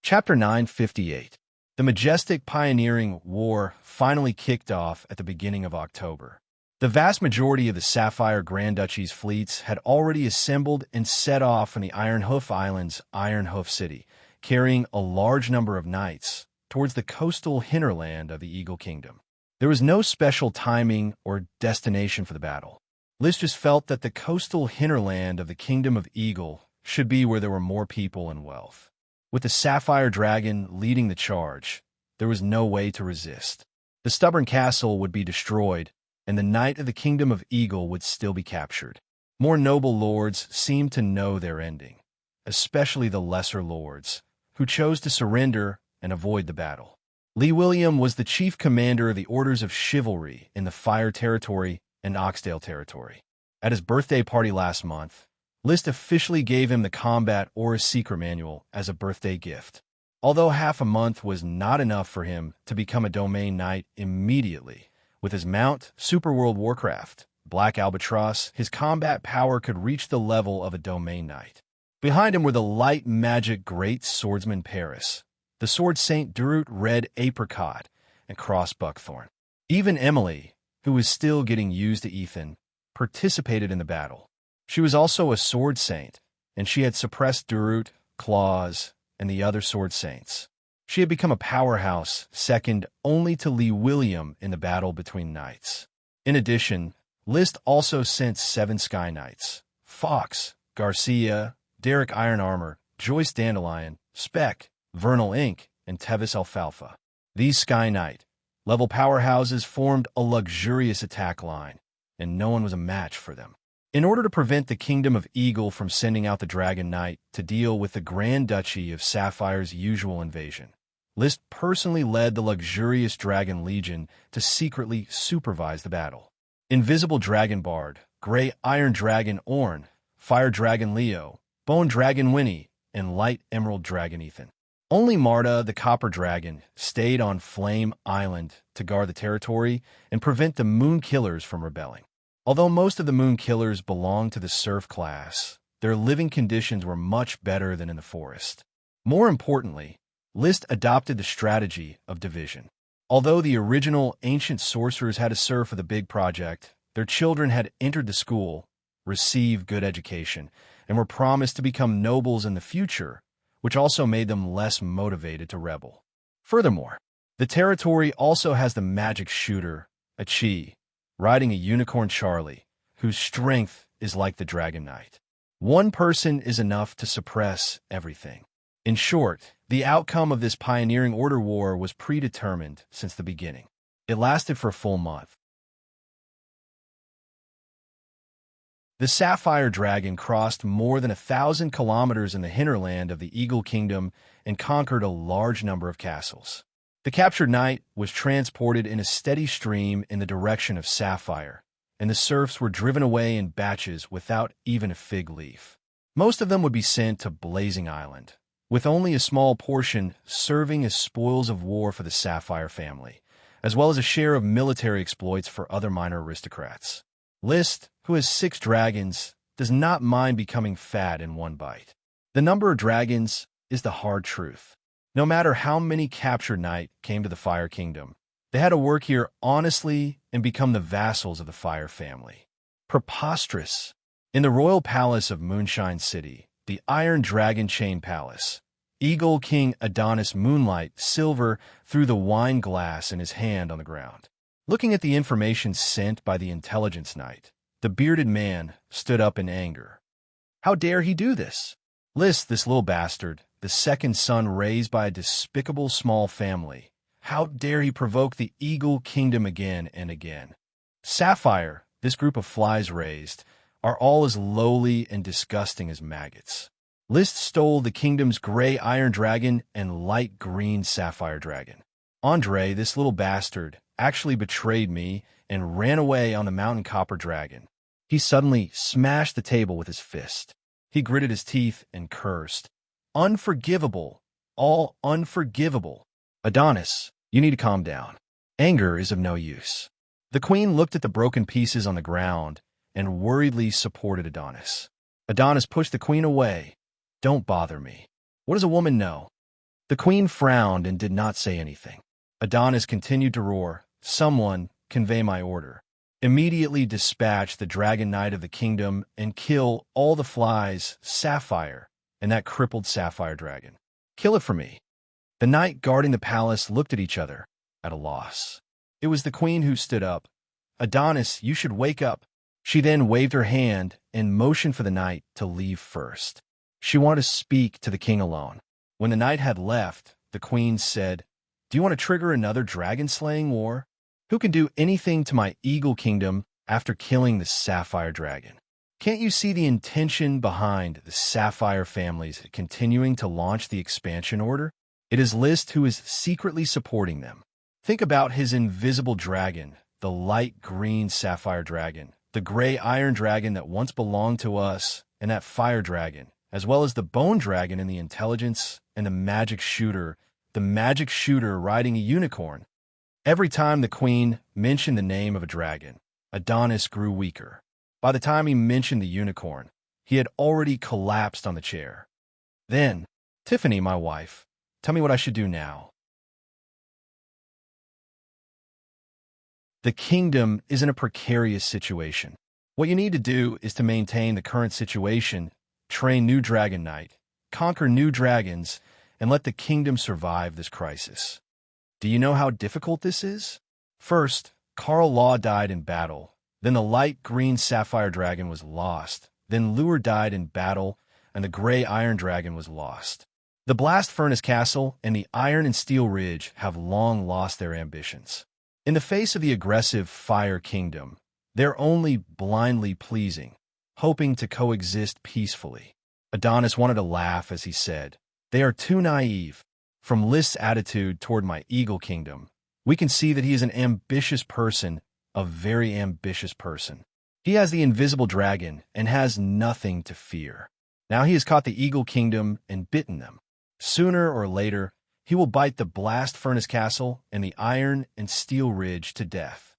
Chapter 958. The majestic pioneering war finally kicked off at the beginning of October. The vast majority of the Sapphire Grand Duchy's fleets had already assembled and set off from the Iron Hoof Island's Iron Hoof City, carrying a large number of knights towards the coastal hinterland of the Eagle Kingdom. There was no special timing or destination for the battle. List just felt that the coastal hinterland of the Kingdom of Eagle should be where there were more people and wealth. With the Sapphire Dragon leading the charge, there was no way to resist. The stubborn castle would be destroyed, and the Knight of the Kingdom of Eagle would still be captured. More noble lords seemed to know their ending, especially the lesser lords, who chose to surrender and avoid the battle. Lee William was the chief commander of the Orders of Chivalry in the Fire Territory and Oxdale Territory. At his birthday party last month, List officially gave him the Combat Aura Secret Manual as a birthday gift. Although half a month was not enough for him to become a Domain Knight immediately, with his mount, Super World Warcraft, Black Albatross, his combat power could reach the level of a Domain Knight. Behind him were the light magic great swordsman Paris, the sword saint Durut Red Apricot, and Cross Buckthorn. Even Emily, who was still getting used to Ethan, participated in the battle. She was also a sword saint, and she had suppressed Durut, Claws, and the other sword saints. She had become a powerhouse, second only to Lee William in the battle between knights. In addition, List also sent 7 Sky Knights: Fox, Garcia, Derek Iron Armor, Joyce Dandelion, Speck, Vernal Ink, and Tevis Alfalfa. These Sky Knight level powerhouses formed a luxurious attack line, and no one was a match for them. In order to prevent the Kingdom of Eagle from sending out the Dragon Knight to deal with the Grand Duchy of Sapphire's usual invasion, List personally led the luxurious Dragon Legion to secretly supervise the battle. Invisible Dragon Bard, Grey Iron Dragon Orn, Fire Dragon Leo, Bone Dragon Winnie, and Light Emerald Dragon Ethan. Only Marta, the Copper Dragon, stayed on Flame Island to guard the territory and prevent the Moon Killers from rebelling. Although most of the Moon Killers belonged to the Serf class, their living conditions were much better than in the forest. More importantly, List adopted the strategy of division. Although the original ancient sorcerers had to serve for the big project, their children had entered the school, received good education, and were promised to become nobles in the future, which also made them less motivated to rebel. Furthermore, the territory also has the magic shooter, a Chi, riding a unicorn Charlie, whose strength is like the Dragon Knight. One person is enough to suppress everything. In short, the outcome of this pioneering order war was predetermined since the beginning. It lasted for a full month. The Sapphire Dragon crossed more than 1,000 kilometers in the hinterland of the Eagle Kingdom and conquered a large number of castles. The captured knight was transported in a steady stream in the direction of Sapphire, and the serfs were driven away in batches without even a fig leaf. Most of them would be sent to Blazing Island, with only a small portion serving as spoils of war for the Sapphire family, as well as a share of military exploits for other minor aristocrats. List, who has 6 dragons, does not mind becoming fat in one bite. The number of dragons is the hard truth. No matter how many captured knights came to the Fire Kingdom, they had to work here honestly and become the vassals of the Fire family. Preposterous. In the royal palace of Moonshine City, the Iron Dragon Chain Palace, Eagle King Adonis Moonlight Silver threw the wine glass in his hand on the ground. Looking at the information sent by the intelligence knight, the bearded man stood up in anger. How dare he do this? List, this little bastard, the second son raised by a despicable small family. How dare he provoke the Eagle Kingdom again and again? Sapphire, this group of flies raised, are all as lowly and disgusting as maggots. List stole the kingdom's gray iron dragon and light green sapphire dragon. Andre, this little bastard, actually betrayed me and ran away on the mountain copper dragon. He suddenly smashed the table with his fist. He gritted his teeth and cursed. Unforgivable. All unforgivable. Adonis, you need to calm down. Anger is of no use. The queen looked at the broken pieces on the ground and worriedly supported Adonis. Adonis pushed the queen away. Don't bother me. What does a woman know? The queen frowned and did not say anything. Adonis continued to roar. Someone, convey my order. Immediately dispatch the Dragon Knight of the kingdom and kill all the flies, Sapphire, and that crippled Sapphire dragon. Kill it for me. The knight guarding the palace looked at each other, at a loss. It was the queen who stood up. Adonis, you should wake up. She then waved her hand and motioned for the knight to leave first. She wanted to speak to the king alone. When the knight had left, the queen said, Do you want to trigger another dragon-slaying war? Who can do anything to my Eagle Kingdom after killing the Sapphire Dragon? Can't you see the intention behind the Sapphire families continuing to launch the expansion order? It is List who is secretly supporting them. Think about his invisible dragon, the light green Sapphire Dragon, the gray Iron Dragon that once belonged to us, and that Fire Dragon, as well as the Bone Dragon in the intelligence and the magic shooter riding a unicorn. Every time the queen mentioned the name of a dragon, Adonis grew weaker. By the time he mentioned the unicorn, he had already collapsed on the chair. Then, Tiffany, my wife, tell me what I should do now. The kingdom is in a precarious situation. What you need to do is to maintain the current situation, train new Dragon Knight, conquer new dragons, and let the kingdom survive this crisis. Do you know how difficult this is? First, Carl Law died in battle. Then the light green Sapphire Dragon was lost. Then Lure died in battle, and the gray Iron Dragon was lost. The Blast Furnace Castle and the Iron and Steel Ridge have long lost their ambitions. In the face of the aggressive Fire Kingdom, they're only blindly pleasing, hoping to coexist peacefully. Adonis wanted to laugh as he said, They are too naive. From List's attitude toward my Eagle Kingdom, we can see that he is an ambitious person, a very ambitious person. He has the invisible dragon and has nothing to fear. Now he has caught the Eagle Kingdom and bitten them. Sooner or later, he will bite the Blast Furnace Castle and the Iron and Steel Ridge to death.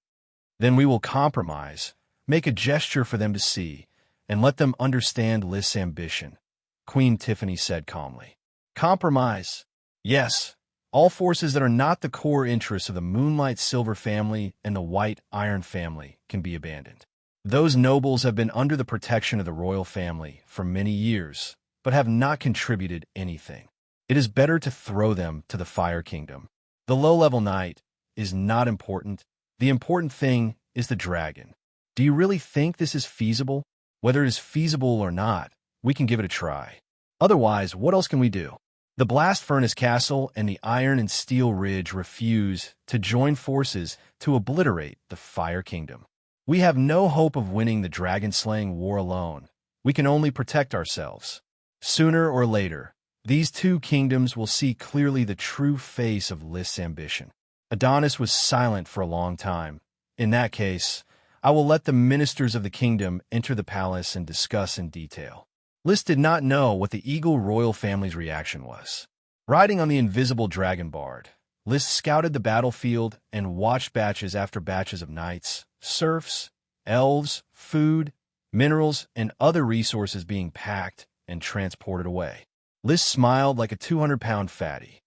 Then we will compromise, make a gesture for them to see, and let them understand List's ambition, Queen Tiffany said calmly. Compromise. Yes, all forces that are not the core interests of the Moonlight Silver family and the White Iron family can be abandoned. Those nobles have been under the protection of the royal family for many years, but have not contributed anything. It is better to throw them to the Fire Kingdom. The low-level knight is not important. The important thing is the dragon. Do you really think this is feasible? Whether it is feasible or not, we can give it a try. Otherwise, what else can we do? The Blast Furnace Castle and the Iron and Steel Ridge refuse to join forces to obliterate the Fire Kingdom. We have no hope of winning the dragon-slaying war alone. We can only protect ourselves. Sooner or later, these two kingdoms will see clearly the true face of List's ambition. Adonis was silent for a long time. In that case, I will let the ministers of the kingdom enter the palace and discuss in detail. List did not know what the Eagle royal family's reaction was. Riding on the invisible dragon bard, List scouted the battlefield and watched batches after batches of knights, serfs, elves, food, minerals, and other resources being packed and transported away. List smiled like a 200-pound fatty.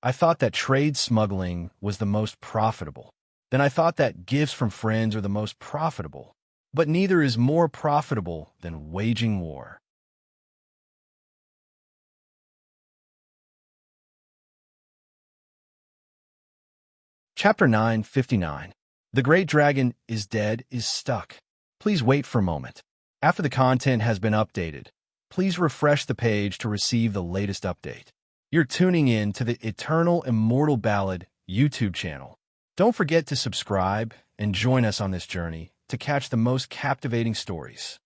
I thought that trade smuggling was the most profitable. Then I thought that gifts from friends are the most profitable. But neither is more profitable than waging war. Chapter 959. The Great Dragon is Dead is Stuck. Please wait for a moment. After the content has been updated, please refresh the page to receive the latest update. You're tuning in to the Eternal Immortal Ballad YouTube channel. Don't forget to subscribe and join us on this journey to catch the most captivating stories.